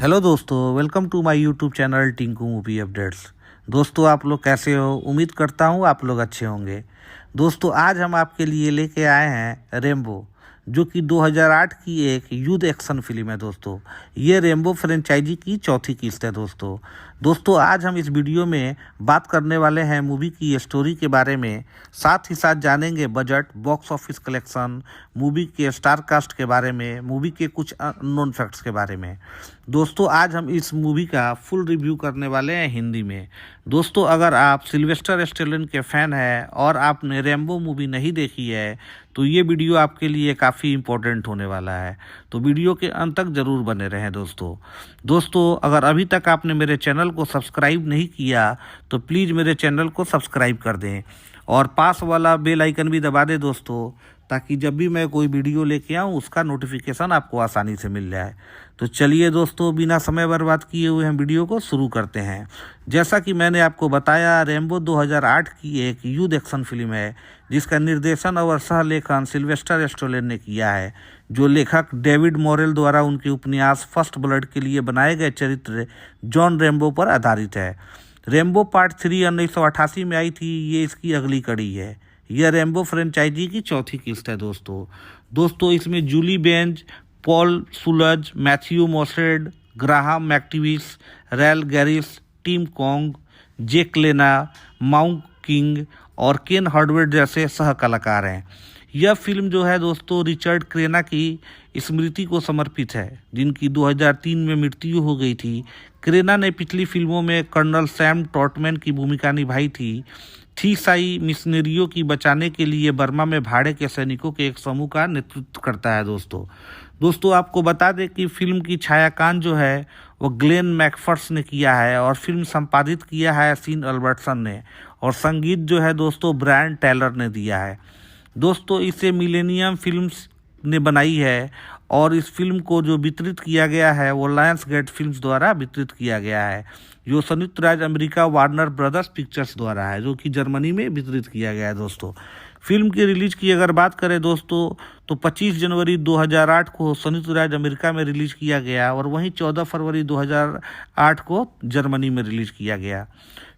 Hello दोस्तों, welcome to my YouTube channel Tinku movie updates. दोस्तों, आप लोग कैसे हो? उम्मीद करता हूँ आप लोग अच्छे होंगे। दोस्तों, आज हम आपके लिए लेके आए हैं रेम्बो, जो कि 2008 की एक युद्ध एक्शन फिल्म है। दोस्तों, ये रेम्बो फ्रेंचाइजी की चौथी किस्त है। दोस्तों, आज हम इस वीडियो में बात करने वाले हैं मूवी की स्टोरी के बारे में, साथ ही साथ जानेंगे budget, box office collection, movie के स्टार कास्ट के बारे में, मूवी के कुछ अननोन फैक्ट्स के बारे में। दोस्तों, आज हम इस मूवी का फुल रिव्यू करने वाले हैं हिंदी में। दोस्तों, अगर आप सिल्वेस्टर स्टेलोन के फ़ैन हैं और आपने रेम्बो मूवी नहीं देखी है तो ये वीडियो आपके लिए काफ़ी इम्पोर्टेंट होने वाला है, तो वीडियो के अंत तक ज़रूर बने रहें। दोस्तों, अगर अभी तक आपने मेरे चैनल को सब्सक्राइब नहीं किया तो प्लीज़ मेरे चैनल को सब्सक्राइब कर दें और पास वाला बेल आइकन भी दबा दें दोस्तों, ताकि जब भी मैं कोई वीडियो लेके आऊँ उसका नोटिफिकेशन आपको आसानी से मिल जाए। तो चलिए दोस्तों, बिना समय बर्बाद किए हुए हम वीडियो को शुरू करते हैं। जैसा कि मैंने आपको बताया, रेम्बो 2008 की एक युद्ध एक्शन फिल्म है, जिसका निर्देशन और सह लेखन सिल्वेस्टर स्टेलोन ने किया है, जो लेखक डेविड मोरेल द्वारा उनके उपन्यास फर्स्ट ब्लड के लिए बनाए गए चरित्र जॉन रेम्बो पर आधारित है। रेम्बो पार्ट 3 1988 में आई थी, ये इसकी अगली कड़ी है। यह रेम्बो फ्रेंचाइजी की चौथी किस्त है। दोस्तों, इसमें Julie Benz, Paul Schulze, Matthew Mosed, Graham McTavish, Rail Garris, Tim Kong, Jake Lena, Mount king और केन हार्डवेयर जैसे सह कलाकार हैं। यह फिल्म जो है दोस्तों, रिचर्ड क्रेना की स्मृति को समर्पित है, जिनकी 2003 में मृत्यु हो गई थी। क्रेना ने पिछली फिल्मों में कर्नल सैम ट्रॉटमैन की भूमिका निभाई थी। थीसाई मिशनरियों की बचाने के लिए बर्मा में भाड़े के सैनिकों के एक समूह का नेतृत्व करता है। दोस्तों, आपको बता दें कि फिल्म की छायांकन जो है वो ग्लेन मैकफर्स ने किया है और फिल्म संपादित किया है सीन अल्बर्टसन ने, और संगीत जो है दोस्तों ब्रायन टेलर ने दिया है। दोस्तों, इसे मिलेनियम फिल्म्स ने बनाई है और इस फिल्म को जो वितरित किया गया है वो लायंस गेट फिल्म्स द्वारा वितरित किया गया है, जो संयुक्त राज्य अमेरिका वार्नर ब्रदर्स पिक्चर्स द्वारा है, जो कि जर्मनी में वितरित किया गया है। दोस्तों, फिल्म की रिलीज की अगर बात करें दोस्तों, तो 25 जनवरी 2008 को संयुक्त राज्य अमेरिका में रिलीज किया गया और वहीं 14 फरवरी 2008 को जर्मनी में रिलीज किया गया।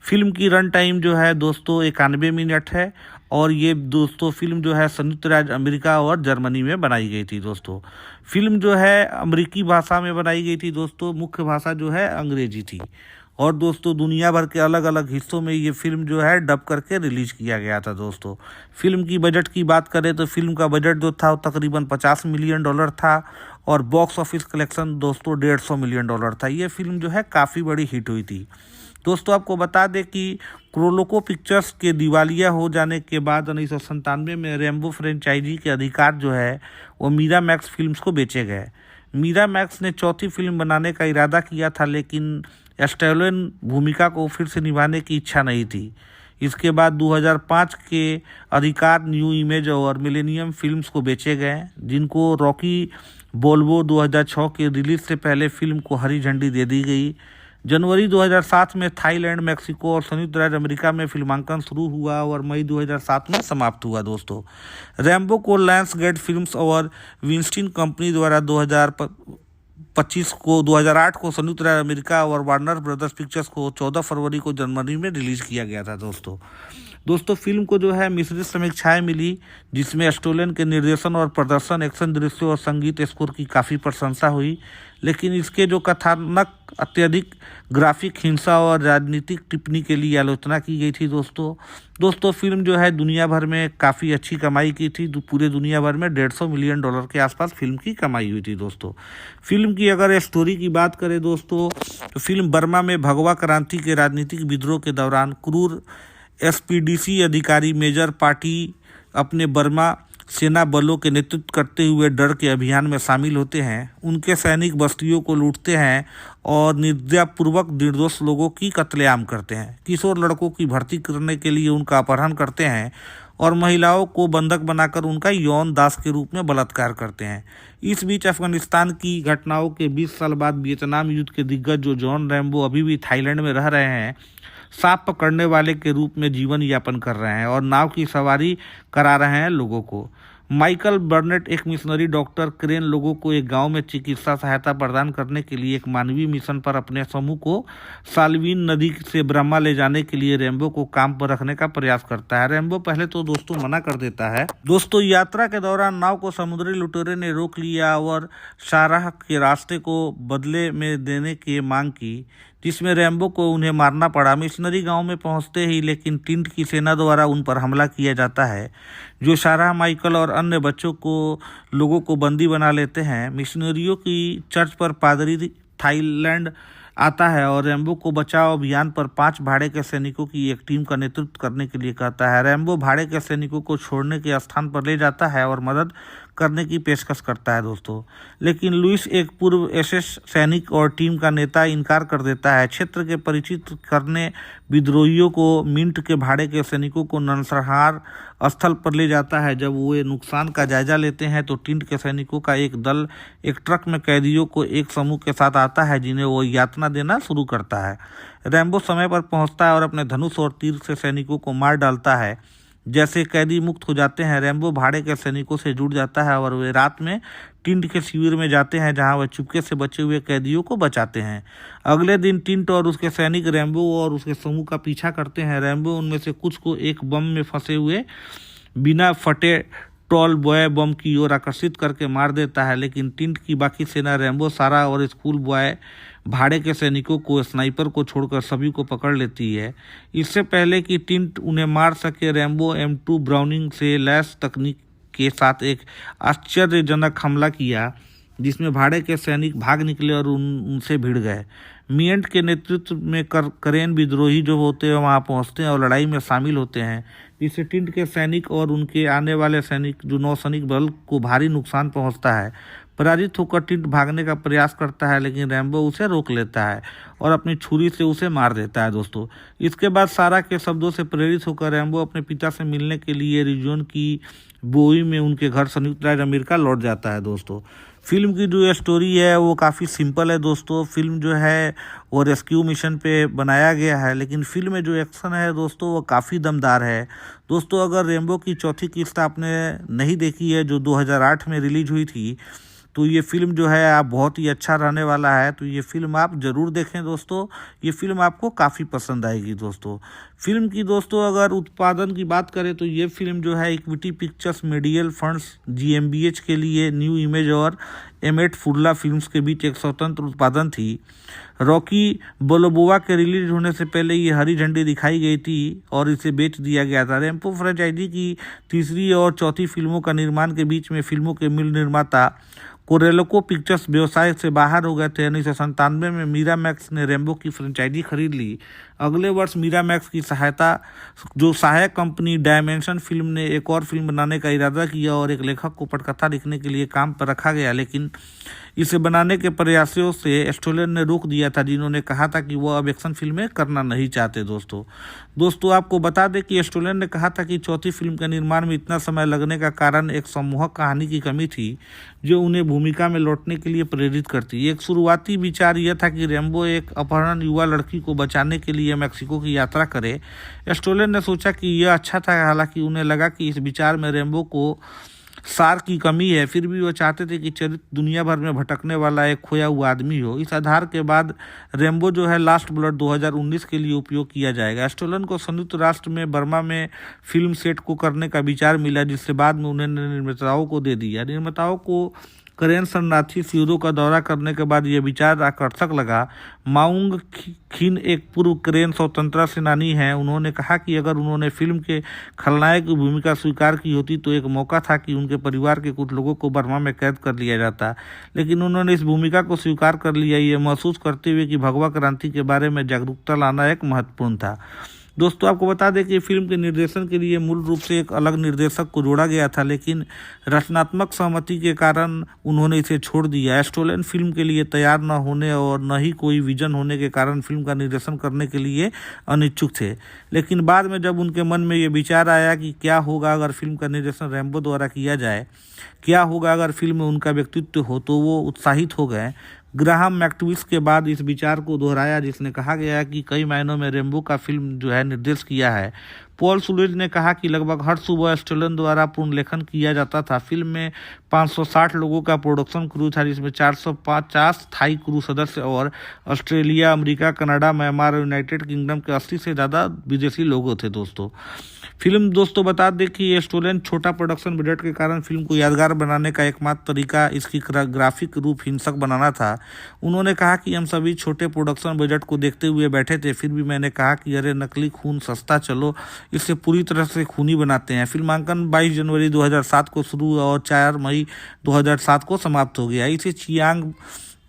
फिल्म की रन टाइम जो है दोस्तों 91 मिनट है और ये दोस्तों फिल्म जो है संयुक्त राज्य अमेरिका और जर्मनी में बनाई गई थी। दोस्तों, फिल्म जो है अमेरिकी भाषा में बनाई गई थी। दोस्तों, मुख्य भाषा जो है अंग्रेजी थी और दोस्तों दुनिया भर के अलग अलग हिस्सों में ये फिल्म जो है डब करके रिलीज किया गया था। दोस्तों, फिल्म की बजट की बात करें तो फिल्म का बजट जो था वो तकरीबन $50 मिलियन था और बॉक्स ऑफिस कलेक्शन दोस्तों $150 मिलियन था। ये फिल्म जो है काफ़ी बड़ी हिट हुई थी। दोस्तों, आपको बता दें कि क्रोलोको पिक्चर्स के दिवालिया हो जाने के बाद 1997 में रेम्बो फ्रेंचाइजी के अधिकार जो है वो मीरामैक्स फिल्म्स को बेचे गए। मीरामैक्स ने चौथी फिल्म बनाने का इरादा किया था, लेकिन स्टेलोन भूमिका को फिर से निभाने की इच्छा नहीं थी। इसके बाद 2005 के अधिकार न्यू इमेज और मिलेनियम फिल्म्स को बेचे गए, जिनको रॉकी बोल्बो 2006 के रिलीज से पहले फिल्म को हरी झंडी दे दी गई। जनवरी 2007 में थाईलैंड, मेक्सिको और संयुक्त राज्य अमेरिका में फिल्मांकन शुरू हुआ और मई 2007 में समाप्त हुआ। दोस्तों, रेम्बो को लायंस गेट फिल्म्स और विंस्टीन कंपनी द्वारा 2008 को संयुक्त राज्य अमेरिका और वार्नर ब्रदर्स पिक्चर्स को 14 फरवरी को जर्मनी में रिलीज किया गया था। दोस्तों, फिल्म को जो है मिश्रित समीक्षाएं मिली, जिसमें स्टेलोन के निर्देशन और प्रदर्शन, एक्शन दृश्यों और संगीत स्कोर की काफ़ी प्रशंसा हुई, लेकिन इसके जो कथानक अत्यधिक ग्राफिक, हिंसा और राजनीतिक टिप्पणी के लिए आलोचना की गई थी। दोस्तों, फिल्म जो है दुनिया भर में काफ़ी अच्छी कमाई की थी। पूरे दुनिया भर में $150 मिलियन के आसपास फिल्म की कमाई हुई थी। दोस्तों, फिल्म की अगर स्टोरी की बात करें दोस्तों, तो फिल्म बर्मा में भगवा क्रांति के राजनीतिक विद्रोह के दौरान क्रूर एसपीडीसी अधिकारी मेजर पार्टी अपने बर्मा सेना बलों के नेतृत्व करते हुए डर के अभियान में शामिल होते हैं। उनके सैनिक बस्तियों को लूटते हैं और निर्दयपूर्वक निर्दोष लोगों की कत्लेआम करते हैं। किशोर लड़कों की भर्ती करने के लिए उनका अपहरण करते हैं और महिलाओं को बंधक बनाकर उनका यौन दास के रूप में बलात्कार करते हैं। इस बीच अफगानिस्तान की घटनाओं के 20 साल बाद वियतनाम युद्ध के दिग्गज जो जॉन रेम्बो अभी भी थाईलैंड में रह रहे हैं, सांप पकड़ने वाले के रूप में जीवन यापन कर रहे हैं और नाव की सवारी करा रहे हैं लोगों को। माइकल बर्नेट एक मिशनरी डॉक्टर क्रेन लोगों को एक गांव में चिकित्सा सहायता प्रदान करने के लिए एक मानवीय मिशन पर अपने समूह को साल्वीन नदी से ब्रह्मा ले जाने के लिए रैम्बो को काम पर रखने का प्रयास करता है। रैम्बो पहले तो दोस्तों मना कर देता है। दोस्तों यात्रा के दौरान नाव को समुद्री लुटेरे ने रोक लिया और शाराह के रास्ते को बदले में देने की मांग की, जिसमें रैम्बो को उन्हें मारना पड़ा। मिशनरी गांव में पहुंचते ही लेकिन टिंट की सेना द्वारा उन पर हमला किया जाता है, जो शाराह, माइकल और अन्य लोगों को बंदी बना लेते हैं। मिशनरियों की चर्च पर पादरी थाईलैंड आता है और रैम्बो को बचाव अभियान पर 5 भाड़े के सैनिकों की एक टीम का नेतृत्व करने के लिए कहता है। रैम्बो भाड़े के सैनिकों को छोड़ने के स्थान पर ले जाता है और मदद करने की पेशकश करता है दोस्तों, लेकिन लुइस, एक पूर्व एसएस सैनिक और टीम का नेता, इनकार कर देता है। क्षेत्र के परिचित करने विद्रोहियों को मिंट के भाड़े के सैनिकों को नरसंहार स्थल पर ले जाता है। जब वे नुकसान का जायजा लेते हैं तो टिंट के सैनिकों का एक दल एक ट्रक में कैदियों को एक समूह के साथ आता है, जिन्हें वो यातना देना शुरू करता है। रैम्बो समय पर पहुंचता है और अपने धनुष और तीर से सैनिकों को मार डालता है। जैसे कैदी मुक्त हो जाते हैं, रैम्बो भाड़े के सैनिकों से जुड़ जाता है और वे रात में टिंट के शिविर में जाते हैं, जहां वह चुपके से बचे हुए कैदियों को बचाते हैं। अगले दिन टिंट और उसके सैनिक रैम्बो और उसके समूह का पीछा करते हैं। रैम्बो उनमें से कुछ को एक बम में फंसे हुए बिना फटे टॉल बॉय बम की ओर आकर्षित करके मार देता है, लेकिन टिंट की बाकी सेना रैम्बो, सारा और स्कूल बॉय भाड़े के सैनिकों को, स्नाइपर को छोड़कर सभी को पकड़ लेती है। इससे पहले कि टिंट उन्हें मार सके, रैम्बो M2 ब्राउनिंग से लैस तकनीक के साथ एक आश्चर्यजनक हमला किया, जिसमें भाड़े के सैनिक भाग निकले और उनसे भिड़ गए। मियंट के नेतृत्व में करेन विद्रोही जो होते हैं वहां पहुंचते हैं और लड़ाई में शामिल होते हैं, जिससे टिंट के सैनिक और उनके आने वाले सैनिक, जो नौसैनिक बल को भारी नुकसान पहुंचता है। पराजित होकर टिंट भागने का प्रयास करता है, लेकिन रैम्बो उसे रोक लेता है और अपनी छुरी से उसे मार देता है दोस्तों। इसके बाद सारा के शब्दों से प्रेरित होकर रैम्बो अपने पिता से मिलने के लिए एरिजोना की बोई में उनके घर संयुक्त राज्य अमेरिका लौट जाता है दोस्तों। फिल्म की जो स्टोरी है वो काफ़ी सिंपल है दोस्तों। फिल्म जो है वो रेस्क्यू मिशन पे बनाया गया है, लेकिन फिल्म में जो एक्शन है दोस्तों वो काफ़ी दमदार है दोस्तों। अगर रैम्बो की चौथी किस्त आपने नहीं देखी है, जो 2008 में रिलीज हुई थी, तो ये फिल्म जो है आप बहुत ही अच्छा रहने वाला है, तो ये फिल्म आप ज़रूर देखें दोस्तों। ये फिल्म आपको काफ़ी पसंद आएगी दोस्तों। फिल्म की दोस्तों अगर उत्पादन की बात करें तो ये फिल्म जो है equity pictures medial funds GmbH के लिए न्यू इमेज और एमेट फुर्ला फिल्म्स के बीच एक स्वतंत्र उत्पादन थी। रॉकी बोलोबोआ के रिलीज होने से पहले ये हरी झंडी दिखाई गई थी और इसे बेच दिया गया था। रैम्बो फ्रेंचाइजी की तीसरी और चौथी फिल्मों का निर्माण के बीच में फिल्मों के मिल निर्माता कोरेलोको पिक्चर्स व्यवसाय से बाहर हो गए थे। 1997 में मीरामैक्स ने रैम्बो की फ्रेंचाइजी खरीद ली। अगले वर्ष मीरामैक्स की सहायक कंपनी डायमेंशन फिल्म ने एक और फिल्म बनाने का इरादा किया और एक लेखक को पटकथा लिखने के लिए काम पर रखा गया, लेकिन इसे बनाने के प्रयासों से स्टोलन ने रोक दिया था, जिन्होंने कहा था कि वह अब एक्शन फिल्में करना नहीं चाहते दोस्तों आपको बता दें कि स्टोलन ने कहा था कि चौथी फिल्म के निर्माण में इतना समय लगने का कारण एक सम्मोहक कहानी की कमी थी, जो उन्हें भूमिका में लौटने के लिए प्रेरित करती। एक शुरुआती विचार यह था कि रैम्बो एक अपहरण युवा लड़की को बचाने के लिए मैक्सिको की यात्रा करे। स्टोलन ने सोचा कि यह अच्छा था, हालांकि उन्हें लगा कि इस विचार में रैम्बो को सार की कमी है। फिर भी वो चाहते थे कि चरित्र दुनिया भर में भटकने वाला एक खोया हुआ आदमी हो। इस आधार के बाद रैम्बो जो है लास्ट ब्लड 2019 के लिए उपयोग किया जाएगा। स्टोलन को संयुक्त राष्ट्र में बर्मा में फिल्म सेट को करने का विचार मिला, जिससे बाद में उन्होंने निर्माताओं को दे दिया। निर्माताओं को करेन शरणार्थी शिविरों का दौरा करने के बाद यह विचार आकर्षक लगा। माउंग खिन एक पूर्व करेन स्वतंत्रता सेनानी हैं। उन्होंने कहा कि अगर उन्होंने फिल्म के खलनायक की भूमिका स्वीकार की होती तो एक मौका था कि उनके परिवार के कुछ लोगों को बर्मा में कैद कर लिया जाता, लेकिन उन्होंने इस भूमिका को स्वीकार कर लिया, ये महसूस करते हुए कि भगवा क्रांति के बारे में जागरूकता लाना एक महत्वपूर्ण था। दोस्तों आपको बता दें कि फिल्म के निर्देशन के लिए मूल रूप से एक अलग निर्देशक को जोड़ा गया था, लेकिन रचनात्मक सहमति के कारण उन्होंने इसे छोड़ दिया। स्टोलन फिल्म के लिए तैयार न होने और न ही कोई विजन होने के कारण फिल्म का निर्देशन करने के लिए अनिच्छुक थे, लेकिन बाद में जब उनके मन में ये विचार आया कि क्या होगा अगर फिल्म का निर्देशन रैम्बो द्वारा किया जाए, क्या होगा अगर फिल्म में उनका व्यक्तित्व हो, तो वो उत्साहित हो गए। ग्राहम मैक्टविस के बाद इस विचार को दोहराया, जिसने कहा गया कि कई मायनों में रैम्बो का फिल्म जो है निर्देश किया है। पॉल सुलेज ने कहा कि लगभग हर सुबह स्टेलन द्वारा पुनर्लेखन किया जाता था। फिल्म में 560 लोगों का प्रोडक्शन क्रू था, जिसमें 450 स्थायी क्रू सदस्य और ऑस्ट्रेलिया, अमेरिका, कनाडा, म्यांमार और यूनाइटेड किंगडम के 80 से ज़्यादा विदेशी लोग थे दोस्तों। फिल्म दोस्तों बता दें कि ये स्टोलन छोटा प्रोडक्शन बजट के कारण फिल्म को यादगार बनाने का एकमात्र तरीका इसकी ग्राफिक रूप हिंसक बनाना था। उन्होंने कहा कि हम सभी छोटे प्रोडक्शन बजट को देखते हुए बैठे थे, फिर भी मैंने कहा कि अरे नकली खून सस्ता, चलो इसे पूरी तरह से खूनी बनाते हैं। फिल्मांकन 22 जनवरी 2007 को शुरू हुआ और 4 मई 2007 को समाप्त हो गया। इसे चियांग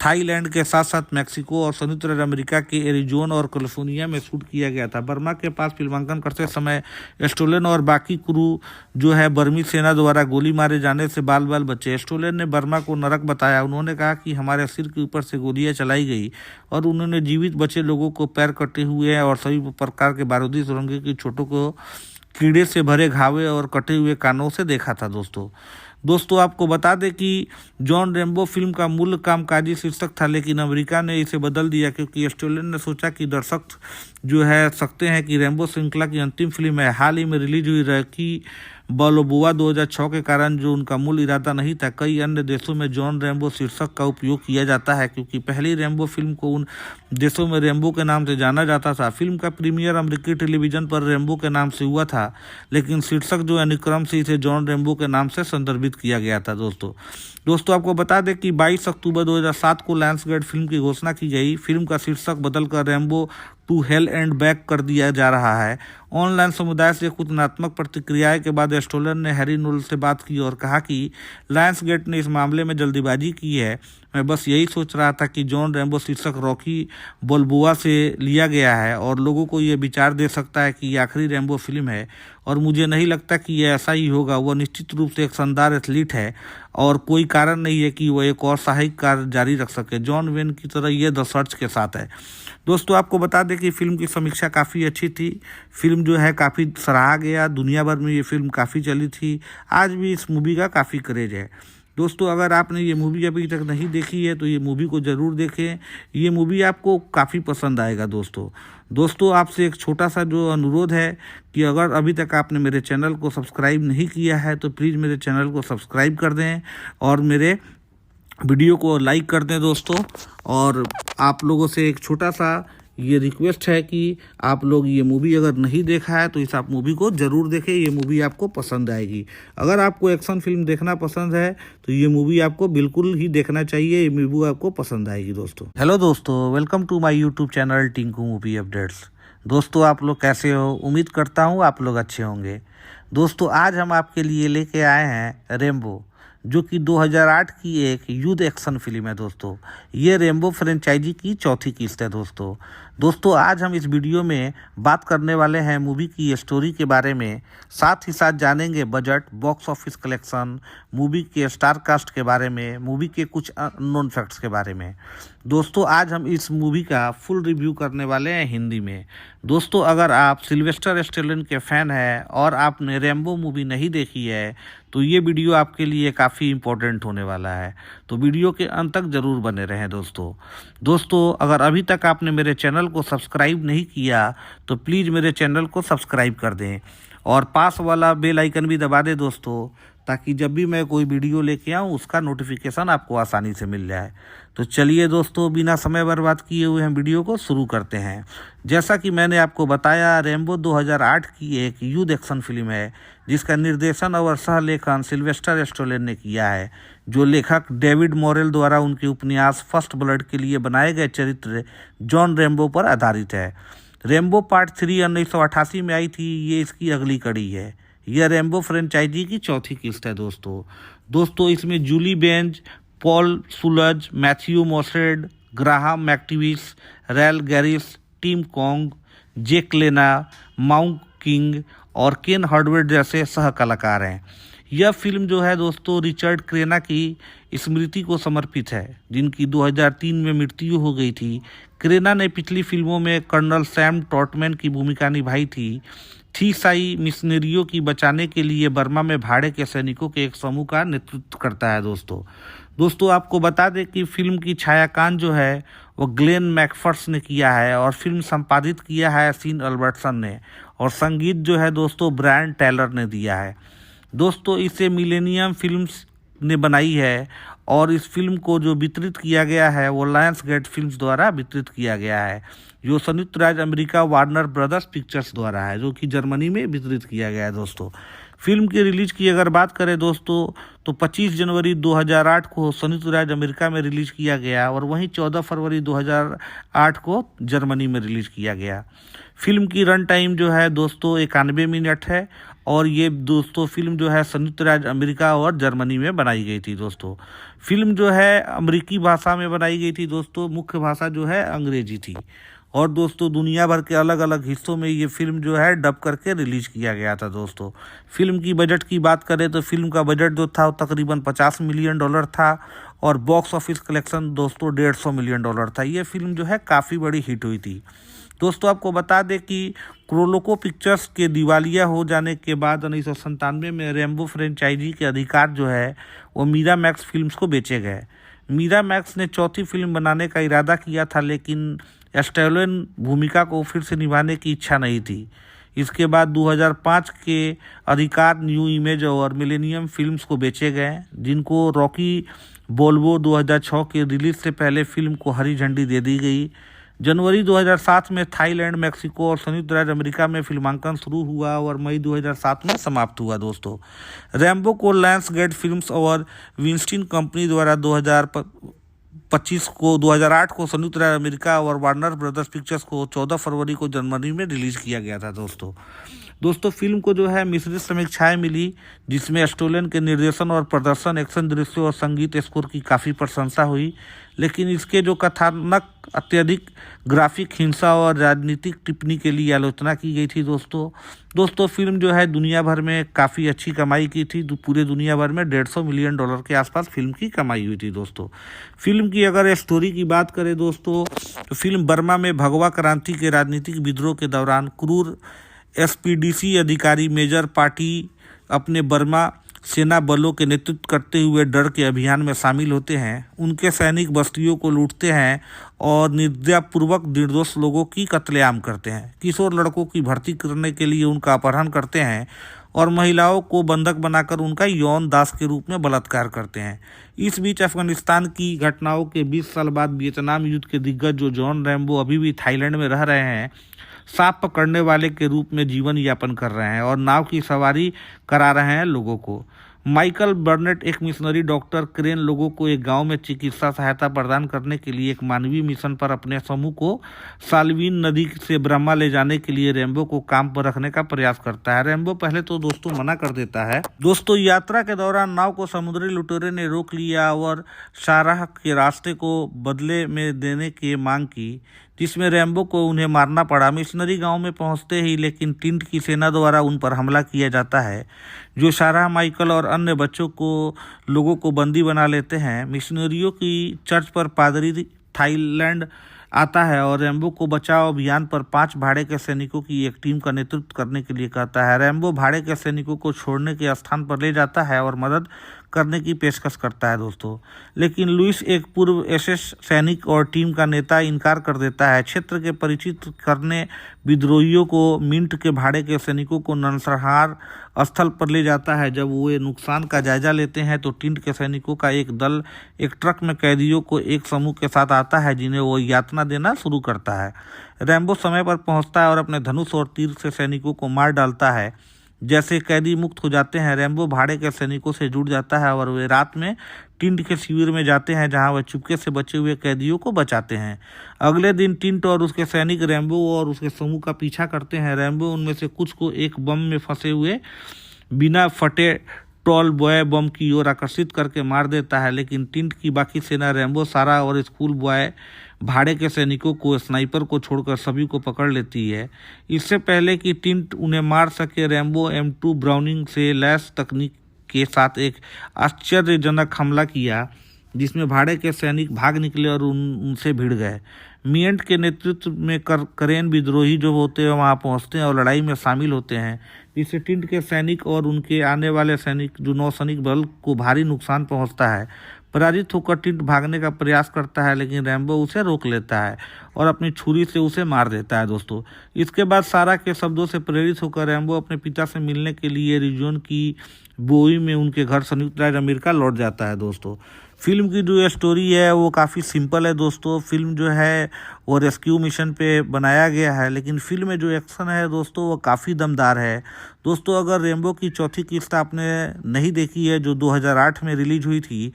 थाईलैंड के साथ साथ मैक्सिको और संयुक्त राज्य अमेरिका के एरिजोना और कैलिफोर्निया में शूट किया गया था। बर्मा के पास फिल्मांकन करते समय स्टोलन और बाकी क्रू जो है बर्मी सेना द्वारा गोली मारे जाने से बाल बाल बचे। स्टोलन ने बर्मा को नरक बताया। उन्होंने कहा कि हमारे सिर के ऊपर से गोलियां चलाई गई और उन्होंने जीवित बचे लोगों को पैर कटे हुए और सभी प्रकार के बारूदी सुरंगे की छोटों को कीड़े से भरे घावे और कटे हुए कानों से देखा था दोस्तों आपको बता दें कि जॉन रैम्बो फिल्म का मूल कामकाजी शीर्षक था, लेकिन अमेरिका ने इसे बदल दिया क्योंकि स्टोलन ने सोचा कि दर्शक जो है सकते हैं कि रैम्बो श्रृंखला की अंतिम फिल्म है। हाल ही में रिलीज हुई रॉकी बाल्बोआ 2006 के कारण जो उनका मूल इरादा नहीं था। कई अन्य देशों में जॉन रैम्बो शीर्षक का उपयोग किया जाता है क्योंकि पहली रैम्बो फिल्म को उन देशों में रैम्बो के नाम से जाना जाता था। फिल्म का प्रीमियर अमेरिकी टेलीविजन पर रैम्बो के नाम से हुआ था, लेकिन शीर्षक जो अनुक्रम से इसे जॉन रैम्बो के नाम से संदर्भित किया गया था दोस्तों आपको बता दें कि 22 अक्टूबर 2007 को लायंसगेट फिल्म की घोषणा की गई। फिल्म का शीर्षक बदलकर Rambo to hell and back कर दिया जा रहा है। ऑनलाइन समुदाय से कुछ नकारात्मक प्रतिक्रियाएं के बाद स्टोलन ने हैरी नोल से बात की और कहा कि लायंसगेट ने इस मामले में जल्दीबाजी की है। मैं बस यही सोच रहा था कि जॉन रैम्बो शीर्षक रॉकी बाल्बोआ से लिया गया है और लोगों को ये विचार दे सकता है कि ये आखिरी रैम्बो फिल्म है, और मुझे नहीं लगता कि यह ऐसा ही होगा। वह निश्चित रूप से एक शानदार एथलीट है और कोई कारण नहीं है कि वह एक और सहायक कार्य जारी रख सके। जॉन वेन की तरह यह द सर्च के साथ है। दोस्तों आपको बता दें कि फिल्म की समीक्षा काफ़ी अच्छी थी। फिल्म जो है काफ़ी सराहा गया, दुनिया भर में ये फिल्म काफ़ी चली थी। आज भी इस मूवी का काफ़ी क्रेज है दोस्तों। अगर आपने ये मूवी अभी तक नहीं देखी है तो ये मूवी को ज़रूर देखें। ये मूवी आपको काफ़ी पसंद आएगा दोस्तों आपसे एक छोटा सा जो अनुरोध है कि अगर अभी तक आपने मेरे चैनल को सब्सक्राइब नहीं किया है तो प्लीज़ मेरे चैनल को सब्सक्राइब कर दें और मेरे वीडियो को लाइक कर दें दोस्तों। और आप लोगों से एक छोटा सा ये रिक्वेस्ट है कि आप लोग ये मूवी अगर नहीं देखा है तो इस आप मूवी को ज़रूर देखें। ये मूवी आपको पसंद आएगी। अगर आपको एक्शन फिल्म देखना पसंद है तो ये मूवी आपको बिल्कुल ही देखना चाहिए। ये मूवी आपको पसंद आएगी दोस्तों। हेलो दोस्तों, welcome to my YouTube channel Tinku movie updates. दोस्तों आप लोग कैसे हो? उम्मीद करता हूँ आप लोग अच्छे होंगे। दोस्तों आज हम आपके लिए लेके आए हैं रैम्बो, जो कि 2008 की एक युद्ध एक्शन फिल्म है दोस्तों। ये रैम्बो फ्रेंचाइजी की चौथी किस्त है दोस्तों आज हम इस वीडियो में बात करने वाले हैं मूवी की स्टोरी के बारे में, साथ ही साथ जानेंगे budget, box office collection, movie के स्टार कास्ट के बारे में, मूवी के कुछ अननोन फैक्ट्स के बारे में। दोस्तों आज हम इस मूवी का फुल रिव्यू करने वाले हैं हिंदी में। दोस्तों अगर आप सिल्वेस्टर स्टेलोन के फ़ैन हैं और आपने रैम्बो मूवी नहीं देखी है तो ये वीडियो आपके लिए काफ़ी इम्पोर्टेंट होने वाला है, तो वीडियो के अंत तक ज़रूर बने रहें दोस्तों अगर अभी तक आपने मेरे चैनल को सब्सक्राइब नहीं किया तो प्लीज़ मेरे चैनल को सब्सक्राइब कर दें और पास वाला बेल आइकन भी दबा दें दोस्तों, ताकि जब भी मैं कोई वीडियो लेके आऊँ उसका नोटिफिकेशन आपको आसानी से मिल जाए। तो चलिए दोस्तों बिना समय बर्बाद किए हुए हम वीडियो को शुरू करते हैं। जैसा कि मैंने आपको बताया, रैम्बो 2008 की एक युद्ध एक्शन फिल्म है जिसका निर्देशन और सह-लेखन सिल्वेस्टर स्टेलोन ने किया है, जो लेखक डेविड मोरेल द्वारा उनके उपन्यास फर्स्ट ब्लड के लिए बनाए गए चरित्र जॉन रैम्बो पर आधारित है। रैम्बो पार्ट 3 1988 में आई थी। ये इसकी अगली कड़ी है। यह रैम्बो फ्रेंचाइजी की चौथी किस्त है दोस्तों इसमें Julie Benz, Paul Schulze, Matthew Mosed, Graham McTavish, Rail Garris, Tim Kong, Jake Lena, Mount king और केन हार्डवेयर जैसे सह कलाकार हैं। यह फिल्म जो है दोस्तों रिचर्ड क्रेना की स्मृति को समर्पित है, जिनकी 2003 में मृत्यु हो गई थी। क्रेना ने पिछली फिल्मों में कर्नल सैम ट्रॉटमैन की भूमिका निभाई थी। थीसाई मिशनरियों की बचाने के लिए बर्मा में भाड़े के सैनिकों के एक समूह का नेतृत्व करता है दोस्तों आपको बता दें कि फिल्म की छायांकन जो है वो ग्लेन मैकफर्स ने किया है और फिल्म संपादित किया है सीन अल्बर्टसन ने और संगीत जो है दोस्तों ब्रायन टैलर ने दिया है। दोस्तों इसे मिलेनियम फिल्म्स ने बनाई है और इस फिल्म को जो वितरित किया गया है वो लायंस गेट फिल्म्स द्वारा वितरित किया गया है, जो संयुक्त राज्य अमेरिका वार्नर ब्रदर्स पिक्चर्स द्वारा है, जो कि जर्मनी में वितरित किया गया है। दोस्तों फिल्म की रिलीज की अगर बात करें दोस्तों तो 25 जनवरी 2008 को संयुक्त राज्य अमेरिका में रिलीज किया गया और वहीं 14 फरवरी 2008 को जर्मनी में रिलीज किया गया। फिल्म की रन टाइम जो है दोस्तों 91 मिनट है और ये दोस्तों फिल्म जो है संयुक्त राज्य अमेरिका और जर्मनी में बनाई गई थी। दोस्तों फिल्म जो है अमेरिकी भाषा में बनाई गई थी दोस्तों, मुख्य भाषा जो है अंग्रेजी थी और दोस्तों दुनिया भर के अलग अलग हिस्सों में ये फिल्म जो है डब करके रिलीज किया गया था। दोस्तों फिल्म की बजट की बात करें तो फिल्म का बजट जो था वो तकरीबन $50 मिलियन था और बॉक्स ऑफिस कलेक्शन दोस्तों $150 मिलियन था। ये फिल्म जो है काफ़ी बड़ी हिट हुई थी। दोस्तों आपको बता दें कि क्रोलोको पिक्चर्स के दिवालिया हो जाने के बाद 1997 में रेम्बो फ्रेंचाइजी के अधिकार जो है वो मीरामैक्स फिल्म्स को बेचे गए। मीरामैक्स ने चौथी फिल्म बनाने का इरादा किया था लेकिन स्टैलोन भूमिका को फिर से निभाने की इच्छा नहीं थी। इसके बाद 2005 के अधिकार न्यू इमेज और मिलेनियम फिल्म्स को बेचे गए, जिनको रॉकी बोल्बो 2006 के रिलीज से पहले फिल्म को हरी झंडी दे दी गई। जनवरी 2007 में थाईलैंड, मेक्सिको और संयुक्त राज्य अमेरिका में फिल्मांकन शुरू हुआ और मई 2007 में समाप्त हुआ। दोस्तों रैम्बो को लायंस गेट फिल्म्स और विंस्टीन कंपनी द्वारा 2008 को संयुक्त राज्य अमेरिका और वार्नर ब्रदर्स पिक्चर्स को 14 फरवरी को जर्मनी में रिलीज किया गया था। दोस्तों फिल्म को जो है मिश्रित समीक्षाएं मिली, जिसमें स्टोलन के निर्देशन और प्रदर्शन, एक्शन दृश्य और संगीत स्कोर की काफ़ी प्रशंसा हुई, लेकिन इसके जो कथानक अत्यधिक ग्राफिक, हिंसा और राजनीतिक टिप्पणी के लिए आलोचना की गई थी। दोस्तों फिल्म जो है दुनिया भर में काफ़ी अच्छी कमाई की थी, पूरे दुनिया भर में $150 मिलियन के आसपास फिल्म की कमाई हुई थी। दोस्तों फिल्म की अगर स्टोरी की बात करें दोस्तों तो फिल्म बर्मा में भगवा क्रांति के राजनीतिक विद्रोह के दौरान क्रूर एसपीडीसी अधिकारी मेजर पार्टी अपने बर्मा सेना बलों के नेतृत्व करते हुए डर के अभियान में शामिल होते हैं। उनके सैनिक बस्तियों को लूटते हैं और निर्दयपूर्वक निर्दोष लोगों की कत्लेआम करते हैं। किशोर लड़कों की भर्ती करने के लिए उनका अपहरण करते हैं और महिलाओं को बंधक बनाकर उनका यौन दास के रूप में बलात्कार करते हैं। इस बीच अफगानिस्तान की घटनाओं के 20 साल बाद वियतनाम युद्ध के दिग्गज जो जॉन रैम्बो अभी भी थाईलैंड में रह रहे हैं, सांप पकड़ने वाले के रूप में जीवन यापन कर रहे हैं और नाव की सवारी करा रहे हैं लोगों को। माइकल बर्नेट एक मिशनरी डॉक्टर क्रेन लोगों को एक गांव में चिकित्सा सहायता प्रदान करने के लिए एक मानवीय मिशन पर अपने समूह को साल्वीन नदी से ब्रह्मा ले जाने के लिए रैम्बो को काम पर रखने का प्रयास करता है। रैम्बो पहले तो दोस्तों मना कर देता है। दोस्तों यात्रा के दौरान नाव को समुद्री लुटेरे ने रोक लिया और शाराह के रास्ते को बदले में देने की मांग की, जिसमें रैम्बो को उन्हें मारना पड़ा। मिशनरी गांव में पहुंचते ही लेकिन टिंट की सेना द्वारा उन पर हमला किया जाता है, जो शाराह, माइकल और अन्य बच्चों को लोगों को बंदी बना लेते हैं। मिशनरियों की चर्च पर पादरी थाईलैंड आता है और रैम्बो को बचाव अभियान पर 5 भाड़े के सैनिकों की एक टीम का नेतृत्व करने के लिए कहता है। रैम्बो भाड़े के सैनिकों को छोड़ने के स्थान पर ले जाता है और मदद करने की पेशकश करता है। दोस्तों लेकिन लुइस, एक पूर्व एसएस सैनिक और टीम का नेता, इनकार कर देता है। क्षेत्र के परिचित करने विद्रोहियों को मिंट के भाड़े के सैनिकों को नरसंहार स्थल पर ले जाता है। जब वे नुकसान का जायजा लेते हैं तो टिंट के सैनिकों का एक दल एक ट्रक में कैदियों को एक समूह के साथ आता है, जिन्हें वो यातना देना शुरू करता है। रैम्बो समय पर पहुंचता है और अपने धनुष और तीर से सैनिकों को मार डालता है। जैसे कैदी मुक्त हो जाते हैं, रैम्बो भाड़े के सैनिकों से जुड़ जाता है और वे रात में टिंट के शिविर में जाते हैं, जहां वह चुपके से बचे हुए कैदियों को बचाते हैं। अगले दिन टिंट और उसके सैनिक रैम्बो और उसके समूह का पीछा करते हैं। रैम्बो उनमें से कुछ को एक बम में फंसे हुए बिना फटे टॉल बॉय बम की ओर आकर्षित करके मार देता है, लेकिन टिंट की बाकी सेना रैम्बो, सारा और स्कूल बॉय भाड़े के सैनिकों को, स्नाइपर को छोड़कर सभी को पकड़ लेती है। इससे पहले कि टिंट उन्हें मार सके, रैम्बो M2 ब्राउनिंग से लैस तकनीक के साथ एक आश्चर्यजनक हमला किया, जिसमें भाड़े के सैनिक भाग निकले और उनसे भिड़ गए। मियंट के नेतृत्व में करेन विद्रोही जो होते हैं वहां पहुंचते हैं और लड़ाई में शामिल होते हैं, जिससे टिंट के सैनिक और उनके आने वाले सैनिक जो नौसैनिक बल को भारी नुकसान पहुंचता है। पराजित होकर टिंट भागने का प्रयास करता है, लेकिन रैम्बो उसे रोक लेता है और अपनी छुरी से उसे मार देता है दोस्तों। इसके बाद सारा के शब्दों से प्रेरित होकर रैम्बो अपने पिता से मिलने के लिए एरिजोना की बोई में उनके घर संयुक्त राज्य अमेरिका लौट जाता है दोस्तों। फिल्म की जो स्टोरी है वो काफ़ी सिंपल है दोस्तों। फिल्म जो है वो रेस्क्यू मिशन पे बनाया गया है, लेकिन फिल्म में जो एक्शन है दोस्तों वो काफ़ी दमदार है दोस्तों। अगर रैम्बो की चौथी किस्त आपने नहीं देखी है जो 2008 में रिलीज हुई थी,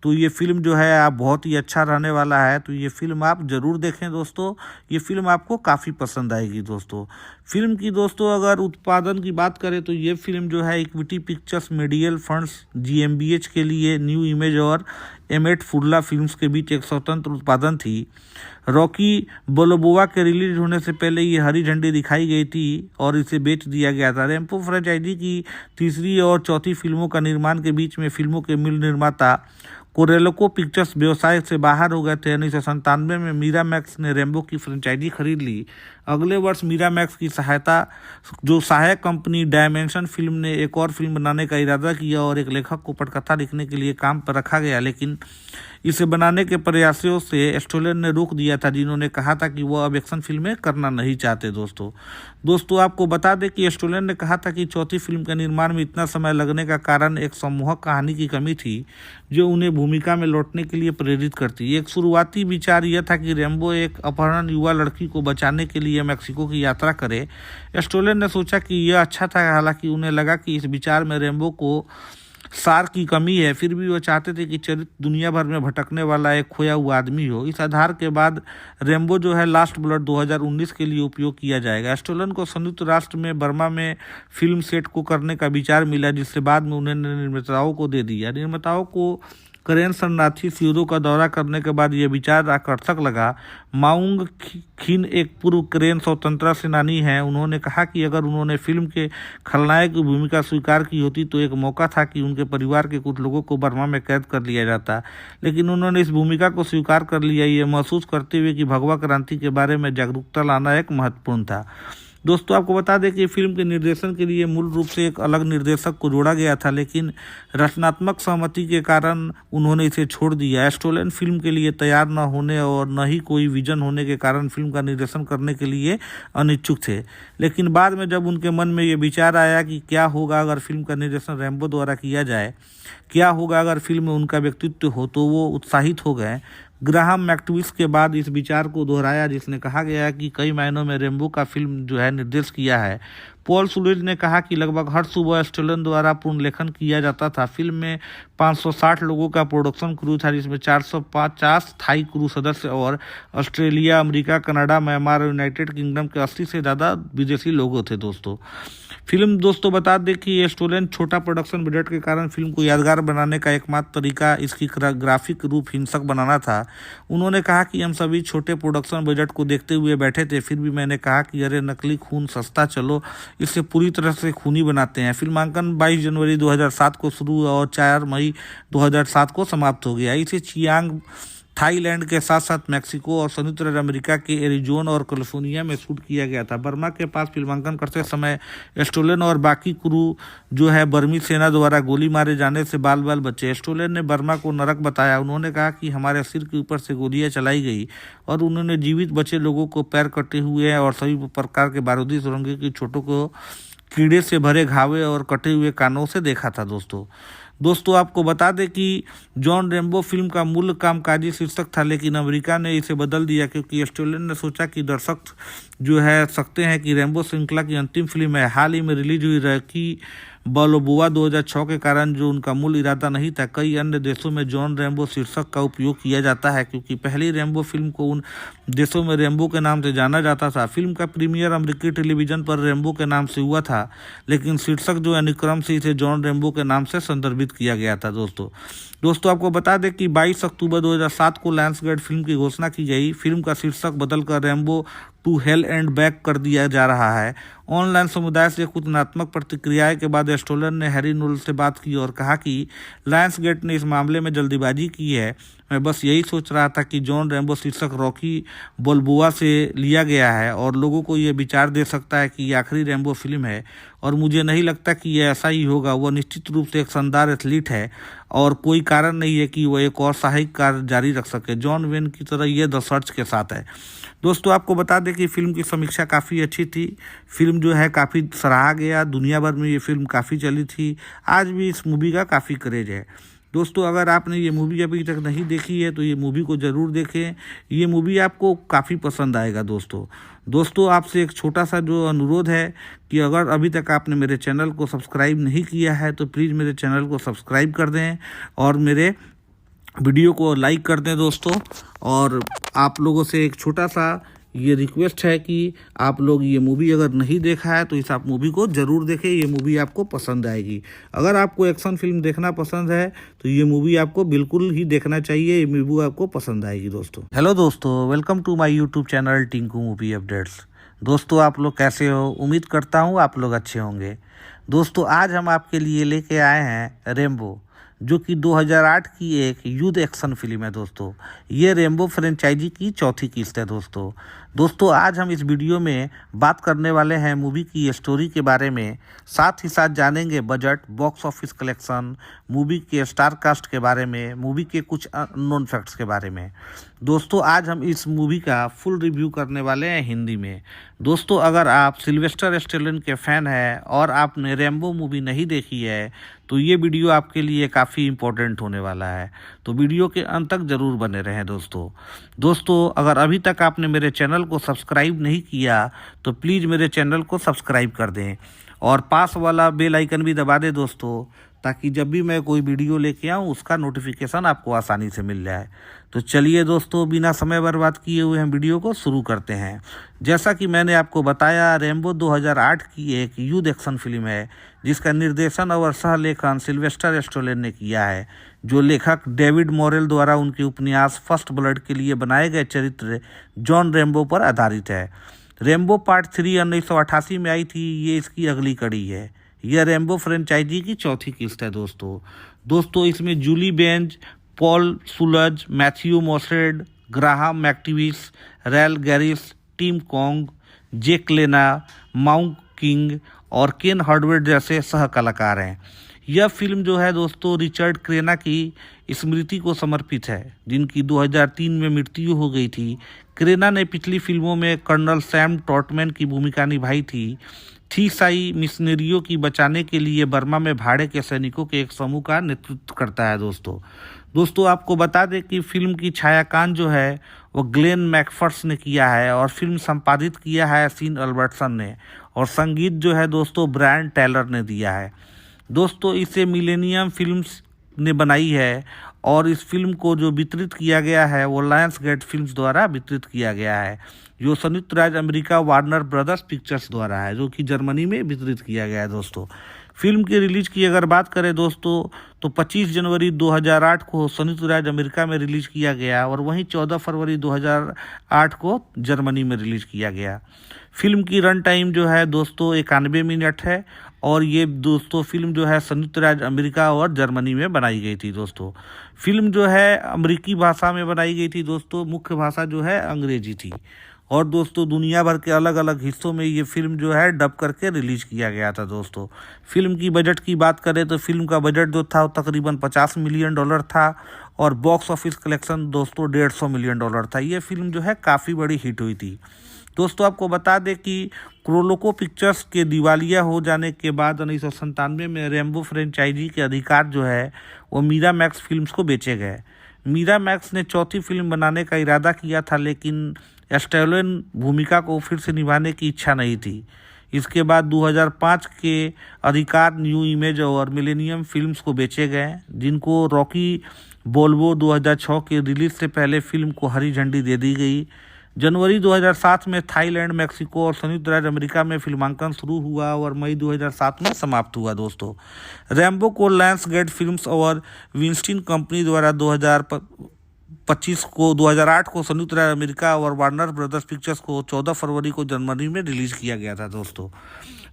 तो ये फिल्म जो है आप बहुत ही अच्छा रहने वाला है, तो ये फिल्म आप ज़रूर देखें दोस्तों। ये फिल्म आपको काफ़ी पसंद आएगी दोस्तों। फिल्म की दोस्तों अगर उत्पादन की बात करें तो ये फिल्म जो है equity pictures medial funds GmbH के लिए न्यू इमेज और एमेट फुल्ला फिल्म्स के बीच एक स्वतंत्र उत्पादन थी। रॉकी बोलोबोआ के रिलीज होने से पहले ये हरी झंडी दिखाई गई थी और इसे बेच दिया गया था। रैम्बो फ्रेंचाइजी की तीसरी और चौथी फिल्मों का निर्माण के बीच में फिल्मों के मूल निर्माता कोरेल्को पिक्चर्स व्यवसाय से बाहर हो गए थे। 1997 में मीरामैक्स ने रैम्बो की फ्रेंचाइजी खरीद ली। अगले वर्ष मीरामैक्स की सहायक कंपनी डायमेंशन फिल्म ने एक और फिल्म बनाने का इरादा किया और एक लेखक को पटकथा लिखने के लिए काम पर रखा गया, लेकिन इसे बनाने के प्रयासों से स्टोलन ने रोक दिया था, जिन्होंने कहा था कि वो अब एक्शन फिल्में करना नहीं चाहते दोस्तों आपको बता दें कि स्टोलन ने कहा था कि चौथी फिल्म के निर्माण में इतना समय लगने का कारण एक सम्मोहक कहानी की कमी थी जो उन्हें भूमिका में लौटने के लिए प्रेरित करती। एक शुरुआती विचार यह था कि रैम्बो एक अपहरण युवा लड़की को बचाने के लिए मैक्सिको की यात्रा करे। स्टोलन ने सोचा कि यह अच्छा था, हालांकि उन्हें लगा कि इस विचार में रैम्बो को सार की कमी है, फिर भी वो चाहते थे कि चरित्र दुनिया भर में भटकने वाला एक खोया हुआ आदमी हो। इस आधार के बाद रैम्बो जो है लास्ट ब्लड 2019 के लिए उपयोग किया जाएगा। स्टोलन को संयुक्त राष्ट्र में बर्मा में फिल्म सेट को करने का विचार मिला, जिससे बाद में उन्होंने निर्माताओं को दे दिया। निर्माताओं को करेन शरणार्थी शिविरों का दौरा करने के बाद यह विचार आकर्षक लगा। माउंग खिन एक पूर्व करेन स्वतंत्रता सेनानी हैं। उन्होंने कहा कि अगर उन्होंने फिल्म के खलनायक की भूमिका स्वीकार की होती तो एक मौका था कि उनके परिवार के कुछ लोगों को बर्मा में कैद कर लिया जाता, लेकिन उन्होंने इस भूमिका को स्वीकार कर लिया, ये महसूस करते हुए कि भगवा क्रांति के बारे में जागरूकता लाना एक महत्वपूर्ण था। दोस्तों आपको बता दें कि फिल्म के निर्देशन के लिए मूल रूप से एक अलग निर्देशक को जोड़ा गया था, लेकिन रचनात्मक सहमति के कारण उन्होंने इसे छोड़ दिया। स्टोलन फिल्म के लिए तैयार न होने और न ही कोई विजन होने के कारण फिल्म का निर्देशन करने के लिए अनिच्छुक थे, लेकिन बाद में जब उनके मन में ये विचार आया कि क्या होगा अगर फिल्म का निर्देशन रैम्बो द्वारा किया जाए, क्या होगा अगर फिल्म में उनका व्यक्तित्व हो, तो वो उत्साहित हो गए। ग्राहम मैक्टविस के बाद इस विचार को दोहराया, जिसने कहा गया है कि कई मायनों में रैम्बो का फिल्म जो है निर्देश किया है। पॉल सुलेज ने कहा कि लगभग हर सुबह स्टोलन द्वारा पूर्ण लेखन किया जाता था। फिल्म में 560 लोगों का प्रोडक्शन क्रू था, जिसमें 450 थाई क्रू सदस्य और ऑस्ट्रेलिया, अमेरिका, कनाडा, म्यांमार और यूनाइटेड किंगडम के 80 से ज़्यादा विदेशी लोगों थे दोस्तों बता दें कि स्टोलन छोटा प्रोडक्शन बजट के कारण फिल्म को यादगार बनाने का एकमात्र तरीका इसकी ग्राफिक रूप हिंसक बनाना था। उन्होंने कहा कि हम सभी छोटे प्रोडक्शन बजट को देखते हुए बैठे थे, फिर भी मैंने कहा कि अरे नकली खून सस्ता, चलो इसे पूरी तरह से खूनी बनाते हैं। फिल्मांकन 22 जनवरी 2007 को शुरू और 4 मई 2007 को समाप्त हो गया। इसे चियांग थाईलैंड के साथ साथ मैक्सिको और संयुक्त राज्य अमेरिका के एरिजोना और कैलिफोर्निया में शूट किया गया था। बर्मा के पास फिल्मांकन करते समय स्टोलन और बाकी क्रू जो है बर्मी सेना द्वारा गोली मारे जाने से बाल बाल बचे। स्टोलन ने बर्मा को नरक बताया। उन्होंने कहा कि हमारे सिर के ऊपर से गोलियां चलाई गई और उन्होंने जीवित बचे लोगों को पैर कटे हुए और सभी प्रकार के बारूदी सुरंगे की चोटों को कीड़े से भरे घावे और कटे हुए कानों से देखा था दोस्तों आपको बता दें कि जॉन रैम्बो फिल्म का मूल कामकाजी शीर्षक था, लेकिन अमेरिका ने इसे बदल दिया क्योंकि स्टोलन ने सोचा कि दर्शक जो है सकते हैं कि रैम्बो श्रृंखला की अंतिम फिल्म है। हाल ही में रिलीज हुई रॉकी बालोबोआ 2006 के कारण जो उनका मूल इरादा नहीं था। कई अन्य देशों में जॉन रैम्बो शीर्षक का उपयोग किया जाता है क्योंकि पहली रैम्बो फिल्म को उन देशों में रैम्बो के नाम से जाना जाता था। फिल्म का प्रीमियर अमेरिकी टेलीविजन पर रैम्बो के नाम से हुआ था, लेकिन शीर्षक जो अनुक्रम से इसे जॉन रैम्बो के नाम से संदर्भित किया गया था दोस्तों आपको बता दें कि 22 अक्टूबर 2007 को लायंसगेट फिल्म की घोषणा की गई। फिल्म का शीर्षक बदलकर Rambo to hell and back कर दिया जा रहा है। ऑनलाइन समुदाय से कुछ नकारात्मक प्रतिक्रियाएं के बाद स्टोलन ने हैरी नोल से बात की और कहा कि लायंसगेट ने इस मामले में जल्दीबाजी की है। मैं बस यही सोच रहा था कि जॉन रैम्बो शीर्षक रॉकी बाल्बोआ से लिया गया है और लोगों को ये विचार दे सकता है कि ये आखिरी रैम्बो फिल्म है। और मुझे नहीं लगता कि ये ऐसा ही होगा। वह निश्चित रूप से एक शानदार एथलीट है और कोई कारण नहीं है कि वह एक और सहायक कार्य जारी रख सके। जॉन वेन की तरह ये द सर्च के साथ है। दोस्तों आपको बता दें कि फिल्म की समीक्षा काफ़ी अच्छी थी। फिल्म जो है काफ़ी सराहा गया, दुनिया भर में ये फिल्म काफ़ी चली थी। आज भी इस मूवी का काफ़ी क्रेज है। दोस्तों अगर आपने ये मूवी अभी तक नहीं देखी है तो ये मूवी को ज़रूर देखें। ये मूवी आपको काफ़ी पसंद आएगा। दोस्तों आपसे एक छोटा सा जो अनुरोध है कि अगर अभी तक आपने मेरे चैनल को सब्सक्राइब नहीं किया है तो प्लीज़ मेरे चैनल को सब्सक्राइब कर दें और मेरे वीडियो को लाइक कर दें दोस्तों। और आप लोगों से एक छोटा सा ये रिक्वेस्ट है कि आप लोग ये मूवी अगर नहीं देखा है तो इस आप मूवी को ज़रूर देखें। ये मूवी आपको पसंद आएगी। अगर आपको एक्शन फिल्म देखना पसंद है तो ये मूवी आपको बिल्कुल ही देखना चाहिए। ये मूवी आपको पसंद आएगी दोस्तों। हेलो दोस्तों, welcome to my YouTube channel Tinku movie updates. दोस्तों आप लोग कैसे हो? उम्मीद करता हूँ आप लोग अच्छे होंगे। दोस्तों आज हम आपके लिए लेके आए हैं रेम्बो, जो कि 2008 की एक युद्ध एक्शन फिल्म है दोस्तों। ये रेम्बो फ्रेंचाइजी की चौथी किस्त है दोस्तों आज हम इस वीडियो में बात करने वाले हैं मूवी की स्टोरी के बारे में। साथ ही साथ जानेंगे budget, box office collection, movie के स्टार कास्ट के बारे में, मूवी के कुछ अननोन फैक्ट्स के बारे में। दोस्तों आज हम इस मूवी का फुल रिव्यू करने वाले हैं हिंदी में। दोस्तों अगर आप सिल्वेस्टर स्टेलोन के फ़ैन हैं और आपने रेम्बो मूवी नहीं देखी है तो ये वीडियो आपके लिए काफ़ी इम्पोर्टेंट होने वाला है, तो वीडियो के अंत तक ज़रूर बने रहें दोस्तों अगर अभी तक आपने मेरे चैनल को सब्सक्राइब नहीं किया तो प्लीज़ मेरे चैनल को सब्सक्राइब कर दें और पास वाला बेल आइकन भी दबा दें दोस्तों, ताकि जब भी मैं कोई वीडियो लेके आऊँ उसका नोटिफिकेशन आपको आसानी से मिल जाए। तो चलिए दोस्तों बिना समय बर्बाद किए हुए हम वीडियो को शुरू करते हैं। जैसा कि मैंने आपको बताया, रेम्बो 2008 की एक युद्ध एक्शन फिल्म है जिसका निर्देशन और सह लेखन सिल्वेस्टर स्टेलोन ने किया है, जो लेखक डेविड मोरेल द्वारा उनके उपन्यास फर्स्ट ब्लड के लिए बनाए गए चरित्र जॉन रेम्बो पर आधारित है। रेम्बो पार्ट 3 1988 में आई थी। ये इसकी अगली कड़ी है। यह रेम्बो फ्रेंचाइजी की चौथी किस्त है दोस्तों इसमें Julie Benz, Paul Schulze, Matthew Mosed, Graham McTavish, Rail Garris, Tim Kong, Jake Lena, Mount king और केन हार्डवेयर जैसे सह कलाकार हैं। यह फिल्म जो है दोस्तों रिचर्ड क्रेना की स्मृति को समर्पित है, जिनकी 2003 में मृत्यु हो गई थी। क्रेना ने पिछली फिल्मों में कर्नल सैम ट्रॉटमैन की भूमिका निभाई थी साई मिशनरियों की बचाने के लिए बर्मा में भाड़े के सैनिकों के एक समूह का नेतृत्व करता है दोस्तों आपको बता दें कि फिल्म की छायांकन जो है वो ग्लेन मैकफर्स ने किया है और फिल्म संपादित किया है सीन अल्बर्टसन ने, और संगीत जो है दोस्तों ब्रायन टेलर ने दिया है। दोस्तों इसे मिलेनियम फिल्म्स ने बनाई है और इस फिल्म को जो वितरित किया गया है वो लायंस गेट फिल्म्स द्वारा वितरित किया गया है, जो संयुक्त राज्य अमेरिका वार्नर ब्रदर्स पिक्चर्स द्वारा है, जो कि जर्मनी में वितरित किया गया है दोस्तों। फिल्म की रिलीज की अगर बात करें दोस्तों तो 25 जनवरी 2008 को संयुक्त राज्य अमेरिका में रिलीज किया गया और वहीं 14 फरवरी 2008 को जर्मनी में रिलीज किया गया। फिल्म की रन टाइम जो है दोस्तों 91 मिनट है और ये दोस्तों फिल्म जो है संयुक्त राज्य अमेरिका और जर्मनी में बनाई गई थी दोस्तों। फिल्म जो है अमेरिकी भाषा में बनाई गई थी दोस्तों, मुख्य भाषा जो है अंग्रेजी थी। और दोस्तों दुनिया भर के अलग अलग हिस्सों में ये फिल्म जो है डब करके रिलीज किया गया था दोस्तों। फिल्म की बजट की बात करें तो फिल्म का बजट जो था वो तकरीबन $50 मिलियन था और बॉक्स ऑफिस कलेक्शन दोस्तों $150 मिलियन था। ये फिल्म जो है काफ़ी बड़ी हिट हुई थी दोस्तों। आपको बता दें कि क्रोलोको पिक्चर्स के दिवालिया हो जाने के बाद 1997 में रेम्बो फ्रेंचाइजी के अधिकार जो है वो मीरामैक्स फिल्म्स को बेचे गए। मीरामैक्स ने चौथी फिल्म बनाने का इरादा किया था, लेकिन स्टेलोन भूमिका को फिर से निभाने की इच्छा नहीं थी। इसके बाद 2005 के अधिकार न्यू इमेज और मिलेनियम फिल्म्स को बेचे गए, जिनको रॉकी बोल्बो 2006 के रिलीज से पहले फिल्म को हरी झंडी दे दी गई। जनवरी 2007 में थाईलैंड, मेक्सिको और संयुक्त राज्य अमेरिका में फिल्मांकन शुरू हुआ और मई 2007 में समाप्त हुआ दोस्तों। रेम्बो को लायंस गेट फिल्म्स और विंस्टीन कंपनी द्वारा 2008 को संयुक्त राज्य अमेरिका और वार्नर ब्रदर्स पिक्चर्स को 14 फरवरी को जर्मनी में रिलीज किया गया था दोस्तों।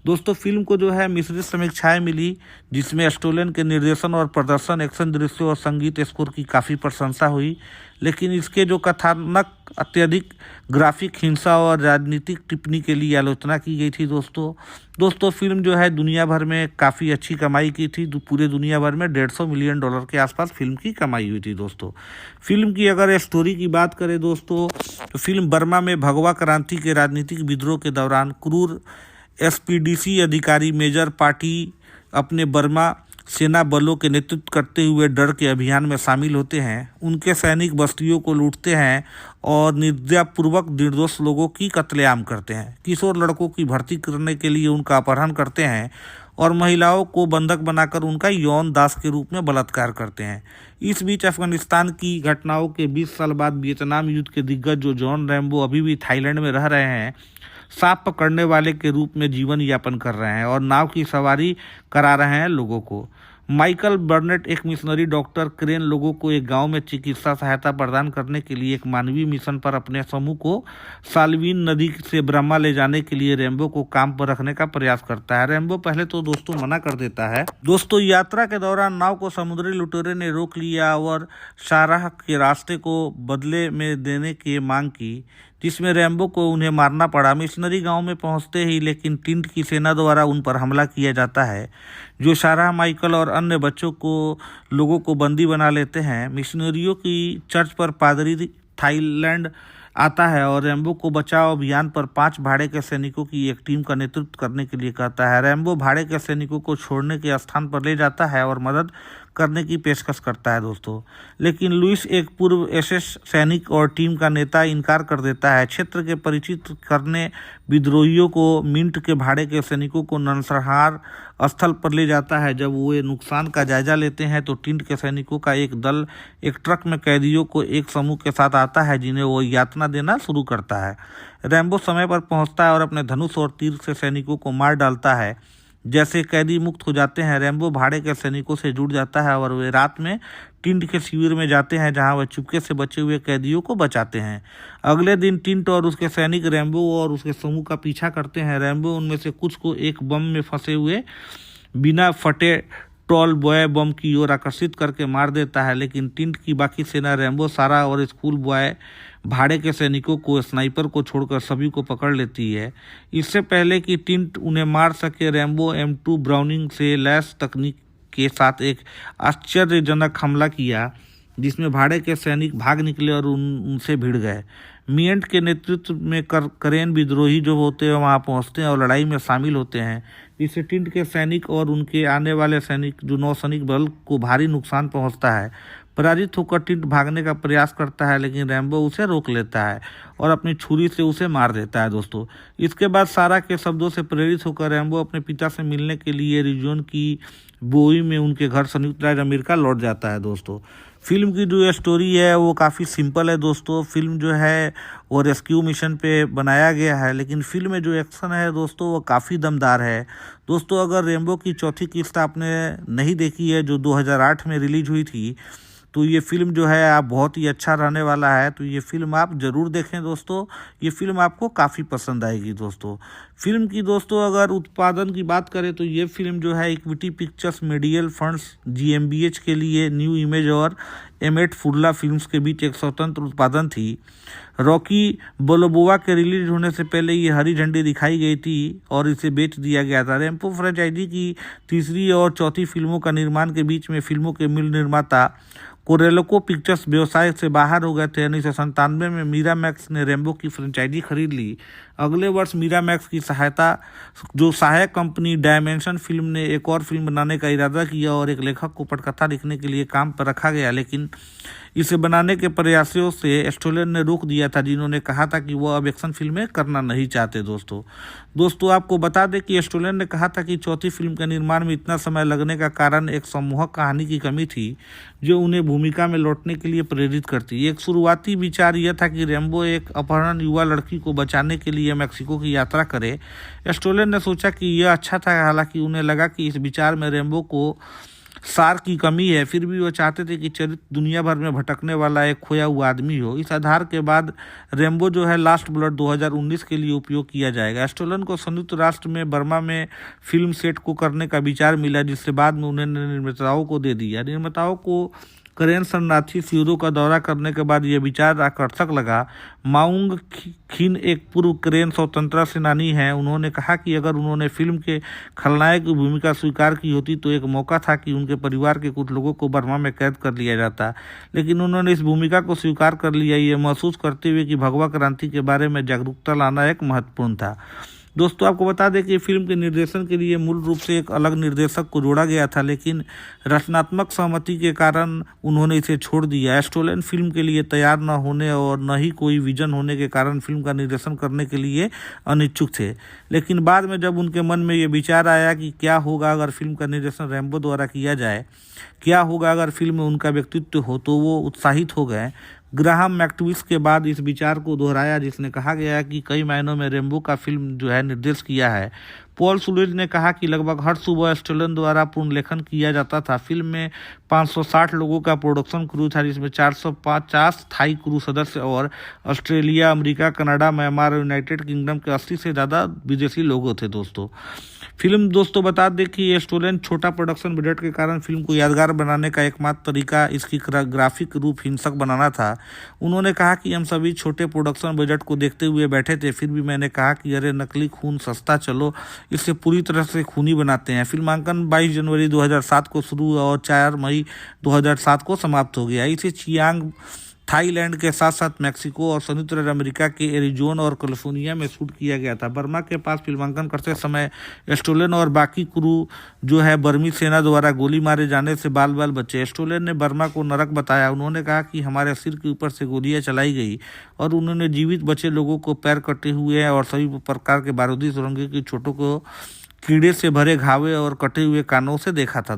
दोस्तों फिल्म को जो है मिश्रित समीक्षाएं मिली, जिसमें स्टोलन के निर्देशन और प्रदर्शन, एक्शन दृश्यों और संगीत स्कोर की काफ़ी प्रशंसा हुई। लेकिन इसके जो कथानक, अत्यधिक ग्राफिक, हिंसा और राजनीतिक टिप्पणी के लिए आलोचना की गई थी। दोस्तों फिल्म जो है दुनिया भर में काफ़ी अच्छी कमाई की थी। पूरे दुनिया भर में $150 मिलियन के आसपास फिल्म की कमाई हुई थी। दोस्तों फिल्म की अगर स्टोरी की बात करें दोस्तों, तो फिल्म बर्मा में भगवा क्रांति के राजनीतिक विद्रोह के दौरान क्रूर एसपीडीसी अधिकारी मेजर पार्टी अपने बर्मा सेना बलों के नेतृत्व करते हुए डर के अभियान में शामिल होते हैं। उनके सैनिक बस्तियों को लूटते हैं और निर्दयपूर्वक निर्दोष लोगों की कत्लेआम करते हैं। किशोर लड़कों की भर्ती करने के लिए उनका अपहरण करते हैं और महिलाओं को बंधक बनाकर उनका यौन दास के रूप में बलात्कार करते हैं। इस बीच अफगानिस्तान की घटनाओं के 20 साल बाद वियतनाम युद्ध के दिग्गज जो जॉन रैम्बो अभी भी थाईलैंड में रह रहे हैं, सांप पकड़ने वाले के रूप में जीवन यापन कर रहे हैं और नाव की सवारी करा रहे हैं लोगों को। माइकल बर्नेट एक मिशनरी डॉक्टर क्रेन लोगों को एक गांव में चिकित्सा सहायता प्रदान करने के लिए एक मानवीय मिशन पर अपने समूह को साल्वीन नदी से ब्रह्मा ले जाने के लिए रैम्बो को काम पर रखने का प्रयास करता है। रैम्बो पहले तो दोस्तों मना कर देता है। दोस्तों यात्रा के दौरान नाव को समुद्री लुटेरे ने रोक लिया और शाहराह के रास्ते को बदले में देने की मांग की, जिसमें रैम्बो को उन्हें मारना पड़ा। मिशनरी गांव में पहुंचते ही लेकिन टिंट की सेना द्वारा उन पर हमला किया जाता है, जो शाहराह, माइकल और अन्य लोगों को बंदी बना लेते हैं। मिशनरियों की चर्च पर पादरी थाईलैंड आता है और रैम्बो को बचाव अभियान पर 5 भाड़े के सैनिकों की एक टीम का नेतृत्व करने के लिए कहता है। रैम्बो भाड़े के सैनिकों को छोड़ने के स्थान पर ले जाता है और मदद करने की पेशकश करता है दोस्तों, लेकिन लुइस, एक पूर्व एसएस सैनिक और टीम का नेता, इनकार कर देता है। क्षेत्र के परिचित करने विद्रोहियों को मिंट के भाड़े के सैनिकों को नरसंहार स्थल पर ले जाता है। जब वो नुकसान का जायजा लेते हैं तो टिंट के सैनिकों का एक दल एक ट्रक में कैदियों को एक समूह के साथ आता है, जिन्हें वो यातना देना शुरू करता है। रैम्बो समय पर पहुंचता है और अपने धनुष और तीर से सैनिकों को मार डालता है। जैसे कैदी मुक्त हो जाते हैं, रैम्बो भाड़े के सैनिकों से जुड़ जाता है और वे रात में टिंट के शिविर में जाते हैं, जहां वह चुपके से बचे हुए कैदियों को बचाते हैं। अगले दिन टिंट और उसके सैनिक रैम्बो और उसके समूह का पीछा करते हैं। रैम्बो उनमें से कुछ को एक बम में फंसे हुए बिना फटे टॉल बॉय बम की ओर आकर्षित करके मार देता है, लेकिन टिंट की बाकी सेना रैम्बो, सारा और स्कूल बॉय भाड़े के सैनिकों को, स्नाइपर को छोड़कर सभी को पकड़ लेती है। इससे पहले कि टिंट उन्हें मार सके, रैम्बो M2 ब्राउनिंग से लैस तकनीक के साथ एक आश्चर्यजनक हमला किया, जिसमें भाड़े के सैनिक भाग निकले और उनसे भिड़ गए। मियंट के नेतृत्व में करेन विद्रोही जो होते हैं वहां पहुंचते हैं और लड़ाई में शामिल होते हैं, जिससे टिंट के सैनिक और उनके आने वाले सैनिक, जो नौसैनिक बल को भारी नुकसान पहुंचता है। पराजित होकर टिंट भागने का प्रयास करता है, लेकिन रैम्बो उसे रोक लेता है और अपनी छुरी से उसे मार देता है दोस्तों। इसके बाद सारा के शब्दों से प्रेरित होकर रैम्बो अपने पिता से मिलने के लिए एरिजोना की बोई में उनके घर संयुक्त राज्य अमेरिका लौट जाता है दोस्तों। फिल्म की जो स्टोरी है वो काफ़ी सिंपल है दोस्तों। फिल्म जो है वो रेस्क्यू मिशन पे बनाया गया है, लेकिन फिल्म में जो एक्शन है दोस्तों वो काफ़ी दमदार है दोस्तों। अगर रैम्बो की चौथी किस्त आपने नहीं देखी है, जो 2008 में रिलीज हुई थी, तो ये फिल्म जो है आप बहुत ही अच्छा रहने वाला है, तो ये फिल्म आप ज़रूर देखें दोस्तों। ये फिल्म आपको काफ़ी पसंद आएगी दोस्तों। फिल्म की दोस्तों अगर उत्पादन की बात करें तो ये फिल्म जो है equity pictures medial funds GmbH के लिए न्यू इमेज और एमेट फुर्ला फिल्म्स के बीच एक स्वतंत्र उत्पादन थी। रॉकी बोलोबोआ के रिलीज होने से पहले ये हरी झंडी दिखाई गई थी और इसे बेच दिया गया था। रैम्बो फ्रेंचाइजी की तीसरी और चौथी फिल्मों का निर्माण के बीच में फिल्मों के मूल निर्माता कोरेलोको पिक्चर्स व्यवसाय से बाहर हो गए थे। 1997 में मीरामैक्स ने रैम्बो की फ्रेंचाइजी खरीद ली। अगले वर्ष मीरामैक्स की सहायक कंपनी डायमेंशन फिल्म ने एक और फिल्म बनाने का इरादा किया और एक लेखक को पटकथा लिखने के लिए काम पर रखा गया, लेकिन इसे बनाने के प्रयासों से स्टोलन ने रोक दिया था, जिन्होंने कहा था कि वह अब एक्शन फिल्में करना नहीं चाहते दोस्तों आपको बता दें कि स्टोलन ने कहा था कि चौथी फिल्म के निर्माण में इतना समय लगने का कारण एक सम्मोहक कहानी की कमी थी, जो उन्हें भूमिका में लौटने के लिए प्रेरित करती। एक शुरुआती विचार यह था कि रैम्बो एक अपहरण युवा लड़की को बचाने के लिए मैक्सिको की यात्रा करे। स्टोलन ने सोचा कि यह अच्छा था, हालांकि उन्हें लगा कि इस विचार में रैम्बो को सार की कमी है, फिर भी वो चाहते थे कि चरित्र दुनिया भर में भटकने वाला एक खोया हुआ आदमी हो। इस आधार के बाद रेम्बो जो है लास्ट ब्लड 2019 के लिए उपयोग किया जाएगा। स्टोलन को संयुक्त राष्ट्र में बर्मा में फिल्म सेट को करने का विचार मिला, जिसके बाद में उन्होंने निर्माताओं को दे दिया। निर्माताओं को करेन शरणार्थी शिविरों का दौरा करने के बाद यह विचार आकर्षक लगा। माउंग खिन एक पूर्व करेन स्वतंत्रता सेनानी हैं। उन्होंने कहा कि अगर उन्होंने फिल्म के खलनायक की भूमिका स्वीकार की होती तो एक मौका था कि उनके परिवार के कुछ लोगों को बर्मा में कैद कर लिया जाता, लेकिन उन्होंने इस भूमिका को स्वीकार कर लिया, ये महसूस करते हुए कि भगवा क्रांति के बारे में जागरूकता लाना एक महत्वपूर्ण था। दोस्तों, आपको बता दें कि फिल्म के निर्देशन के लिए मूल रूप से एक अलग निर्देशक को जोड़ा गया था, लेकिन रचनात्मक सहमति के कारण उन्होंने इसे छोड़ दिया। स्टोलन फिल्म के लिए तैयार न होने और न ही कोई विजन होने के कारण फिल्म का निर्देशन करने के लिए अनिच्छुक थे। लेकिन बाद में जब उनके मन में ये विचार आया कि क्या होगा अगर फिल्म का निर्देशन रैम्बो द्वारा किया जाए, क्या होगा अगर फिल्म में उनका व्यक्तित्व हो, तो वो उत्साहित हो गए। ग्राहम मैक्टविस के बाद इस विचार को दोहराया, जिसने कहा गया कि कई महीनों में रेम्बो का फिल्म जो है निर्देश किया है। पॉल सुलेज ने कहा कि लगभग हर सुबह स्टोलन द्वारा पुनर्लेखन किया जाता था। फिल्म में 560 लोगों का प्रोडक्शन क्रू था, जिसमें 450 थाई क्रू सदस्य और ऑस्ट्रेलिया, अमेरिका, कनाडा, म्यांमार और यूनाइटेड किंगडम के 80 से ज़्यादा विदेशी लोग थे। दोस्तों बता दें कि ये स्टोलन छोटा प्रोडक्शन बजट के कारण फिल्म को यादगार बनाने का एकमात्र तरीका इसकी ग्राफिक रूप हिंसक बनाना था। उन्होंने कहा कि हम सभी छोटे प्रोडक्शन बजट को देखते हुए बैठे थे, फिर भी मैंने कहा कि अरे नकली खून सस्ता, चलो इसे पूरी तरह से खूनी बनाते हैं। फिल्मांकन 22 जनवरी 2007 को शुरू हुआ और 4 मई 2007 को समाप्त हो गया। इसे चियांग थाईलैंड के साथ साथ मैक्सिको और संयुक्त राज्य अमेरिका के एरिजोना और कैलिफोर्निया में शूट किया गया था। बर्मा के पास फिल्मांकन करते समय स्टोलन और बाकी क्रू जो है बर्मी सेना द्वारा गोली मारे जाने से बाल बाल बचे। स्टोलन ने बर्मा को नरक बताया। उन्होंने कहा कि हमारे सिर के ऊपर से गोलियां चलाई गई और उन्होंने जीवित बचे लोगों को पैर कटे हुए और सभी प्रकार के बारूदी सुरंगे की चोटों को कीड़े से भरे घावे और कटे हुए कानों से देखा था।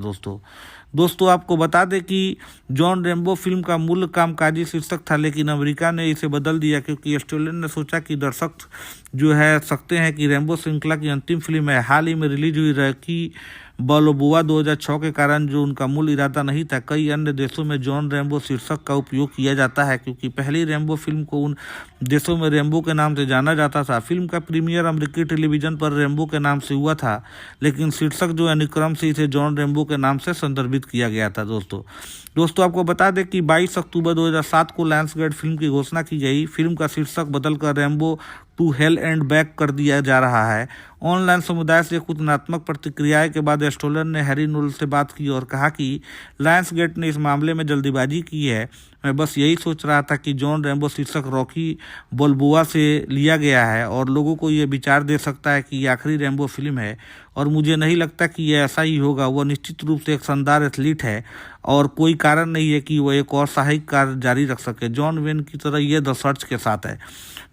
दोस्तों आपको बता दें कि जॉन रेम्बो फिल्म का मूल कामकाजी शीर्षक था, लेकिन अमेरिका ने इसे बदल दिया क्योंकि स्टोलन ने सोचा कि दर्शक जो है सकते हैं कि रेम्बो श्रृंखला की अंतिम फिल्म है। हाल ही में रिलीज हुई रॉकी बाल्बोआ 2006 के कारण जो उनका मूल इरादा नहीं था। कई अन्य देशों में जॉन रेम्बो शीर्षक का उपयोग किया जाता है क्योंकि पहली रेम्बो फिल्म को उन देशों में रेम्बो के नाम से जाना जाता था। फिल्म का प्रीमियर अमेरिकी टेलीविजन पर रेम्बो के नाम से हुआ था, लेकिन शीर्षक जो अनुक्रम से इसे जॉन रेम्बो के नाम से संदर्भित किया गया था। दोस्तों आपको बता दें कि 22 अक्टूबर 2007 को लायंसगेट फिल्म की घोषणा की गई। फिल्म का शीर्षक बदलकर Rambo to hell and back कर दिया जा रहा है। ऑनलाइन समुदाय से कुछ नकारात्मक प्रतिक्रियाएं के बाद स्टोलन ने हैरी नोल से बात की और कहा कि लायंसगेट ने इस मामले में जल्दीबाजी की है। मैं बस यही सोच रहा था कि जॉन रेम्बो शीर्षक रॉकी बाल्बोआ से लिया गया है और लोगों को ये विचार दे सकता है कि ये आखिरी रेम्बो फिल्म है, और मुझे नहीं लगता कि ये ऐसा ही होगा। वह निश्चित रूप से एक शानदार एथलीट है और कोई कारण नहीं है कि वह एक और साहसिक कार्य जारी रख सके। जॉन वेन की तरह ये द सर्च के साथ है।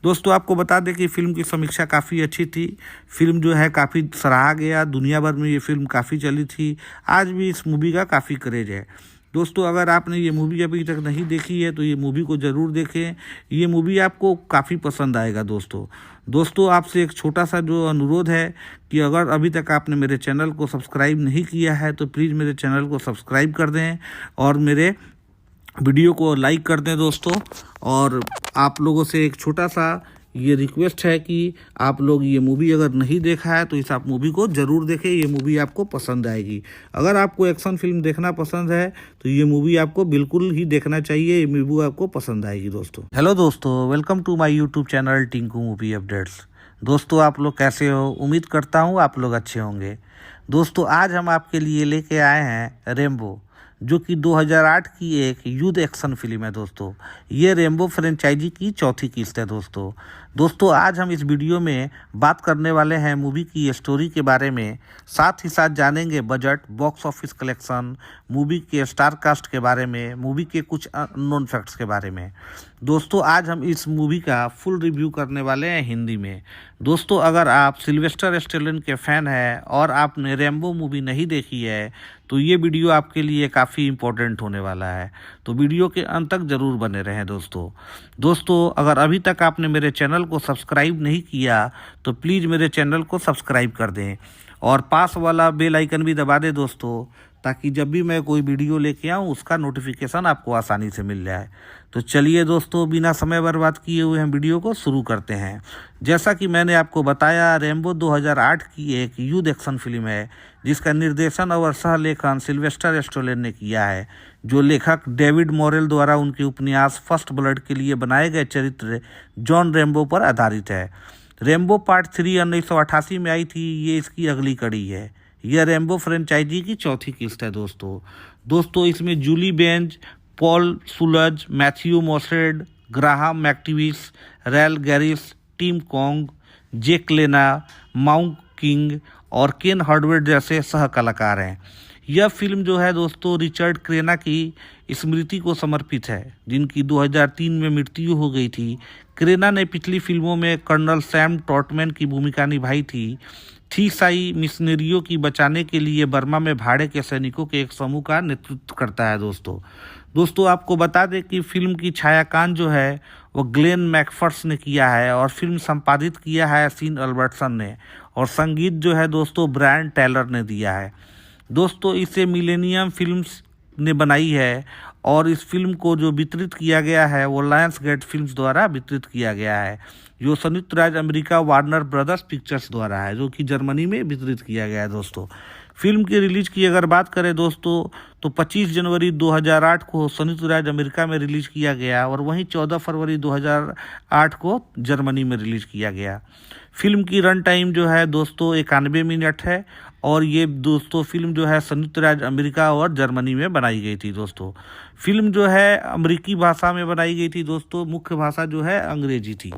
दोस्तों आपको बता दें कि फिल्म की समीक्षा काफ़ी अच्छी थी। फिल्म जो है काफ़ी सराहा गया, दुनिया भर में ये फिल्म काफ़ी चली थी। आज भी इस मूवी का काफ़ी क्रेज है। दोस्तों अगर आपने ये मूवी अभी तक नहीं देखी है तो ये मूवी को ज़रूर देखें। ये मूवी आपको काफ़ी पसंद आएगा। दोस्तों आपसे एक छोटा सा जो अनुरोध है कि अगर अभी तक आपने मेरे चैनल को सब्सक्राइब नहीं किया है तो प्लीज़ मेरे चैनल को सब्सक्राइब कर दें और मेरे वीडियो को लाइक कर दें दोस्तों। और आप लोगों से एक छोटा सा ये रिक्वेस्ट है कि आप लोग ये मूवी अगर नहीं देखा है तो इस आप मूवी को ज़रूर देखें। ये मूवी आपको पसंद आएगी। अगर आपको एक्शन फिल्म देखना पसंद है तो ये मूवी आपको बिल्कुल ही देखना चाहिए। ये मूवी आपको पसंद आएगी दोस्तों। हेलो दोस्तों, welcome to my YouTube channel Tinku movie updates. दोस्तों आप लोग कैसे हो? उम्मीद करता हूँ आप लोग अच्छे होंगे। दोस्तों आज हम आपके लिए लेके आए हैं रेम्बो, जो कि 2008 की एक युद्ध एक्शन फिल्म है। ये रेम्बो फ्रेंचाइजी की चौथी किस्त है। दोस्तों आज हम इस वीडियो में बात करने वाले हैं मूवी की स्टोरी के बारे में, साथ ही साथ जानेंगे budget, box office collection, movie के स्टार कास्ट के बारे में, मूवी के कुछ अननोन फैक्ट्स के बारे में। दोस्तों आज हम इस मूवी का फुल रिव्यू करने वाले हैं हिंदी में। दोस्तों अगर आप सिल्वेस्टर स्टेलोन के फ़ैन हैं और आपने रेम्बो मूवी नहीं देखी है तो ये वीडियो आपके लिए काफ़ी इम्पोर्टेंट होने वाला है, तो वीडियो के अंत तक ज़रूर बने रहें दोस्तों अगर अभी तक आपने मेरे चैनल को सब्सक्राइब नहीं किया तो प्लीज़ मेरे चैनल को सब्सक्राइब कर दें और पास वाला बेल आइकन भी दबा दें दोस्तों, ताकि जब भी मैं कोई वीडियो लेके आऊँ उसका नोटिफिकेशन आपको आसानी से मिल जाए। तो चलिए दोस्तों, बिना समय बर्बाद किए हुए हम वीडियो को शुरू करते हैं। जैसा कि मैंने आपको बताया, रैम्बो 2008 की एक युद्ध एक्शन फिल्म है जिसका निर्देशन और सह-लेखन सिल्वेस्टर स्टैलोन ने किया है, जो लेखक डेविड मोरेल द्वारा उनके उपन्यास फर्स्ट ब्लड के लिए बनाए गए चरित्र जॉन रैम्बो पर आधारित है। रैम्बो पार्ट 3 1988 में आई थी, ये इसकी अगली कड़ी है। यह रैम्बो फ्रेंचाइजी की चौथी किस्त है दोस्तों इसमें Julie Benz, Paul Schulze, Matthew Mosed, Graham McTavish, Rail Garris, Tim Kong, Jake Lena, Mount king और केन हार्डवेयर जैसे सह कलाकार हैं। यह फिल्म जो है दोस्तों रिचर्ड क्रेना की स्मृति को समर्पित है, जिनकी 2003 में मृत्यु हो गई थी। क्रेना ने पिछली फिल्मों में कर्नल सैम ट्रॉटमैन की भूमिका निभाई थी। ईसाई मिशनरियों की बचाने के लिए बर्मा में भाड़े के सैनिकों के एक समूह का नेतृत्व करता है दोस्तों आपको बता दें कि फिल्म की छायांकन जो है वो ग्लेन मैकफर्स ने किया है और फिल्म संपादित किया है सीन अल्बर्टसन ने, और संगीत जो है दोस्तों ब्रायन टेलर ने दिया है। दोस्तों इसे मिलेनियम फिल्म्स ने बनाई है और इस फिल्म को जो वितरित किया गया है वो लायंस गेट फिल्म्स द्वारा वितरित किया गया है, जो संयुक्त राज्य अमेरिका वार्नर ब्रदर्स पिक्चर्स द्वारा है, जो कि जर्मनी में वितरित किया गया है। दोस्तों फिल्म की रिलीज की अगर बात करें दोस्तों, तो 25 जनवरी 2008 को संयुक्त राज्य अमेरिका में रिलीज किया गया और वहीं 14 फरवरी 2008 को जर्मनी में रिलीज किया गया। फिल्म की रन टाइम जो है दोस्तों 91 मिनट है और ये दोस्तों फिल्म जो है संयुक्त राज्य अमेरिका और जर्मनी में बनाई गई थी। दोस्तों फिल्म जो है अमेरिकी भाषा में बनाई गई थी दोस्तों, मुख्य भाषा जो है अंग्रेजी थी,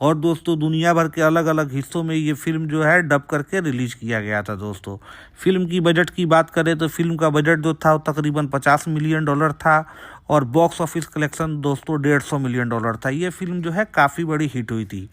और दोस्तों दुनिया भर के अलग अलग हिस्सों में ये फिल्म जो है डब करके रिलीज किया गया था। दोस्तों फिल्म की बजट की बात करें तो फिल्म का बजट जो था वो तकरीबन $50 मिलियन था और बॉक्स ऑफिस कलेक्शन दोस्तों $150 मिलियन था। ये फिल्म जो है काफ़ी बड़ी हिट हुई थी।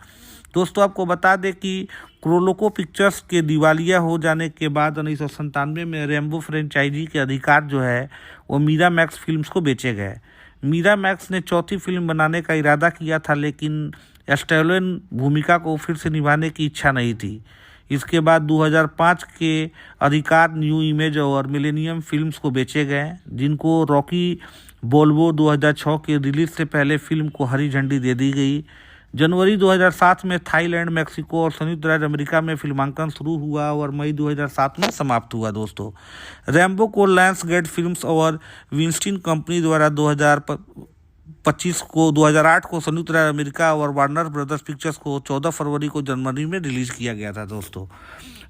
दोस्तों आपको बता दें कि क्रोलोको पिक्चर्स के दिवालिया हो जाने के बाद 1997 में रैम्बो फ्रेंचाइजी के अधिकार जो है वो मीरामैक्स फिल्म्स को बेचे गए। मीरामैक्स ने चौथी फिल्म बनाने का इरादा किया था, लेकिन स्टैलोन भूमिका को फिर से निभाने की इच्छा नहीं थी। इसके बाद 2005 के अधिकार न्यू इमेज और मिलेनियम फिल्म्स को बेचे गए, जिनको रॉकी बोल्बो 2006 के रिलीज से पहले फिल्म को हरी झंडी दे दी गई। जनवरी 2007 में थाईलैंड, मेक्सिको और संयुक्त राज्य अमेरिका में फिल्मांकन शुरू हुआ और मई 2007 में समाप्त हुआ। दोस्तों रैम्बो को लायंस गेट फिल्म्स और विंस्टीन कंपनी द्वारा 2008 को संयुक्त राज्य अमेरिका और वार्नर ब्रदर्स पिक्चर्स को 14 फरवरी को जर्मनी में रिलीज किया गया था।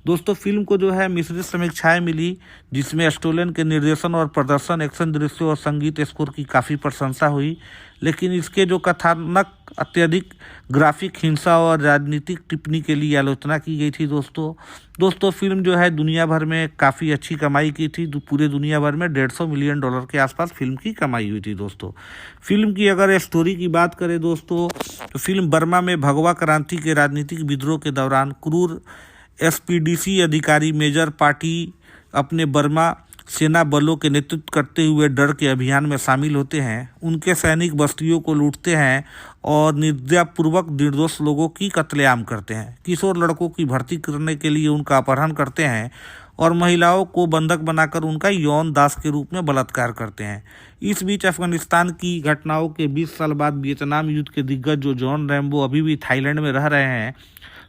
दोस्तों फिल्म को जो है मिश्रित समीक्षाएं मिली, जिसमें स्टैलोन के निर्देशन और प्रदर्शन, एक्शन दृश्यों और संगीत स्कोर की काफ़ी प्रशंसा हुई, लेकिन इसके जो कथानक अत्यधिक ग्राफिक, हिंसा और राजनीतिक टिप्पणी के लिए आलोचना की गई थी। दोस्तों फिल्म जो है दुनिया भर में काफ़ी अच्छी कमाई की थी, पूरे दुनिया भर में $150 मिलियन के आसपास फिल्म की कमाई हुई थी। दोस्तों फिल्म की अगर स्टोरी की बात करें दोस्तों, तो फिल्म बर्मा में भगवा क्रांति के राजनीतिक विद्रोह के दौरान क्रूर एसपीडीसी अधिकारी मेजर पार्टी अपने बर्मा सेना बलों के नेतृत्व करते हुए डर के अभियान में शामिल होते हैं। उनके सैनिक बस्तियों को लूटते हैं और निर्दयपूर्वक निर्दोष लोगों की कत्लेआम करते हैं। किशोर लड़कों की भर्ती करने के लिए उनका अपहरण करते हैं और महिलाओं को बंधक बनाकर उनका यौन दास के रूप में बलात्कार करते हैं। इस बीच अफगानिस्तान की घटनाओं के 20 साल बाद वियतनाम युद्ध के दिग्गज जो जॉन रैम्बो अभी भी थाईलैंड में रह रहे हैं,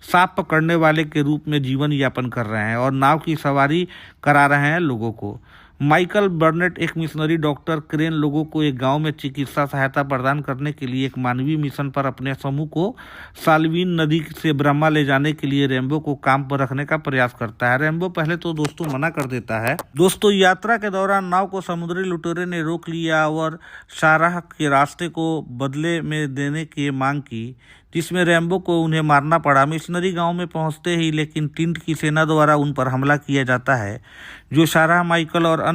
सांप पकड़ने वाले के रूप में जीवन यापन कर रहे हैं और नाव की सवारी करा रहे हैं लोगों को। माइकल बर्नेट एक मिशनरी डॉक्टर क्रेन लोगों को एक गांव में चिकित्सा सहायता प्रदान करने के लिए एक मानवीय मिशन पर अपने समूह को साल्वीन नदी से ब्रह्मा ले जाने के लिए रैम्बो को काम पर रखने का प्रयास करता है। रैम्बो पहले तो दोस्तों मना कर देता है। दोस्तों यात्रा के दौरान नाव को समुद्री लुटेरे ने रोक लिया और शाराह के रास्ते को बदले में देने की मांग की, जिसमें रैम्बो को उन्हें मारना पड़ा। मिशनरी गांव में पहुंचते ही लेकिन टिंट की सेना द्वारा उन पर हमला किया जाता है, जो शाराह, माइकल और अन्य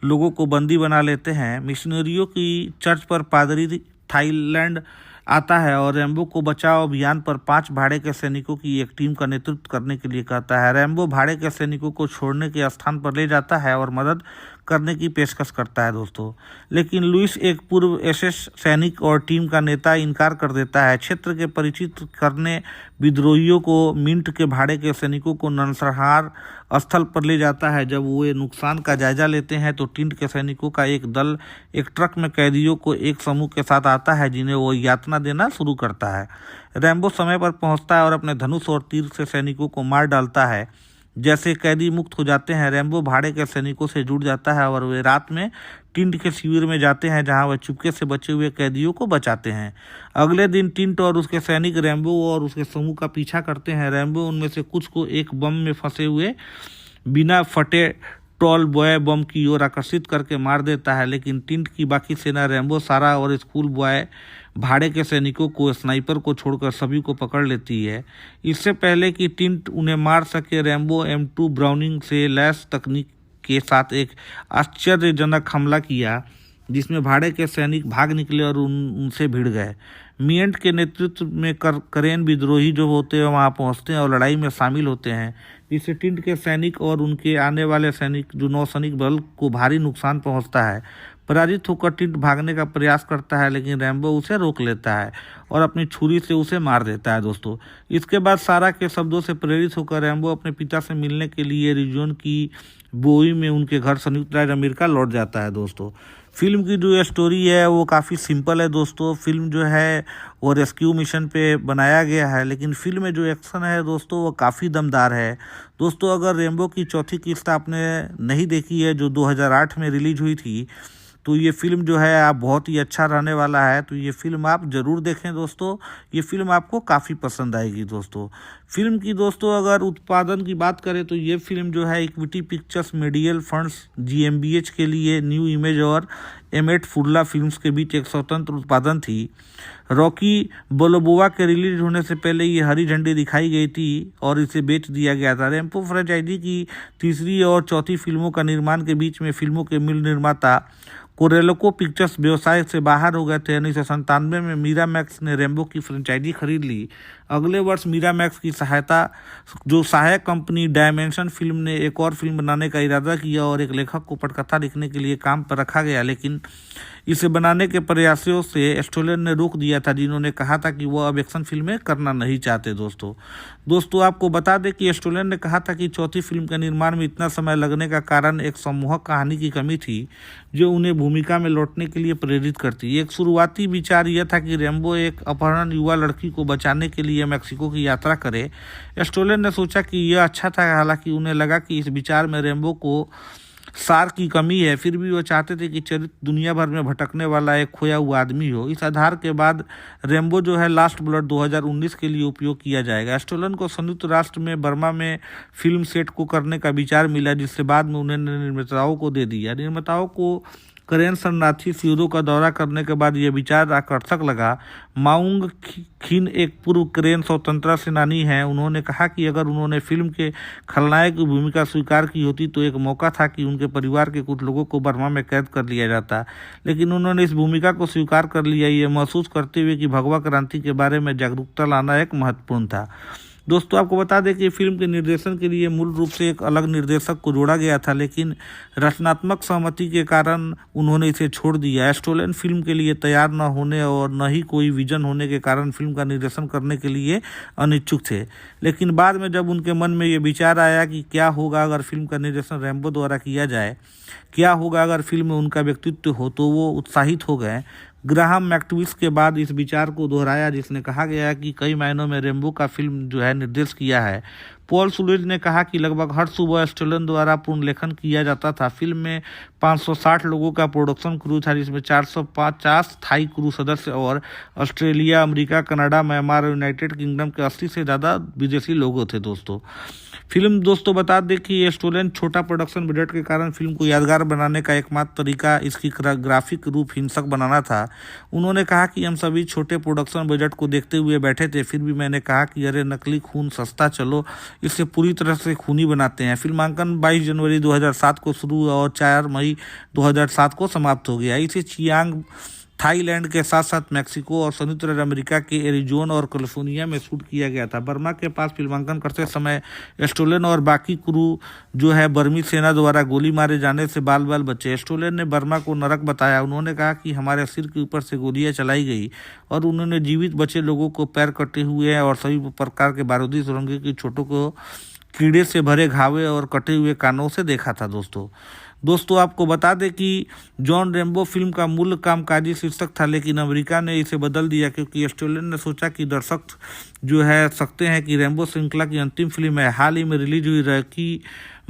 लोगों को बंदी बना लेते हैं। मिशनरियों की चर्च पर पादरी थाईलैंड आता है और रैम्बो को बचाव अभियान पर 5 भाड़े के सैनिकों की एक टीम का नेतृत्व करने के लिए कहता है। रैम्बो भाड़े के सैनिकों को छोड़ने के स्थान पर ले जाता है और मदद करने की पेशकश करता है दोस्तों। लेकिन लुइस, एक पूर्व एसएस सैनिक और टीम का नेता, इनकार कर देता है। क्षेत्र के परिचित करने विद्रोहियों को मिंट के भाड़े के सैनिकों को नरसंहार स्थल पर ले जाता है। जब वो नुकसान का जायजा लेते हैं तो टिंट के सैनिकों का एक दल एक ट्रक में कैदियों को एक समूह के साथ आता है, जिन्हें वो यातना देना शुरू करता है। रैम्बो समय पर पहुंचता है और अपने धनुष और तीर से सैनिकों को मार डालता है। जैसे कैदी मुक्त हो जाते हैं, रैम्बो भाड़े के सैनिकों से जुड़ जाता है और वे रात में टिंट के शिविर में जाते हैं, जहां वह चुपके से बचे हुए कैदियों को बचाते हैं। अगले दिन टिंट और उसके सैनिक रैम्बो और उसके समूह का पीछा करते हैं। रैम्बो उनमें से कुछ को एक बम में फंसे हुए बिना फटे टॉल बॉय बम की ओर आकर्षित करके मार देता है। लेकिन टिंट की बाकी सेना रैम्बो, सारा और स्कूल बॉय भाड़े के सैनिकों को, स्नाइपर को छोड़कर सभी को पकड़ लेती है। इससे पहले कि टिंट उन्हें मार सके, रैम्बो M2 ब्राउनिंग से लैस तकनीक के साथ एक आश्चर्यजनक हमला किया, जिसमें भाड़े के सैनिक भाग निकले और उनसे भिड़ गए। मियंट के नेतृत्व में करेन विद्रोही जो होते हैं वहां पहुंचते हैं और लड़ाई में शामिल होते हैं, जिससे टिंट के सैनिक और उनके आने वाले सैनिक जो नौसैनिक बल को भारी नुकसान पहुंचता है। पराजित होकर टिंट भागने का प्रयास करता है, लेकिन रैम्बो उसे रोक लेता है और अपनी छुरी से उसे मार देता है दोस्तों। इसके बाद सारा के शब्दों से प्रेरित होकर रैम्बो अपने पिता से मिलने के लिए रिजोन की बोई में उनके घर संयुक्त राज्य अमेरिका लौट जाता है दोस्तों। फिल्म की जो स्टोरी है वो काफ़ी सिंपल है दोस्तों। फिल्म जो है वो रेस्क्यू मिशन पे बनाया गया है, लेकिन फिल्म में जो एक्शन है दोस्तों वो काफ़ी दमदार है दोस्तों। अगर रैम्बो की चौथी किस्त आपने नहीं देखी है, जो 2008 में रिलीज हुई थी, तो ये फिल्म जो है आप बहुत ही अच्छा रहने वाला है, तो ये फिल्म आप ज़रूर देखें दोस्तों। ये फिल्म आपको काफ़ी पसंद आएगी दोस्तों। फिल्म की दोस्तों अगर उत्पादन की बात करें तो ये फिल्म जो है equity pictures medial funds GmbH के लिए न्यू इमेज और एमेट फुर्ला फिल्म्स के बीच एक स्वतंत्र उत्पादन थी। रॉकी बोलोबोआ के रिलीज होने से पहले ये हरी झंडी दिखाई गई थी और इसे बेच दिया गया था। रैम्बो फ्रेंचाइजी की तीसरी और चौथी फिल्मों का निर्माण के बीच में फिल्मों के मूल निर्माता कोरेल्को पिक्चर्स व्यवसाय से बाहर हो गए थे। 1997 में मीरामैक्स ने रैम्बो की फ्रेंचाइजी खरीद ली। अगले वर्ष मीरामैक्स की सहायक कंपनी डायमेंशन फिल्म ने एक और फिल्म बनाने का इरादा किया और एक लेखक को पटकथा लिखने के लिए काम पर रखा गया, लेकिन इसे बनाने के प्रयासों से स्टोलन ने रोक दिया था, जिन्होंने कहा था कि वो अब एक्शन फिल्में करना नहीं चाहते दोस्तों आपको बता दें कि स्टोलन ने कहा था कि चौथी फिल्म के निर्माण में इतना समय लगने का कारण एक सम्मोहक कहानी की कमी थी, जो उन्हें भूमिका में लौटने के लिए प्रेरित करती। एक शुरुआती विचार यह था कि रैम्बो एक अपहरण युवा लड़की को बचाने के लिए मैक्सिको की यात्रा करे। स्टोलन ने सोचा कि यह अच्छा था, हालांकि उन्हें लगा कि इस विचार में रैम्बो को सार की कमी है। फिर भी वो चाहते थे कि चरित्र दुनिया भर में भटकने वाला एक खोया हुआ आदमी हो। इस आधार के बाद रैम्बो जो है लास्ट ब्लड 2019 के लिए उपयोग किया जाएगा। स्टोलन को संयुक्त राष्ट्र में बर्मा में फिल्म सेट को करने का विचार मिला, जिससे बाद में उन्होंने निर्माताओं को दे दिया। निर्माताओं को करेन शरणार्थी शिविरों का दौरा करने के बाद यह विचार आकर्षक लगा। माउंग खिन एक पूर्व करेन स्वतंत्रता सेनानी हैं। उन्होंने कहा कि अगर उन्होंने फिल्म के खलनायक की भूमिका स्वीकार की होती तो एक मौका था कि उनके परिवार के कुछ लोगों को बर्मा में कैद कर लिया जाता, लेकिन उन्होंने इस भूमिका को स्वीकार कर लिया, ये महसूस करते हुए कि भगवा क्रांति के बारे में जागरूकता लाना एक महत्वपूर्ण था। दोस्तों आपको बता दें कि फिल्म के निर्देशन के लिए मूल रूप से एक अलग निर्देशक को जोड़ा गया था, लेकिन रचनात्मक सहमति के कारण उन्होंने इसे छोड़ दिया। स्टोलन फिल्म के लिए तैयार न होने और न ही कोई विजन होने के कारण फिल्म का निर्देशन करने के लिए अनिच्छुक थे। लेकिन बाद में जब उनके मन में ये विचार आया कि क्या होगा अगर फिल्म का निर्देशन रैम्बो द्वारा किया जाए, क्या होगा अगर फिल्म में उनका व्यक्तित्व हो, तो वो उत्साहित हो गए। ग्राहम मैक्टविस के बाद इस विचार को दोहराया, जिसने कहा गया कि कई मायनों में रैम्बो का फिल्म जो है निर्देश किया है। पॉल सुलेज ने कहा कि लगभग हर सुबह स्टोलन द्वारा पूर्ण लेखन किया जाता था। फिल्म में 560 लोगों का प्रोडक्शन क्रू था, जिसमें 450 स्थायी क्रू सदस्य और ऑस्ट्रेलिया, अमेरिका, कनाडा, म्यांमार और यूनाइटेड किंगडम के 80 से ज़्यादा विदेशी लोग थे फिल्म दोस्तों बता दें कि स्टोलन छोटा प्रोडक्शन बजट के कारण फिल्म को यादगार बनाने का एकमात्र तरीका इसकी ग्राफिक रूप हिंसक बनाना था। उन्होंने कहा कि हम सभी छोटे प्रोडक्शन बजट को देखते हुए बैठे थे, फिर भी मैंने कहा कि अरे नकली खून सस्ता, चलो इसे पूरी तरह से खूनी बनाते हैं। फिल्मांकन 22 जनवरी 2007 को शुरू और 4 मई 2007 को समाप्त हो गया। इसे चियांग थाईलैंड के साथ साथ मैक्सिको और संयुक्त राज्य अमेरिका के एरिजोना और कैलिफोर्निया में शूट किया गया था। बर्मा के पास फिल्मांकन करते समय स्टोलन और बाकी क्रू जो है बर्मी सेना द्वारा गोली मारे जाने से बाल बाल बचे। स्टोलन ने बर्मा को नरक बताया। उन्होंने कहा कि हमारे सिर के ऊपर से गोलियां चलाई गई और उन्होंने जीवित बचे लोगों को पैर कटे हुए और सभी प्रकार के बारूदी सुरंगे की चोटों को कीड़े से भरे घावे और कटे हुए कानों से देखा था। दोस्तों आपको बता दें कि जॉन रैम्बो फिल्म का मूल कामकाजी शीर्षक था, लेकिन अमेरिका ने इसे बदल दिया क्योंकि स्टोलन ने सोचा कि दर्शक जो है सकते हैं कि रैम्बो श्रृंखला की अंतिम फिल्म है। हाल ही में रिलीज हुई रॉकी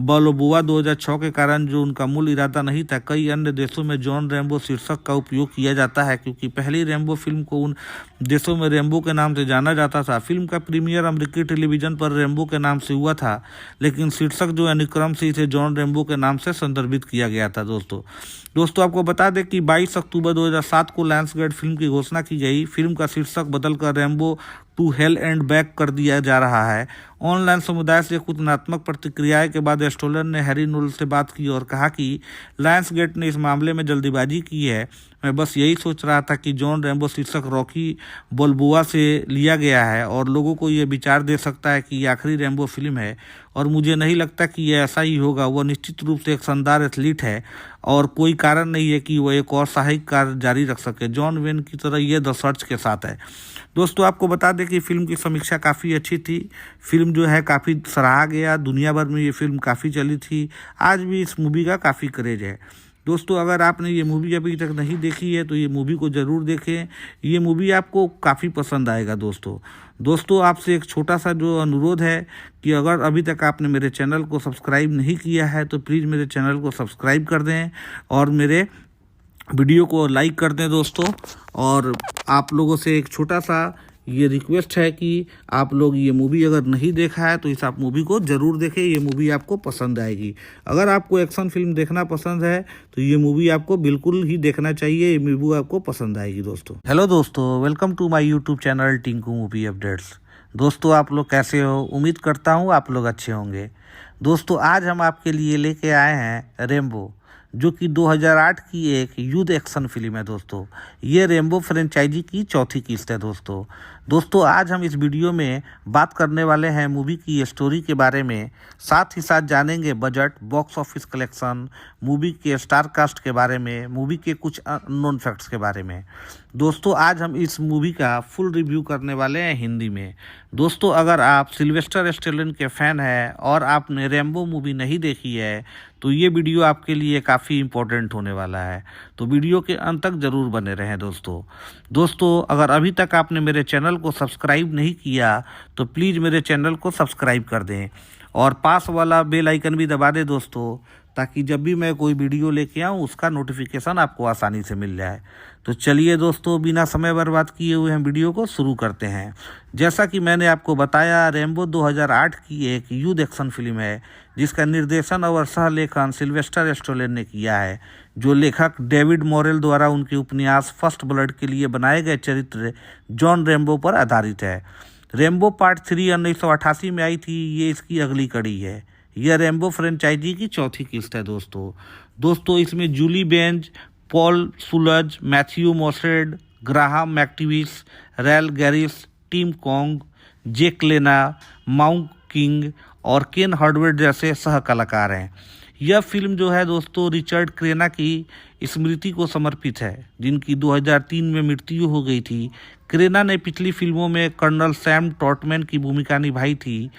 बाल्बोआ 2006 के कारण जो उनका मूल इरादा नहीं था। कई अन्य देशों में जॉन रैम्बो शीर्षक का उपयोग किया जाता है क्योंकि पहली रैम्बो फिल्म को उन देशों में रैम्बो के नाम से जाना जाता था। फिल्म का प्रीमियर अमेरिकी टेलीविजन पर रैम्बो के नाम से हुआ था, लेकिन शीर्षक जो अनुक्रम से इसे जॉन रैम्बो के नाम से संदर्भित किया गया था। दोस्तों आपको बता दें कि 22 अक्टूबर 2007 को लायंसगेट फिल्म की घोषणा की गई। फिल्म का शीर्षक बदलकर Rambo to hell and back कर दिया जा रहा है। ऑनलाइन समुदाय से कुछ नकारात्मक प्रतिक्रियाएं के बाद स्टोलन ने हैरी नोल से बात की और कहा कि लायंसगेट ने इस मामले में जल्दीबाजी की है। मैं बस यही सोच रहा था कि जॉन रैम्बो शीर्षक रॉकी बाल्बोआ से लिया गया है और लोगों को यह विचार दे सकता है कि यह आखिरी रैम्बो फिल्म है और मुझे नहीं लगता कि यह ऐसा ही होगा। वह निश्चित रूप से एक शानदार एथलीट है और कोई कारण नहीं है कि वह एक और सहायक कार्य जारी रख सके। जॉन वेन की तरह यह द सर्च के साथ है। दोस्तों आपको बता दें कि फिल्म की समीक्षा काफ़ी अच्छी थी। फिल्म जो है काफ़ी सराहा गया, दुनिया भर में ये फिल्म काफ़ी चली थी। आज भी इस मूवी का काफ़ी क्रेज है। दोस्तों अगर आपने ये मूवी अभी तक नहीं देखी है तो ये मूवी को ज़रूर देखें। ये मूवी आपको काफ़ी पसंद आएगा। दोस्तों आपसे एक छोटा सा जो अनुरोध है कि अगर अभी तक आपने मेरे चैनल को सब्सक्राइब नहीं किया है तो प्लीज़ मेरे चैनल को सब्सक्राइब कर दें और मेरे वीडियो को लाइक कर दें दोस्तों। और आप लोगों से एक छोटा सा ये रिक्वेस्ट है कि आप लोग ये मूवी अगर नहीं देखा है तो इस आप मूवी को ज़रूर देखें। ये मूवी आपको पसंद आएगी। अगर आपको एक्शन फिल्म देखना पसंद है तो ये मूवी आपको बिल्कुल ही देखना चाहिए। ये मूवी आपको पसंद आएगी दोस्तों। हेलो दोस्तों, welcome to my YouTube channel Tinku movie updates. दोस्तों आप लोग कैसे हो? उम्मीद करता हूँ आप लोग अच्छे होंगे। दोस्तों आज हम आपके लिए लेके आए हैं रैम्बो, जो कि 2008 की एक युद्ध एक्शन फिल्म है। दोस्तों ये रैम्बो फ्रेंचाइजी की चौथी किस्त है। दोस्तों आज हम इस वीडियो में बात करने वाले हैं मूवी की स्टोरी के बारे में, साथ ही साथ जानेंगे budget, box office collection, movie के स्टार कास्ट के बारे में, मूवी के कुछ अननोन फैक्ट्स के बारे में। दोस्तों आज हम इस मूवी का फुल रिव्यू करने वाले हैं हिंदी में। दोस्तों अगर आप सिल्वेस्टर स्टेलोन के फ़ैन हैं और आपने रैम्बो मूवी नहीं देखी है तो ये वीडियो आपके लिए काफ़ी इम्पोर्टेंट होने वाला है, तो वीडियो के अंत तक ज़रूर बने रहें दोस्तों अगर अभी तक आपने मेरे चैनल को सब्सक्राइब नहीं किया तो प्लीज़ मेरे चैनल को सब्सक्राइब कर दें और पास वाला बेल आइकन भी दबा दें दोस्तों, ताकि जब भी मैं कोई वीडियो लेके आऊँ उसका नोटिफिकेशन आपको आसानी से मिल जाए। तो चलिए दोस्तों बिना समय बर्बाद किए हुए हम वीडियो को शुरू करते हैं। जैसा कि मैंने आपको बताया, रैम्बो 2008 की एक युद्ध एक्शन फिल्म है जिसका निर्देशन और सह लेखन सिल्वेस्टर स्टेलोन ने किया है, जो लेखक डेविड मोरेल द्वारा उनके उपन्यास फर्स्ट ब्लड के लिए बनाए गए चरित्र जॉन रैम्बो पर आधारित है। रैम्बो पार्ट 3 1988 में आई थी। ये इसकी अगली कड़ी है। यह रैम्बो फ्रेंचाइजी की चौथी किस्त है दोस्तों इसमें Julie Benz, Paul Schulze, Matthew Mosed, Graham McTavish, Rail Garris, Tim Kong, Jake Lena, Mount king और केन हार्डवेयर जैसे सह कलाकार हैं। यह फिल्म जो है दोस्तों रिचर्ड क्रेना की स्मृति को समर्पित है, जिनकी 2003 में मृत्यु हो गई थी। क्रेना ने पिछली फिल्मों में कर्नल सैम टॉटमैन की भूमिका निभाई थी।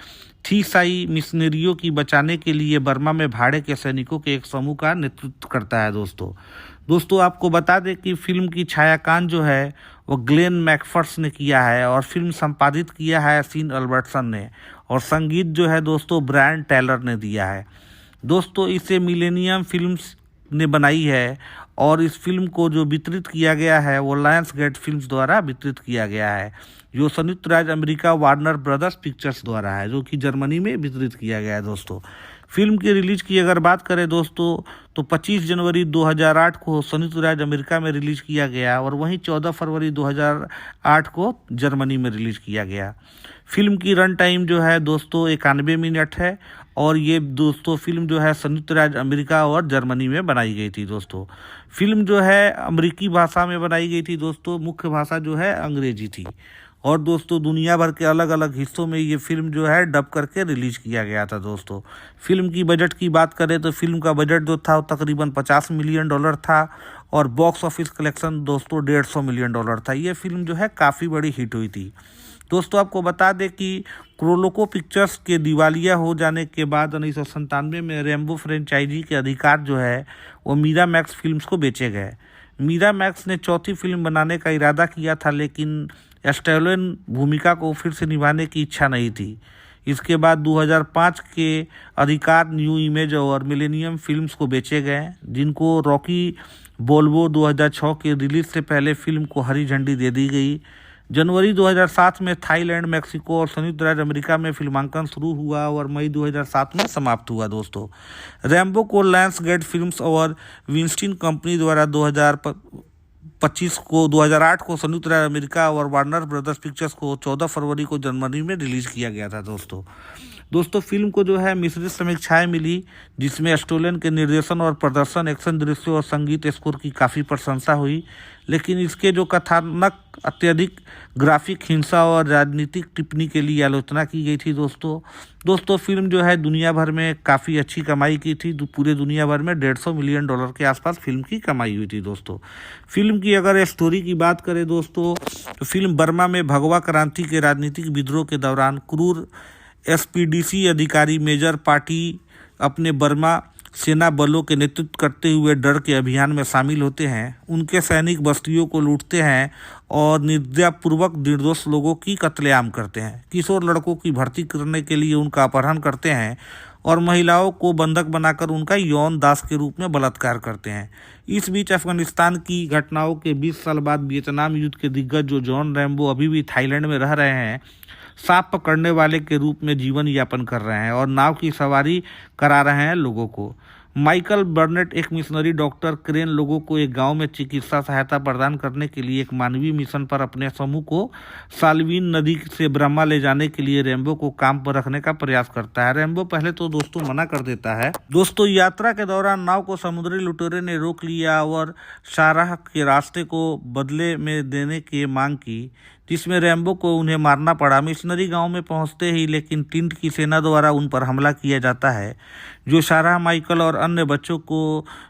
थीसाई मिशनरियों की बचाने के लिए बर्मा में भाड़े के सैनिकों के एक समूह का नेतृत्व करता है दोस्तों आपको बता दें कि फिल्म की छायांकन जो है वो ग्लेन मैकफर्स ने किया है और फिल्म संपादित किया है सीन अल्बर्टसन ने और संगीत जो है दोस्तों ब्रायन टेलर ने दिया है। दोस्तों इसे मिलेनियम फिल्म्स ने बनाई है और इस फिल्म को जो वितरित किया गया है वो लायंसगेट फिल्म्स द्वारा वितरित किया गया है, जो संयुक्त राज्य अमेरिका वार्नर ब्रदर्स पिक्चर्स द्वारा है, जो कि जर्मनी में वितरित किया गया है। फिल्म की रिलीज की अगर बात करें दोस्तों तो 25 जनवरी 2008 को संयुक्त राज्य अमेरिका में रिलीज किया गया और वहीं 14 फरवरी 2008 को जर्मनी में रिलीज किया गया। फिल्म की रन टाइम जो है दोस्तों 91 मिनट है और ये दोस्तों फिल्म जो है संयुक्त राज्य अमेरिका और जर्मनी में बनाई गई थी दोस्तों। फिल्म जो है अमेरिकी भाषा में बनाई गई थी दोस्तों, मुख्य भाषा जो है अंग्रेजी थी। और दोस्तों दुनिया भर के अलग अलग हिस्सों में ये फिल्म जो है डब करके रिलीज किया गया था दोस्तों। फिल्म की बजट की बात करें तो फिल्म का बजट जो था वो तकरीबन $50 मिलियन था और बॉक्स ऑफिस कलेक्शन दोस्तों $150 मिलियन था। ये फिल्म जो है काफ़ी बड़ी हिट हुई थी दोस्तों। आपको बता दें कि क्रोलोको पिक्चर्स के दिवालिया हो जाने के बाद 1997 में रेम्बो फ्रेंचाइजी के अधिकार जो है वो मीरामैक्स फिल्म्स को बेचे गए। मीरामैक्स ने चौथी फिल्म बनाने का इरादा किया था, लेकिन स्टैलोन भूमिका को फिर से निभाने की इच्छा नहीं थी। इसके बाद 2005 के अधिकार न्यू इमेज और मिलेनियम फिल्म्स को बेचे गए, जिनको रॉकी बोल्बो 2006 के रिलीज से पहले फिल्म को हरी झंडी दे दी गई। जनवरी 2007 में थाईलैंड, मेक्सिको और संयुक्त राज्य अमेरिका में फिल्मांकन शुरू हुआ और मई 2007 में समाप्त हुआ दोस्तों। रैम्बो को लायंस गेट फिल्म्स और विंस्टीन कंपनी द्वारा 2008 को संयुक्त राज्य अमेरिका और वार्नर ब्रदर्स पिक्चर्स को 14 फरवरी को जर्मनी में रिलीज किया गया था दोस्तों फिल्म को जो है मिश्रित समीक्षाएं मिली, जिसमें स्टोलन के निर्देशन और प्रदर्शन, एक्शन दृश्य और संगीत स्कोर की काफ़ी प्रशंसा हुई, लेकिन इसके जो कथानक अत्यधिक ग्राफिक, हिंसा और राजनीतिक टिप्पणी के लिए आलोचना की गई थी दोस्तों फिल्म जो है दुनिया भर में काफ़ी अच्छी कमाई की थी। पूरे दुनिया भर में $150 मिलियन के आसपास फिल्म की कमाई हुई थी दोस्तों। फिल्म की अगर स्टोरी की बात करें दोस्तों तो फिल्म बर्मा में भगवा क्रांति के राजनीतिक विद्रोह के दौरान क्रूर एसपीडीसी अधिकारी मेजर पार्टी अपने बर्मा सेना बलों के नेतृत्व करते हुए डर के अभियान में शामिल होते हैं। उनके सैनिक बस्तियों को लूटते हैं और निर्दयपूर्वक निर्दोष लोगों की कत्लेआम करते हैं। किशोर लड़कों की भर्ती करने के लिए उनका अपहरण करते हैं और महिलाओं को बंधक बनाकर उनका यौन दास के रूप में बलात्कार करते हैं। इस बीच अफगानिस्तान की घटनाओं के 20 साल बाद वियतनाम युद्ध के दिग्गज जो जॉन रैम्बो अभी भी थाईलैंड में रह रहे हैं, सांप पकड़ने वाले के रूप में जीवन यापन कर रहे हैं और नाव की सवारी करा रहे हैं लोगों को। माइकल बर्नेट एक मिशनरी डॉक्टर क्रेन लोगों को एक गांव में चिकित्सा सहायता प्रदान करने के लिए एक मानवीय मिशन पर अपने समूह को साल्वीन नदी से ब्रह्मा ले जाने के लिए रैम्बो को काम पर रखने का प्रयास करता है। रैम्बो पहले तो दोस्तों मना कर देता है दोस्तों। यात्रा के दौरान नाव को समुद्री लुटेरे ने रोक लिया और शाहराह के रास्ते को बदले में देने की मांग की, जिसमें रैम्बो को उन्हें मारना पड़ा। मिशनरी गांव में पहुंचते ही लेकिन टिंट की सेना द्वारा उन पर हमला किया जाता है, जो शाहराह, माइकल और अन्य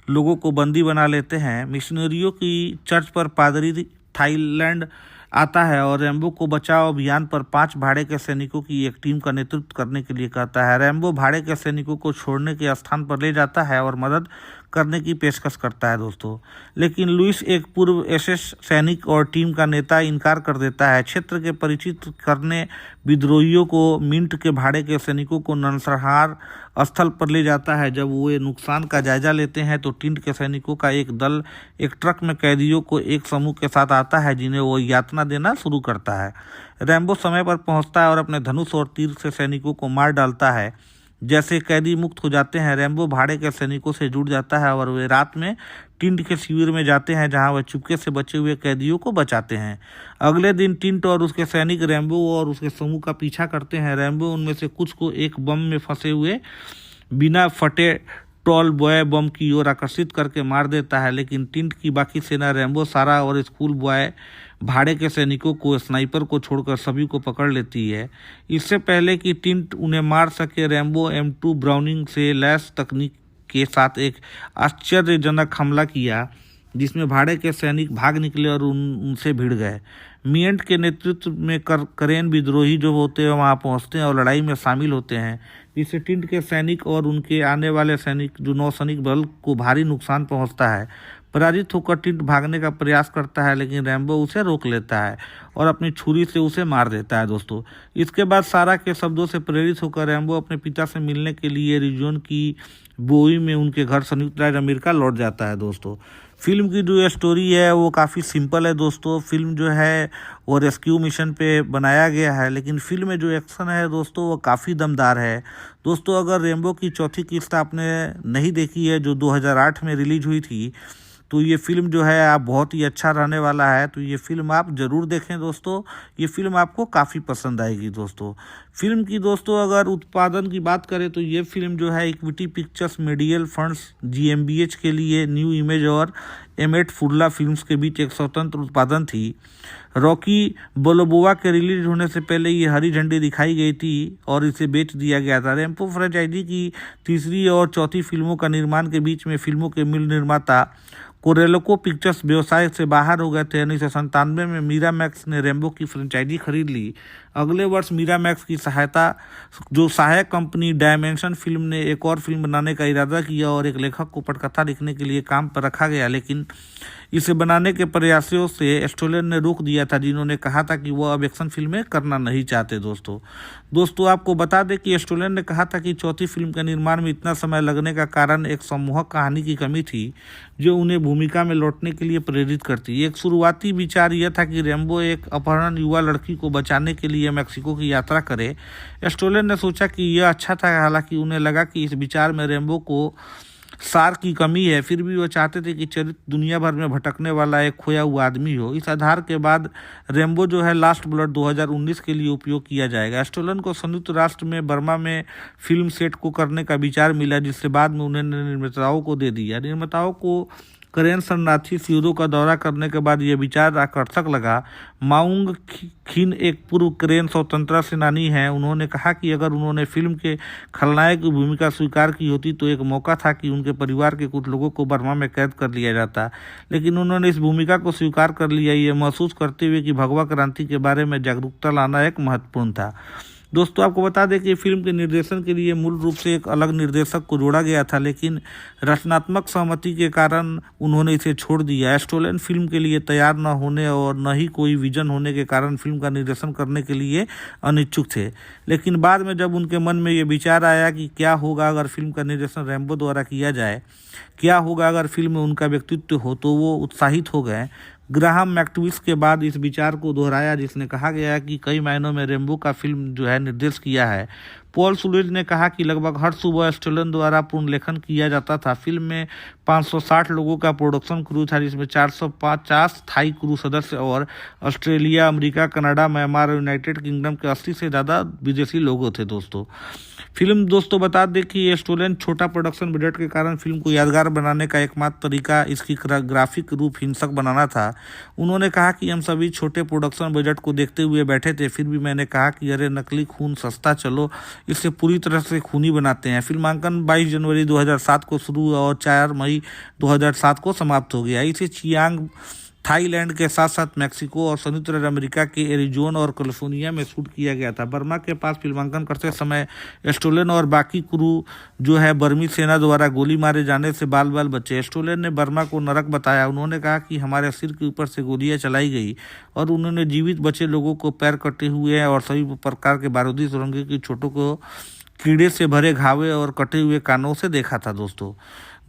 लोगों को बंदी बना लेते हैं। मिशनरियों की चर्च पर पादरी थाईलैंड आता है और रैम्बो को बचाव अभियान पर 5 भाड़े के सैनिकों की एक टीम का नेतृत्व करने के लिए कहता है। रैम्बो भाड़े के सैनिकों को छोड़ने के स्थान पर ले जाता है और मदद करने की पेशकश करता है दोस्तों, लेकिन लुइस, एक पूर्व एसएस सैनिक और टीम का नेता, इनकार कर देता है। क्षेत्र के परिचित करने विद्रोहियों को मिंट के भाड़े के सैनिकों को नरसंहार स्थल पर ले जाता है। जब वो नुकसान का जायजा लेते हैं तो टिंट के सैनिकों का एक दल एक ट्रक में कैदियों को एक समूह के साथ आता है, जिन्हें वो यातना देना शुरू करता है। रैम्बो समय पर पहुंचता है और अपने धनुष और तीर से सैनिकों को मार डालता है। जैसे कैदी मुक्त हो जाते हैं, रैम्बो भाड़े के सैनिकों से जुड़ जाता है और वे रात में टिंट के शिविर में जाते हैं, जहां वह चुपके से बचे हुए कैदियों को बचाते हैं। अगले दिन टिंट और उसके सैनिक रैम्बो और उसके समूह का पीछा करते हैं। रैम्बो उनमें से कुछ को एक बम में फंसे हुए बिना फटे टॉल बॉय बम की ओर आकर्षित करके मार देता है, लेकिन टिंट की बाकी सेना रैम्बो, सारा और स्कूल बॉय भाड़े के सैनिकों को, स्नाइपर को छोड़कर सभी को पकड़ लेती है। इससे पहले कि टिंट उन्हें मार सके, रैम्बो M2 ब्राउनिंग से लैस तकनीक के साथ एक आश्चर्यजनक हमला किया, जिसमें भाड़े के सैनिक भाग निकले और उनसे भिड़ गए। मियंट के नेतृत्व में करेन विद्रोही जो होते हैं वहां पहुंचते हैं और लड़ाई में शामिल होते हैं, जिससे टिंट के सैनिक और उनके आने वाले सैनिक जो नौसैनिक बल को भारी नुकसान पहुंचता है। पराजित होकर टिंट भागने का प्रयास करता है, लेकिन रैम्बो उसे रोक लेता है और अपनी छुरी से उसे मार देता है दोस्तों। इसके बाद सारा के शब्दों से प्रेरित होकर रैम्बो अपने पिता से मिलने के लिए एरिजोना की बोई में उनके घर संयुक्त राज्य अमेरिका लौट जाता है दोस्तों। फिल्म की जो स्टोरी है वो काफ़ी सिंपल है दोस्तों। फिल्म जो है वो रेस्क्यू मिशन पे बनाया गया है, लेकिन फिल्म में जो एक्शन है दोस्तों वो काफ़ी दमदार है दोस्तों। अगर रैम्बो की चौथी किस्त आपने नहीं देखी है, जो 2008 में रिलीज हुई थी, तो ये फिल्म जो है आप बहुत ही अच्छा रहने वाला है, तो ये फिल्म आप ज़रूर देखें दोस्तों। ये फिल्म आपको काफ़ी पसंद आएगी दोस्तों। फिल्म की दोस्तों अगर उत्पादन की बात करें तो ये फिल्म जो है equity pictures medial funds GmbH के लिए न्यू इमेज और एमेट फुडला फिल्म्स के बीच एक स्वतंत्र उत्पादन थी। रॉकी बलोबोआ के रिलीज होने से पहले ये हरी झंडी दिखाई गई थी और इसे बेच दिया गया था। रैम्बो फ्रेंचाइजी की तीसरी और चौथी फिल्मों का निर्माण के बीच में फिल्मों के मूल निर्माता कोरेलोको पिक्चर्स व्यवसाय से बाहर हो गए थे। 1997 में मीरामैक्स ने रैम्बो की फ्रेंचाइजी खरीद ली। अगले वर्ष मीरामैक्स की सहायक कंपनी डायमेंशन फिल्म ने एक और फिल्म बनाने का इरादा किया और एक लेखक को पटकथा लिखने के लिए काम पर रखा गया, लेकिन इसे बनाने के प्रयासों से स्टोलन ने रोक दिया था, जिन्होंने कहा था कि वह अब एक्शन फिल्में करना नहीं चाहते। दोस्तों आपको बता दें कि स्टोलन ने कहा था कि चौथी फिल्म के निर्माण में इतना समय लगने का कारण एक सम्मोहक कहानी की कमी थी जो उन्हें भूमिका में लौटने के लिए प्रेरित करती। एक शुरुआती विचार यह था कि रैम्बो एक अपहरण युवा लड़की को बचाने के लिए मेक्सिको की यात्रा करे। स्टोलन ने सोचा कि यह अच्छा था, हालांकि उन्हें लगा कि इस विचार में रैम्बो को सार की कमी है। फिर भी वो चाहते थे कि चरित्र दुनिया भर में भटकने वाला एक खोया हुआ आदमी हो। इस आधार के बाद रैम्बो जो है लास्ट ब्लड 2019 के लिए उपयोग किया जाएगा। स्टोलन को संयुक्त राष्ट्र में बर्मा में फिल्म सेट को करने का विचार मिला, जिससे बाद में उन्होंने निर्माताओं को दे दिया। निर्माताओं को करेन शरणार्थी शिविरों का दौरा करने के बाद यह विचार आकर्षक लगा। माउंग खिन एक पूर्व करेन स्वतंत्रता सेनानी हैं। उन्होंने कहा कि अगर उन्होंने फिल्म के खलनायक की भूमिका स्वीकार की होती तो एक मौका था कि उनके परिवार के कुछ लोगों को बर्मा में कैद कर लिया जाता, लेकिन उन्होंने इस भूमिका को स्वीकार कर लिया, ये महसूस करते हुए कि भगवा क्रांति के बारे में जागरूकता लाना एक महत्वपूर्ण था। दोस्तों आपको बता दें कि फिल्म के निर्देशन के लिए मूल रूप से एक अलग निर्देशक को जोड़ा गया था, लेकिन रचनात्मक सहमति के कारण उन्होंने इसे छोड़ दिया। स्टोलन फिल्म के लिए तैयार न होने और न ही कोई विजन होने के कारण फिल्म का निर्देशन करने के लिए अनिच्छुक थे, लेकिन बाद में जब उनके मन में ये विचार आया कि क्या होगा अगर फिल्म का निर्देशन रैम्बो द्वारा किया जाए, क्या होगा अगर फिल्म में उनका व्यक्तित्व हो, तो वो उत्साहित हो गए। ग्राहम मैक्टविस के बाद इस विचार को दोहराया, जिसने कहा गया कि कई महीनों में रैम्बो का फिल्म जो है निर्देश किया है। पॉल सुलेज ने कहा कि लगभग हर सुबह स्टोलन द्वारा पुनर्लेखन किया जाता था। फिल्म में 560 लोगों का प्रोडक्शन क्रू था, जिसमें 450 थाई क्रू सदस्य और ऑस्ट्रेलिया, अमेरिका, कनाडा, म्यांमार और यूनाइटेड किंगडम के 80 से ज़्यादा विदेशी लोगों थे। दोस्तों बता दें कि स्टोलन छोटा प्रोडक्शन बजट के कारण फिल्म को यादगार बनाने का एकमात्र तरीका इसकी ग्राफिक रूप हिंसक बनाना था। उन्होंने कहा कि हम सभी छोटे प्रोडक्शन बजट को देखते हुए बैठे थे, फिर भी मैंने कहा कि अरे नकली खून सस्ता, चलो इसे पूरी तरह से खूनी बनाते हैं। फिल्मांकन 22 जनवरी 2007 को शुरू हुआ और 4 मई 2007 को समाप्त हो गया। इसे चियांग थाईलैंड के साथ साथ मैक्सिको और संयुक्त राज्य अमेरिका के एरिजोना और कैलिफोर्निया में शूट किया गया था। बर्मा के पास फिल्मांकन करते समय स्टोलन और बाकी क्रू जो है बर्मी सेना द्वारा गोली मारे जाने से बाल बाल बचे। स्टोलन ने बर्मा को नरक बताया। उन्होंने कहा कि हमारे सिर के ऊपर से गोलियां चलाई गई और उन्होंने जीवित बचे लोगों को पैर कटे हुए और सभी प्रकार के बारूदी सुरंगे की छोटों को कीड़े से भरे घावे और कटे हुए कानों से देखा था।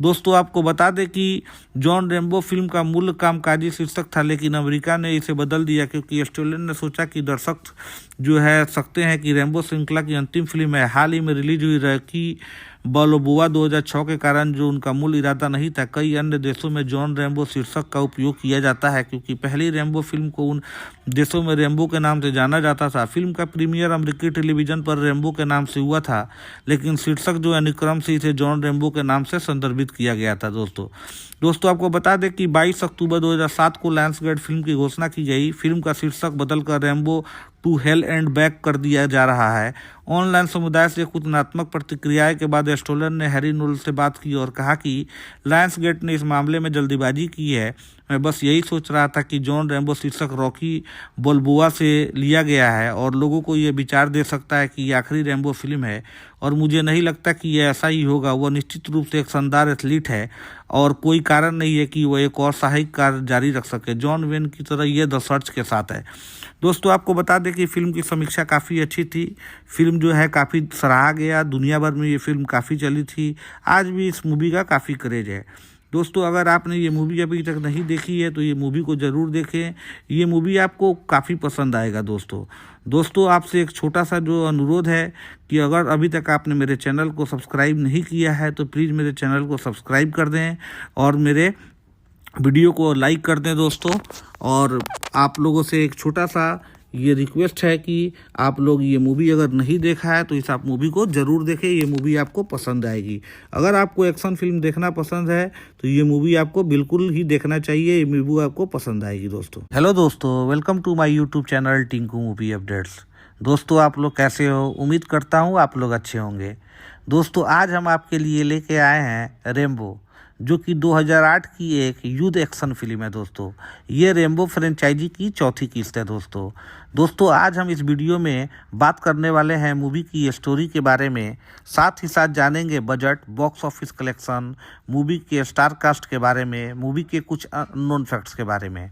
दोस्तों आपको बता दें कि जॉन रैम्बो फिल्म का मूल कामकाजी शीर्षक था, लेकिन अमेरिका ने इसे बदल दिया क्योंकि स्टोलन ने सोचा कि दर्शक जो है सकते हैं कि रैम्बो श्रृंखला की अंतिम फिल्म है। हाल ही में रिलीज हुई रॉकी बलोबोआ 2006 के कारण जो उनका मूल इरादा नहीं था। कई अन्य देशों में जॉन रैम्बो शीर्षक का उपयोग किया जाता है क्योंकि पहली रैम्बो फिल्म को उन देशों में रैम्बो के नाम से जाना जाता था। फिल्म का प्रीमियर अमेरिकी टेलीविजन पर रैम्बो के नाम से हुआ था, लेकिन शीर्षक जो अनुक्रम से इसे जॉन रैम्बो के नाम से संदर्भित किया गया था। दोस्तों आपको बता दें कि 22 अक्टूबर 2007 को लायंसगेट फिल्म की घोषणा की गई। फिल्म का शीर्षक बदलकर Rambo to hell and back कर दिया जा रहा है। ऑनलाइन समुदाय से कुछ नकारात्मक प्रतिक्रियाएं के बाद स्टोलन ने हैरी नोल से बात की और कहा कि लायंसगेट ने इस मामले में जल्दीबाजी की है। मैं बस यही सोच रहा था कि जॉन रैम्बो शीर्षक रॉकी बल्बोआ से लिया गया है और लोगों को ये विचार दे सकता है कि ये आखिरी रैम्बो फिल्म है, और मुझे नहीं लगता कि यह ऐसा ही होगा। वह निश्चित रूप से एक शानदार एथलीट है और कोई कारण नहीं है कि वह एक और सहायक कार्य जारी रख सके। जॉन वेन की तरह यह द सर्च के साथ है। दोस्तों आपको बता दें कि फिल्म की समीक्षा काफ़ी अच्छी थी। फिल्म जो है काफ़ी सराहा गया, दुनिया भर में ये फिल्म काफ़ी चली थी। आज भी इस मूवी का काफ़ी क्रेज है। दोस्तों अगर आपने ये मूवी अभी तक नहीं देखी है तो ये मूवी को ज़रूर देखें। ये मूवी आपको काफ़ी पसंद आएगा। दोस्तों आपसे एक छोटा सा जो अनुरोध है कि अगर अभी तक आपने मेरे चैनल को सब्सक्राइब नहीं किया है तो प्लीज़ मेरे चैनल को सब्सक्राइब कर दें और मेरे वीडियो को लाइक कर दें दोस्तों। और आप लोगों से एक छोटा सा ये रिक्वेस्ट है कि आप लोग ये मूवी अगर नहीं देखा है तो इस आप मूवी को ज़रूर देखें। ये मूवी आपको पसंद आएगी। अगर आपको एक्शन फिल्म देखना पसंद है तो ये मूवी आपको बिल्कुल ही देखना चाहिए। ये मूवी आपको पसंद आएगी दोस्तों। हेलो दोस्तों, welcome to my YouTube channel Tinku movie updates. दोस्तों आप लोग कैसे हो? उम्मीद करता हूँ आप लोग अच्छे होंगे। दोस्तों आज हम आपके लिए लेके आए हैं रेम्बो, जो कि 2008 की एक युद्ध एक्शन फिल्म है दोस्तों। ये रेम्बो फ्रेंचाइजी की चौथी किस्त है दोस्तों। आज हम इस वीडियो में बात करने वाले हैं मूवी की स्टोरी के बारे में, साथ ही साथ जानेंगे budget, box office collection, movie के स्टार कास्ट के बारे में, मूवी के कुछ अननोन फैक्ट्स के बारे में।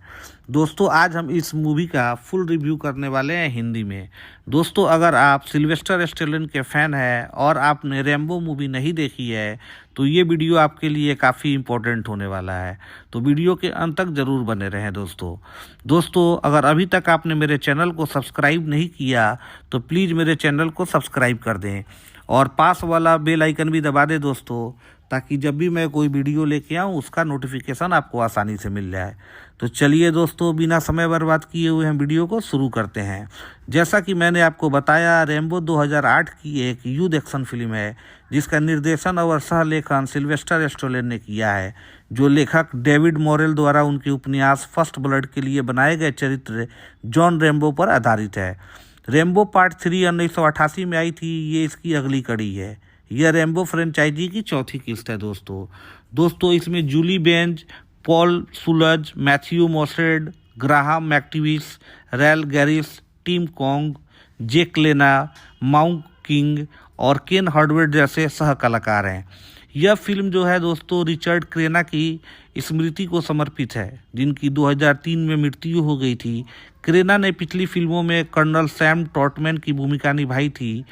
दोस्तों आज हम इस मूवी का फुल रिव्यू करने वाले हैं हिंदी में। दोस्तों अगर आप सिल्वेस्टर स्टेलोन के फ़ैन हैं और आपने रेम्बो मूवी नहीं देखी है तो ये वीडियो आपके लिए काफ़ी इम्पोर्टेंट होने वाला है, तो वीडियो के अंत तक ज़रूर बने रहें दोस्तों अगर अभी तक आपने मेरे चैनल को सब्सक्राइब नहीं किया तो प्लीज़ मेरे चैनल को सब्सक्राइब कर दें और पास वाला बेल आइकन भी दबा दें दोस्तों, ताकि जब भी मैं कोई वीडियो लेके आऊँ उसका नोटिफिकेशन आपको आसानी से मिल जाए। तो चलिए दोस्तों बिना समय बर्बाद किए हुए हम वीडियो को शुरू करते हैं। जैसा कि मैंने आपको बताया, रेम्बो 2008 की एक युद्ध एक्शन फिल्म है जिसका निर्देशन और सह लेखन सिल्वेस्टर स्टेलोन ने किया है, जो लेखक डेविड मोरेल द्वारा उनके उपन्यास फर्स्ट ब्लड के लिए बनाए गए चरित्र जॉन रेम्बो पर आधारित है। रेम्बो पार्ट 3 1988 में आई थी, ये इसकी अगली कड़ी है। यह रेम्बो फ्रेंचाइजी की चौथी किस्त है दोस्तों इसमें Julie Benz, Paul Schulze, Matthew Mosed, Graham McTavish, Rail Garris, Tim Kong, Jake Lena, Mount king और केन हार्डवेयर जैसे सह कलाकार हैं। यह फिल्म जो है दोस्तों रिचर्ड क्रेना की स्मृति को समर्पित है, जिनकी 2003 में मृत्यु हो गई थी। क्रेना ने पिछली फिल्मों में कर्नल सैम टॉटमैन की भूमिका निभाई थी।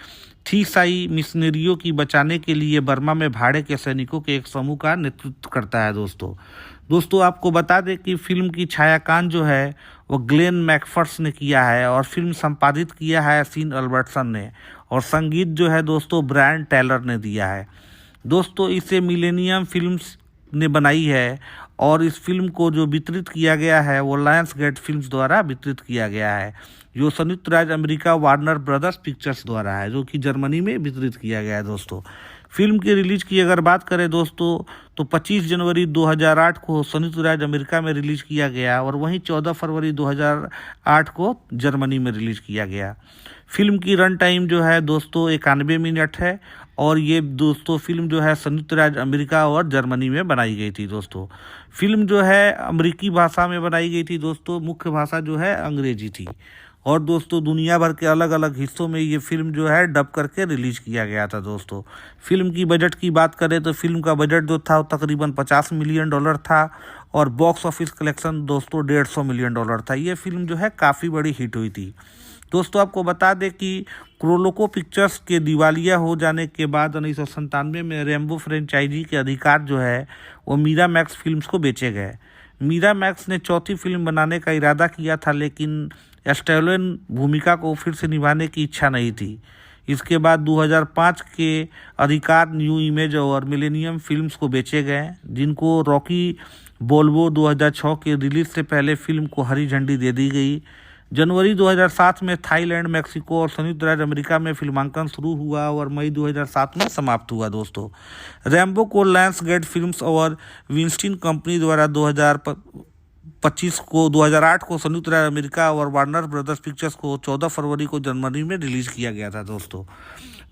ईसाई मिशनरियों की बचाने के लिए बर्मा में भाड़े के सैनिकों के एक समूह का नेतृत्व करता है दोस्तों आपको बता दें कि फिल्म की छायांकन जो है वो ग्लेन मैकफर्स ने किया है और फिल्म संपादित किया है सीन अल्बर्टसन ने, और संगीत जो है दोस्तों ब्रायन टेलर ने दिया है दोस्तों। इसे मिलेनियम फिल्म्स ने बनाई है और इस फिल्म को जो वितरित किया गया है वो लायंस गेट फिल्म्स द्वारा वितरित किया गया है, जो संयुक्त राज्य अमेरिका वार्नर ब्रदर्स पिक्चर्स द्वारा है, जो कि जर्मनी में वितरित किया गया है दोस्तों। फिल्म की रिलीज की अगर बात करें दोस्तों तो 25 जनवरी 2008 को संयुक्त राज्य अमेरिका में रिलीज किया गया और वहीं 14 फरवरी 2008 को जर्मनी में रिलीज किया गया। फिल्म की रन टाइम जो है दोस्तों 91 मिनट है और ये दोस्तों फिल्म जो है संयुक्त राज्य अमेरिका और जर्मनी में बनाई गई थी दोस्तों। फिल्म जो है अमेरिकी भाषा में बनाई गई थी दोस्तों, मुख्य भाषा जो है अंग्रेजी थी। और दोस्तों दुनिया भर के अलग अलग हिस्सों में ये फिल्म जो है डब करके रिलीज किया गया था दोस्तों। फिल्म की बजट की बात करें तो फिल्म का बजट जो था वो तकरीबन $50 मिलियन था और बॉक्स ऑफिस कलेक्शन दोस्तों $150 मिलियन था। ये फिल्म जो है काफ़ी बड़ी हिट हुई थी दोस्तों। आपको बता दें कि क्रोलोको पिक्चर्स के दिवालिया हो जाने के बाद 1997 में रेम्बो फ्रेंचाइजी के अधिकार जो है वो मीरामैक्स फिल्म्स को बेचे गए। मीरामैक्स ने चौथी फिल्म बनाने का इरादा किया था, लेकिन स्टेलोन भूमिका को फिर से निभाने की इच्छा नहीं थी। इसके बाद 2005 के अधिकार न्यू इमेज और मिलेनियम फिल्म्स को बेचे गए, जिनको रॉकी बोल्बो 2006 के रिलीज से पहले फिल्म को हरी झंडी दे दी गई। जनवरी 2007 में थाईलैंड, मेक्सिको और संयुक्त राज्य अमेरिका में फिल्मांकन शुरू हुआ और मई 2007 में समाप्त हुआ दोस्तों। रेम्बो को लायंस गेट फिल्म्स और विंस्टीन कंपनी द्वारा 2008 को संयुक्त राज्य अमेरिका और वार्नर ब्रदर्स पिक्चर्स को 14 फरवरी को जर्मनी में रिलीज किया गया था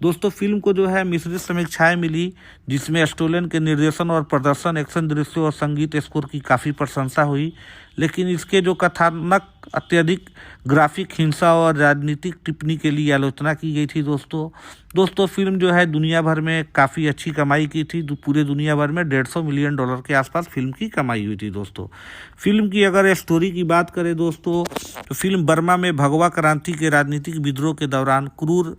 दोस्तों फिल्म को जो है मिश्रित समीक्षाएं मिली, जिसमें स्टेलोन के निर्देशन और प्रदर्शन, एक्शन दृश्यों और संगीत स्कोर की काफ़ी प्रशंसा हुई, लेकिन इसके जो कथानक अत्यधिक ग्राफिक, हिंसा और राजनीतिक टिप्पणी के लिए आलोचना की गई थी दोस्तों फिल्म जो है दुनिया भर में काफ़ी अच्छी कमाई की थी। पूरे दुनिया भर में $150 मिलियन के आसपास फिल्म की कमाई हुई थी दोस्तों। फिल्म की अगर स्टोरी की बात करें दोस्तों तो फिल्म बर्मा में भगवा क्रांति के राजनीतिक विद्रोह के दौरान क्रूर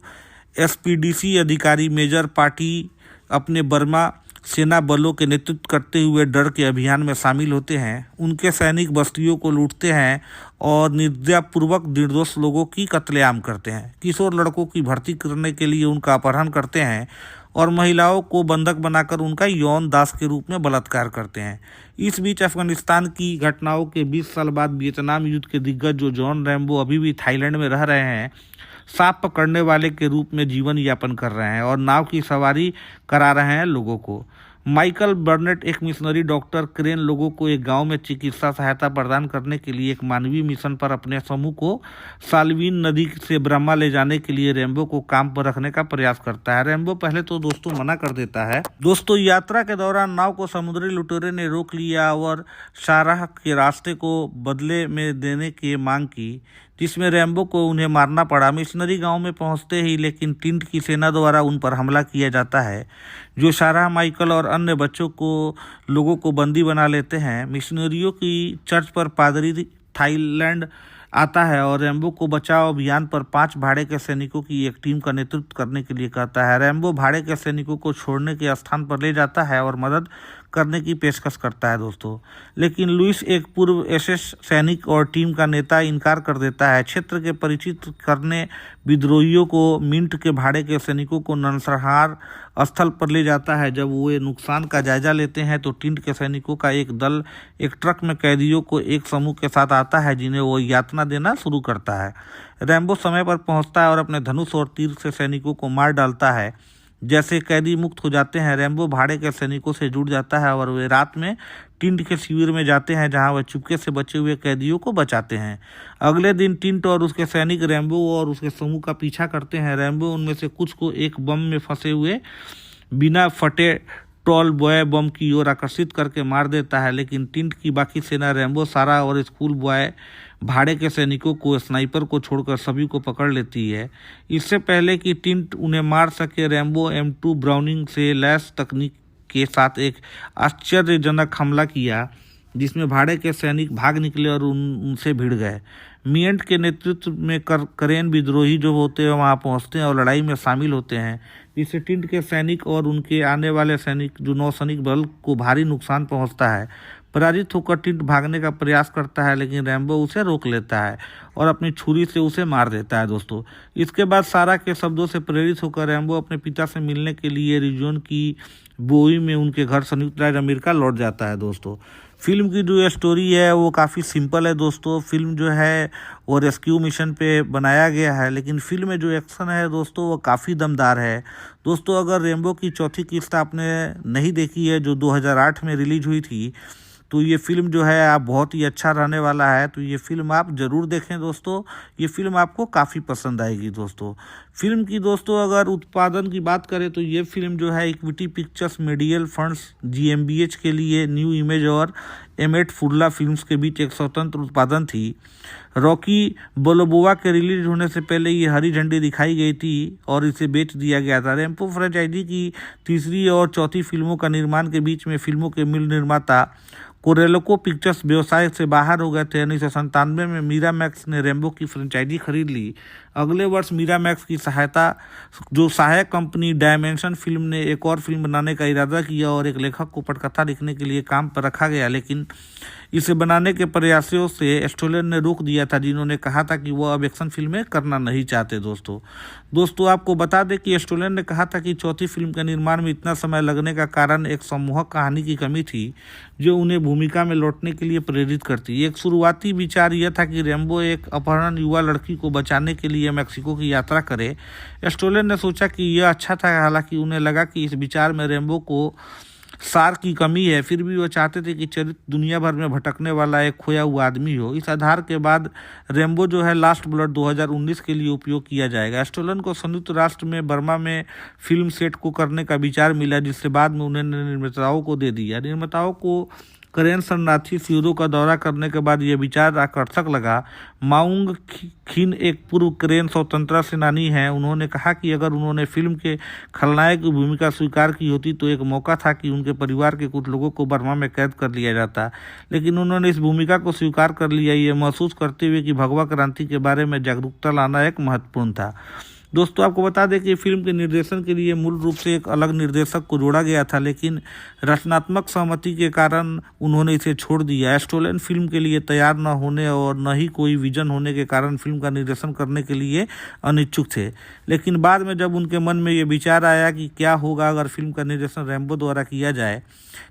SPDC अधिकारी मेजर पार्टी अपने बर्मा सेना बलों के नेतृत्व करते हुए डर के अभियान में शामिल होते हैं। उनके सैनिक बस्तियों को लूटते हैं और निर्दयपूर्वक निर्दोष लोगों की कत्लेआम करते हैं। किशोर लड़कों की भर्ती करने के लिए उनका अपहरण करते हैं और महिलाओं को बंधक बनाकर उनका यौन दास के रूप में बलात्कार करते हैं। इस बीच अफगानिस्तान की घटनाओं के 20 साल बाद वियतनाम युद्ध के दिग्गज जो जॉन रैम्बो अभी भी थाईलैंड में रह रहे हैं, सांप पकड़ने वाले के रूप में जीवन यापन कर रहे हैं और नाव की सवारी करा रहे हैं लोगों को। माइकल बर्नेट एक मिशनरी डॉक्टर क्रेन लोगों को एक गांव में चिकित्सा सहायता प्रदान करने के लिए एक मानवीय मिशन पर अपने समूह को साल्वीन नदी से ब्रह्मा ले जाने के लिए रैम्बो को काम पर रखने का प्रयास करता है। रैम्बो पहले तो दोस्तों मना कर देता है। दोस्तों यात्रा के दौरान नाव को समुद्री लुटेरे ने रोक लिया और शाहराह के रास्ते को बदले में देने की मांग की, जिसमें रैम्बो को उन्हें मारना पड़ा। मिशनरी गांव में पहुंचते ही लेकिन टिंट की सेना द्वारा उन पर हमला किया जाता है, जो शाहराह, माइकल और अन्य लोगों को बंदी बना लेते हैं। मिशनरियों की चर्च पर पादरी थाईलैंड आता है और रैम्बो को बचाव अभियान पर 5 भाड़े के सैनिकों की एक टीम का नेतृत्व करने के लिए कहता है। रैम्बो भाड़े के सैनिकों को छोड़ने के स्थान पर ले जाता है और मदद करने की पेशकश करता है दोस्तों, लेकिन लुइस, एक पूर्व एसएस सैनिक और टीम का नेता, इनकार कर देता है। क्षेत्र के परिचित करने विद्रोहियों को मिंट के भाड़े के सैनिकों को नरसंहार स्थल पर ले जाता है। जब वे नुकसान का जायजा लेते हैं तो टिंट के सैनिकों का एक दल एक ट्रक में कैदियों को एक समूह के साथ आता है, जिन्हें वो यातना देना शुरू करता है। रैम्बो समय पर पहुंचता है और अपने धनुष और तीर से सैनिकों को मार डालता है। जैसे कैदी मुक्त हो जाते हैं, रैम्बो भाड़े के सैनिकों से जुड़ जाता है और वे रात में टिंट के शिविर में जाते हैं, जहां वह चुपके से बचे हुए कैदियों को बचाते हैं। अगले दिन टिंट और उसके सैनिक रैम्बो और उसके समूह का पीछा करते हैं। रैम्बो उनमें से कुछ को एक बम में फंसे हुए बिना फटे टॉल बॉय बम की ओर आकर्षित करके मार देता है, लेकिन टिंट की बाकी सेना रैम्बो, सारा और स्कूल बॉय भाड़े के सैनिकों को, स्नाइपर को छोड़कर सभी को पकड़ लेती है। इससे पहले कि टिंट उन्हें मार सके, रैम्बो M2 ब्राउनिंग से लैस तकनीक के साथ एक आश्चर्यजनक हमला किया, जिसमें भाड़े के सैनिक भाग निकले और उनसे भिड़ गए। मियंट के नेतृत्व में करेन विद्रोही जो होते हैं वहां पहुंचते हैं और लड़ाई में शामिल होते हैं, जिससे टिंट के सैनिक और उनके आने वाले सैनिक जो नौसैनिक बल को भारी नुकसान पहुंचता है। पराजित होकर टिंट भागने का प्रयास करता है, लेकिन रैम्बो उसे रोक लेता है और अपनी छुरी से उसे मार देता है दोस्तों। इसके बाद सारा के शब्दों से प्रेरित होकर रैम्बो अपने पिता से मिलने के लिए रिजोन की बोई में उनके घर संयुक्त राज्य अमेरिका लौट जाता है दोस्तों। फिल्म की जो स्टोरी है वो काफ़ी सिंपल है दोस्तों। फिल्म जो है वो रेस्क्यू मिशन पे बनाया गया है, लेकिन फिल्म में जो एक्शन है दोस्तों वो काफ़ी दमदार है दोस्तों। अगर रैम्बो की चौथी किस्त आपने नहीं देखी है, जो 2008 में रिलीज हुई थी, तो ये फिल्म जो है आप बहुत ही अच्छा रहने वाला है, तो ये फिल्म आप ज़रूर देखें दोस्तों। ये फिल्म आपको काफ़ी पसंद आएगी दोस्तों। फिल्म की दोस्तों अगर उत्पादन की बात करें तो ये फिल्म जो है equity pictures medial funds GmbH के लिए न्यू इमेज और एमेट फुर्ला फिल्म्स के बीच एक स्वतंत्र उत्पादन थी। रॉकी बोलोबोआ के रिलीज होने से पहले ये हरी झंडी दिखाई गई थी और इसे बेच दिया गया था। रैम्बो फ्रेंचाइजी की तीसरी और चौथी फिल्मों का निर्माण के बीच में फिल्मों के मूल निर्माता कोरेलोको पिक्चर्स व्यवसाय से बाहर हो गए थे। 1997 में मीरामैक्स ने रैम्बो की फ्रेंचाइजी खरीद ली। अगले वर्ष मीरामैक्स की सहायक कंपनी डायमेंशन फिल्म ने एक और फिल्म बनाने का इरादा किया और एक लेखक को पटकथा लिखने के लिए काम पर रखा गया, लेकिन इसे बनाने के प्रयासों से स्टोलन ने रोक दिया था, जिन्होंने कहा था कि वो अब एक्शन फिल्में करना नहीं चाहते दोस्तों आपको बता दें कि स्टोलन ने कहा था कि चौथी फिल्म के निर्माण में इतना समय लगने का कारण एक सम्मोहक कहानी की कमी थी, जो उन्हें भूमिका में लौटने के लिए प्रेरित करती। एक शुरुआती विचार यह था कि रैम्बो एक अपहरण युवा लड़की को बचाने के लिए मैक्सिको की यात्रा करे। स्टोलन ने सोचा कि यह अच्छा था, हालांकि उन्हें लगा कि इस विचार में रैम्बो को सार की कमी है। फिर भी वो चाहते थे कि चरित्र दुनिया भर में भटकने वाला एक खोया हुआ आदमी हो। इस आधार के बाद रैम्बो जो है लास्ट ब्लड 2019 के लिए उपयोग किया जाएगा। स्टोलन को संयुक्त राष्ट्र में बर्मा में फिल्म सेट को करने का विचार मिला, जिससे बाद में उन्होंने निर्माताओं को दे दिया। निर्माताओं को करेन शरणार्थी शिविरों का दौरा करने के बाद यह विचार आकर्षक लगा। माउंग खिन एक पूर्व करेन स्वतंत्रता सेनानी हैं। उन्होंने कहा कि अगर उन्होंने फिल्म के खलनायक की भूमिका स्वीकार की होती तो एक मौका था कि उनके परिवार के कुछ लोगों को बर्मा में कैद कर लिया जाता, लेकिन उन्होंने इस भूमिका को स्वीकार कर लिया, ये महसूस करते हुए कि भगवा क्रांति के बारे में जागरूकता लाना एक महत्वपूर्ण था। दोस्तों आपको बता दें कि फिल्म के निर्देशन के लिए मूल रूप से एक अलग निर्देशक को जोड़ा गया था, लेकिन रचनात्मक सहमति के कारण उन्होंने इसे छोड़ दिया। स्टोलन फिल्म के लिए तैयार न होने और न ही कोई विजन होने के कारण फिल्म का निर्देशन करने के लिए अनिच्छुक थे। लेकिन बाद में जब उनके मन में ये विचार आया कि क्या होगा अगर फिल्म का निर्देशन रैम्बो द्वारा किया जाए,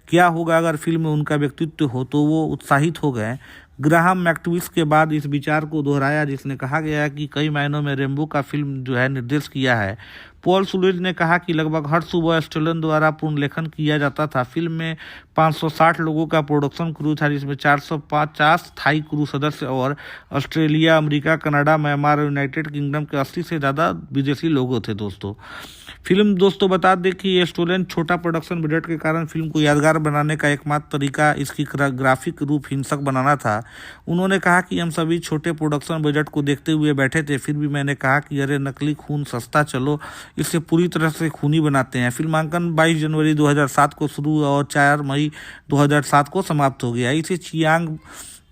क्या होगा अगर फिल्म में उनका व्यक्तित्व हो, तो वो उत्साहित हो गए। ग्राहम मैक्टविस के बाद इस विचार को दोहराया, जिसने कहा गया कि कई मायनों में रैम्बो का फिल्म जो है निर्देश किया है। पॉल सुलेज ने कहा कि लगभग हर सुबह स्टोलन द्वारा पूर्ण लेखन किया जाता था। फिल्म में 560 लोगों का प्रोडक्शन क्रू था, जिसमें 450 स्थायी क्रू सदस्य और ऑस्ट्रेलिया, अमेरिका, कनाडा, म्यांमार और यूनाइटेड किंगडम के 80 से ज़्यादा विदेशी लोग थे। दोस्तों बता दें कि ये स्टोलन छोटा प्रोडक्शन बजट के कारण फिल्म को यादगार बनाने का एकमात्र तरीका इसकी ग्राफिक रूप हिंसक बनाना था। उन्होंने कहा कि हम सभी छोटे प्रोडक्शन बजट को देखते हुए बैठे थे, फिर भी मैंने कहा कि अरे नकली खून सस्ता, चलो इसे पूरी तरह से खूनी बनाते हैं। फिल्मांकन 22 जनवरी 2007 को शुरू और 4 मई 2007 को समाप्त हो गया। इसे चियांग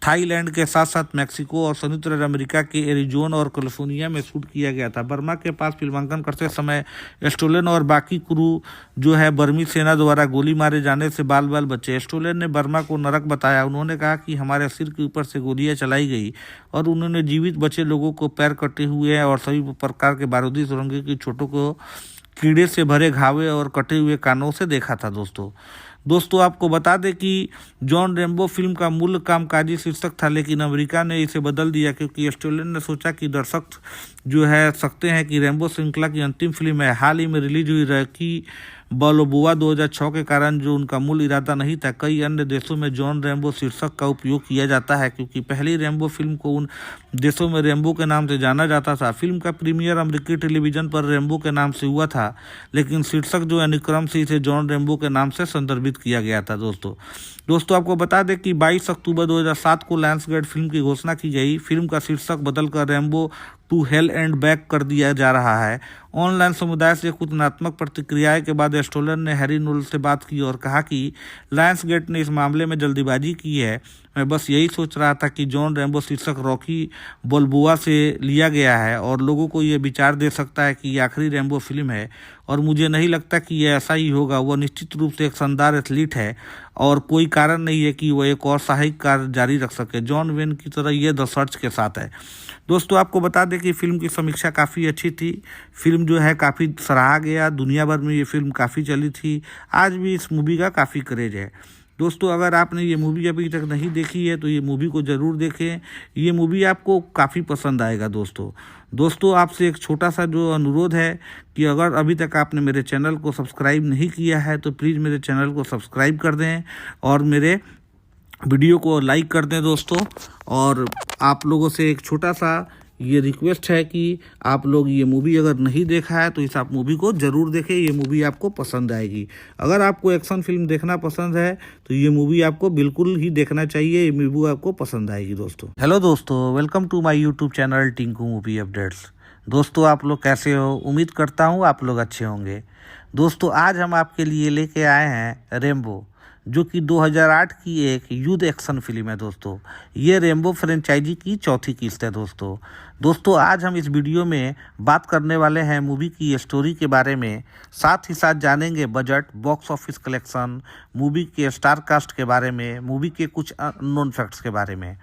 थाईलैंड के साथ साथ मैक्सिको और संयुक्त राज्य अमेरिका के एरिजोना और कैलिफोर्निया में शूट किया गया था। बर्मा के पास फिल्मांकन करते समय स्टोलन और बाकी क्रू जो है बर्मी सेना द्वारा गोली मारे जाने से बाल बाल बचे। स्टोलन ने बर्मा को नरक बताया। उन्होंने कहा कि हमारे सिर के ऊपर से गोलियां चलाई गई और उन्होंने जीवित बचे लोगों को पैर कटे हुए और सभी प्रकार के बारूदी सुरंगे की छोटों को कीड़े से भरे घावे और कटे हुए कानों से देखा था। दोस्तों आपको बता दें कि जॉन रैम्बो फिल्म का मूल कामकाजी शीर्षक था, लेकिन अमेरिका ने इसे बदल दिया क्योंकि स्टोलन ने सोचा कि दर्शक जो है सकते हैं कि रैम्बो श्रृंखला की अंतिम फिल्म है। हाल ही में रिलीज हुई रॉकी बाल्बोआ 2006 के कारण जो उनका मूल इरादा नहीं था। कई अन्य देशों में जॉन रैम्बो शीर्षक का उपयोग किया जाता है क्योंकि पहली रैम्बो फिल्म को उन देशों में रैम्बो के नाम से जाना जाता था। फिल्म का प्रीमियर अमेरिकी टेलीविजन पर रैम्बो के नाम से हुआ था, लेकिन शीर्षक जो अनुक्रम से इसे जॉन रैम्बो के नाम से संदर्भित किया गया था। दोस्तों आपको बता दें कि 22 अक्टूबर 2007 को लायंसगेट फिल्म की घोषणा की गई। फिल्म का शीर्षक बदलकर Rambo to hell and back कर दिया जा रहा है। ऑनलाइन समुदाय से कुछ नकारात्मक प्रतिक्रियाएं के बाद स्टोलन ने हैरी नोल से बात की और कहा कि लायंसगेट ने इस मामले में जल्दीबाजी की है। मैं बस यही सोच रहा था कि जॉन रैम्बो शीर्षक रॉकी बाल्बोआ से लिया गया है और लोगों को ये विचार दे सकता है कि ये आखिरी रैम्बो फिल्म है, और मुझे नहीं लगता कि यह ऐसा ही होगा। वह निश्चित रूप से एक शानदार एथलीट है और कोई कारण नहीं है कि वह एक और सहायक कार्य जारी रख सके। जॉन वेन की तरह यह द सर्च के साथ है। दोस्तों आपको बता दें कि फिल्म की समीक्षा काफ़ी अच्छी थी। फिल्म जो है काफ़ी सराहा गया, दुनिया भर में ये फिल्म काफ़ी चली थी। आज भी इस मूवी का काफ़ी क्रेज है। दोस्तों अगर आपने ये मूवी अभी तक नहीं देखी है तो ये मूवी को ज़रूर देखें। ये मूवी आपको काफ़ी पसंद आएगा। दोस्तों आपसे एक छोटा सा जो अनुरोध है कि अगर अभी तक आपने मेरे चैनल को सब्सक्राइब नहीं किया है तो प्लीज़ मेरे चैनल को सब्सक्राइब कर दें और मेरे वीडियो को लाइक कर दें दोस्तों। और आप लोगों से एक छोटा सा ये रिक्वेस्ट है कि आप लोग ये मूवी अगर नहीं देखा है तो इस आप मूवी को ज़रूर देखें। ये मूवी आपको पसंद आएगी। अगर आपको एक्शन फिल्म देखना पसंद है तो ये मूवी आपको बिल्कुल ही देखना चाहिए। ये मूवी आपको पसंद आएगी दोस्तों। हेलो दोस्तों, welcome to my YouTube channel Tinku movie updates. दोस्तों आप लोग कैसे हो? उम्मीद करता हूँ आप लोग अच्छे होंगे। दोस्तों आज हम आपके लिए लेके आए हैं रैम्बो, जो कि 2008 की एक युद्ध एक्शन फिल्म है। दोस्तों ये रैम्बो फ्रेंचाइजी की चौथी किस्त है। दोस्तों आज हम इस वीडियो में बात करने वाले हैं मूवी की स्टोरी के बारे में, साथ ही साथ जानेंगे budget, box office collection, movie के स्टार कास्ट के बारे में, मूवी के कुछ अननोन फैक्ट्स के बारे में।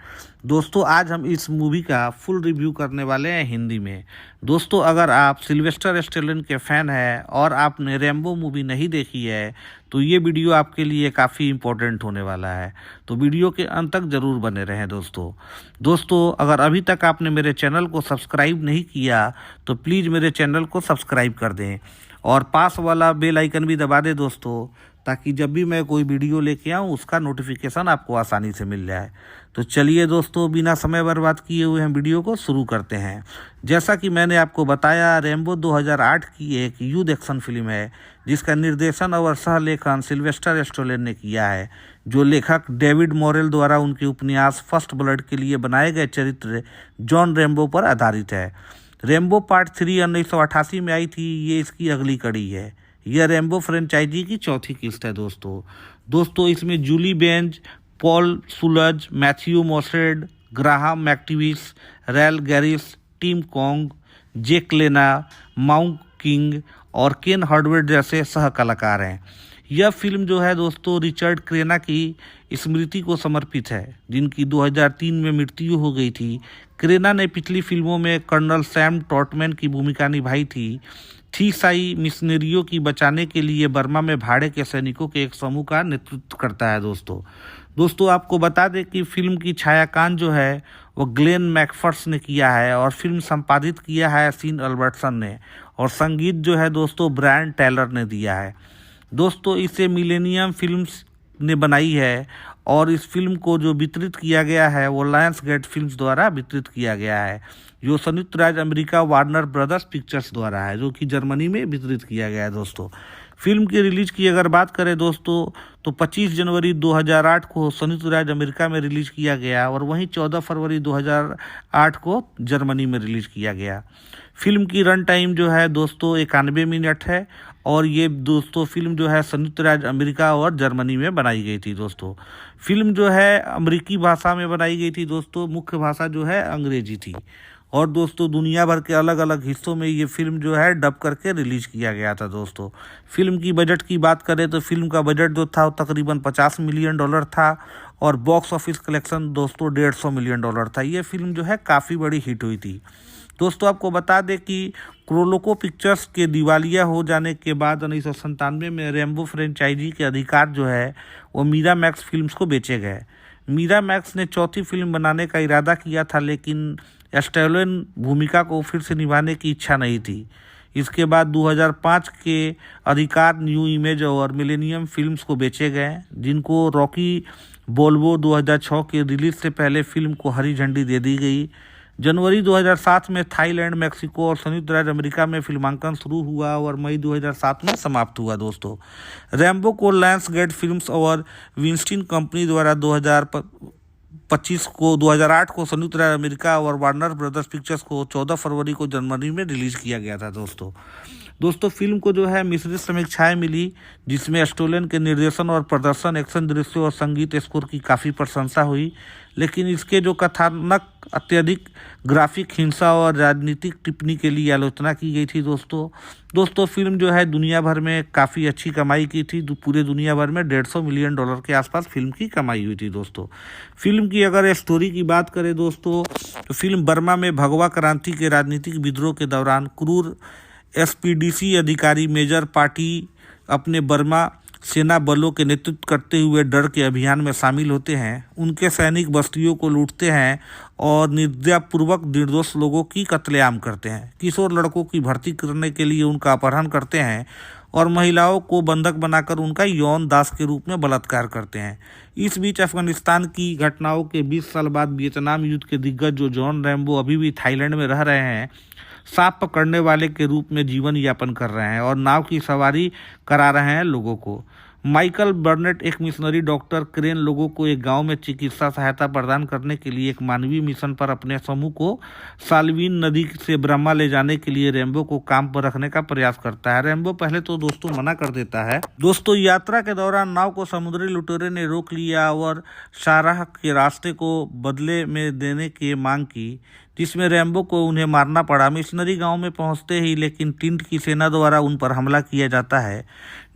दोस्तों आज हम इस मूवी का फुल रिव्यू करने वाले हैं हिंदी में। दोस्तों अगर आप सिल्वेस्टर स्टेलोन के फ़ैन हैं और आपने रैम्बो मूवी नहीं देखी है तो ये वीडियो आपके लिए काफ़ी इम्पोर्टेंट होने वाला है, तो वीडियो के अंत तक ज़रूर बने रहें दोस्तों अगर अभी तक आपने मेरे चैनल को सब्सक्राइब नहीं किया तो प्लीज़ मेरे चैनल को सब्सक्राइब कर दें और पास वाला बेल आइकन भी दबा दें दोस्तों, ताकि जब भी मैं कोई वीडियो लेके आऊँ उसका नोटिफिकेशन आपको आसानी से मिल जाए। तो चलिए दोस्तों बिना समय बर्बाद किए हुए हम वीडियो को शुरू करते हैं। जैसा कि मैंने आपको बताया, रैम्बो 2008 की एक युद्ध एक्शन फिल्म है जिसका निर्देशन और सह लेखन सिल्वेस्टर स्टेलोन ने किया है, जो लेखक डेविड मोरेल द्वारा उनके उपन्यास फर्स्ट ब्लड के लिए बनाए गए चरित्र जॉन रैम्बो पर आधारित है। रैम्बो पार्ट 3 1988 में आई थी। ये इसकी अगली कड़ी है। यह रैम्बो फ्रेंचाइजी की चौथी किस्त है दोस्तों इसमें Julie Benz, Paul Schulze, Matthew Mosed, Graham McTavish, Rail Garris, Tim Kong, Jake Lena, Mount king और केन हार्डवेयर जैसे सह कलाकार हैं। यह फिल्म जो है दोस्तों रिचर्ड क्रेना की स्मृति को समर्पित है, जिनकी 2003 में मृत्यु हो गई थी। क्रेना ने पिछली फिल्मों में कर्नल सैम ट्रॉटमैन की भूमिका निभाई थी। ईसाई मिशनरियों की बचाने के लिए बर्मा में भाड़े के सैनिकों के एक समूह का नेतृत्व करता है। दोस्तों आपको बता दें कि फिल्म की छायांकन जो है वो ग्लेन मैकफर्स ने किया है और फिल्म संपादित किया है सीन अल्बर्टसन ने, और संगीत जो है दोस्तों ब्रायन टेलर ने दिया है। दोस्तों इसे मिलेनियम फिल्म्स ने बनाई है और इस फिल्म को जो वितरित किया गया है वो लायंस गेट फिल्म्स द्वारा वितरित किया गया है, जो संयुक्त राज्य अमेरिका वार्नर ब्रदर्स पिक्चर्स द्वारा है, जो कि जर्मनी में वितरित किया गया है। दोस्तों फिल्म की रिलीज की अगर बात करें दोस्तों तो 25 जनवरी 2008 को संयुक्त राज्य अमेरिका में रिलीज किया गया और वहीं 14 फरवरी 2008 को जर्मनी में रिलीज किया गया। फिल्म की रन टाइम जो है दोस्तों 91 मिनट है और ये दोस्तों फिल्म जो है संयुक्त राज्य अमेरिका और जर्मनी में बनाई गई थी। दोस्तों फिल्म जो है अमेरिकी भाषा में बनाई गई थी दोस्तों, मुख्य भाषा जो है अंग्रेजी थी, और दोस्तों दुनिया भर के अलग अलग हिस्सों में ये फिल्म जो है डब करके रिलीज किया गया था। दोस्तों फिल्म की बजट की बात करें तो फिल्म का बजट जो था वो तकरीबन $50 मिलियन था और बॉक्स ऑफिस कलेक्शन दोस्तों $150 मिलियन था। ये फिल्म जो है काफ़ी बड़ी हिट हुई थी। दोस्तों आपको बता दें कि क्रोलोको पिक्चर्स के दिवालिया हो जाने के बाद 1997 में रेम्बो फ्रेंचाइजी के अधिकार जो है वो मीरा मैक्स फिल्म्स को बेचे गए। मीरा मैक्स ने चौथी फिल्म बनाने का इरादा किया था, लेकिन स्टैलोन भूमिका को फिर से निभाने की इच्छा नहीं थी। इसके बाद 2005 के अधिकार न्यू इमेज और मिलेनियम फिल्म्स को बेचे गए, जिनको रॉकी बोल्बो 2006 के रिलीज से पहले फिल्म को हरी झंडी दे दी गई। जनवरी 2007 में थाईलैंड, मेक्सिको और संयुक्त राज्य अमेरिका में फिल्मांकन शुरू हुआ और मई 2007 में समाप्त हुआ। दोस्तों रैम्बो को लायंस गेट फिल्म्स और विंस्टीन कंपनी द्वारा 2008 को संयुक्त राज्य अमेरिका और वार्नर ब्रदर्स पिक्चर्स को 14 फरवरी को जर्मनी में रिलीज किया गया था। दोस्तों फिल्म को जो है मिश्रित समीक्षाएं मिली, जिसमें स्टोलन के निर्देशन और प्रदर्शन, एक्शन दृश्यों और संगीत स्कोर की काफ़ी प्रशंसा हुई, लेकिन इसके जो कथानक अत्यधिक ग्राफिक, हिंसा और राजनीतिक टिप्पणी के लिए आलोचना की गई थी। दोस्तों फिल्म जो है दुनिया भर में काफ़ी अच्छी कमाई की थी, पूरे दुनिया भर में $150 मिलियन के आसपास फिल्म की कमाई हुई थी। दोस्तों फिल्म की अगर स्टोरी की बात करें दोस्तों तो फिल्म बर्मा में भगवा क्रांति के राजनीतिक विद्रोह के दौरान क्रूर एसपीडीसी अधिकारी मेजर पार्टी अपने बर्मा सेना बलों के नेतृत्व करते हुए डर के अभियान में शामिल होते हैं। उनके सैनिक बस्तियों को लूटते हैं और निर्दयपूर्वक निर्दोष लोगों की कत्लेआम करते हैं। किशोर लड़कों की भर्ती करने के लिए उनका अपहरण करते हैं और महिलाओं को बंधक बनाकर उनका यौन दास के रूप में बलात्कार करते हैं। इस बीच अफगानिस्तान की घटनाओं के 20 साल बाद वियतनाम युद्ध के दिग्गज जो जॉन रैम्बो अभी भी थाईलैंड में रह रहे हैं, सांप पकड़ने वाले के रूप में जीवन यापन कर रहे हैं और नाव की सवारी करा रहे हैं लोगों को। माइकल बर्नेट एक मिशनरी डॉक्टर क्रेन लोगों को एक गांव में चिकित्सा सहायता प्रदान करने के लिए एक मानवीय मिशन पर अपने समूह को साल्वीन नदी से ब्रह्मा ले जाने के लिए रैम्बो को काम पर रखने का प्रयास करता है। रैम्बो पहले तो दोस्तों मना कर देता है। दोस्तों यात्रा के दौरान नाव को समुद्री लुटेरे ने रोक लिया और शाहराह के रास्ते को बदले में देने की मांग की, जिसमें रैम्बो को उन्हें मारना पड़ा। मिशनरी गांव में पहुंचते ही लेकिन टिंट की सेना द्वारा उन पर हमला किया जाता है,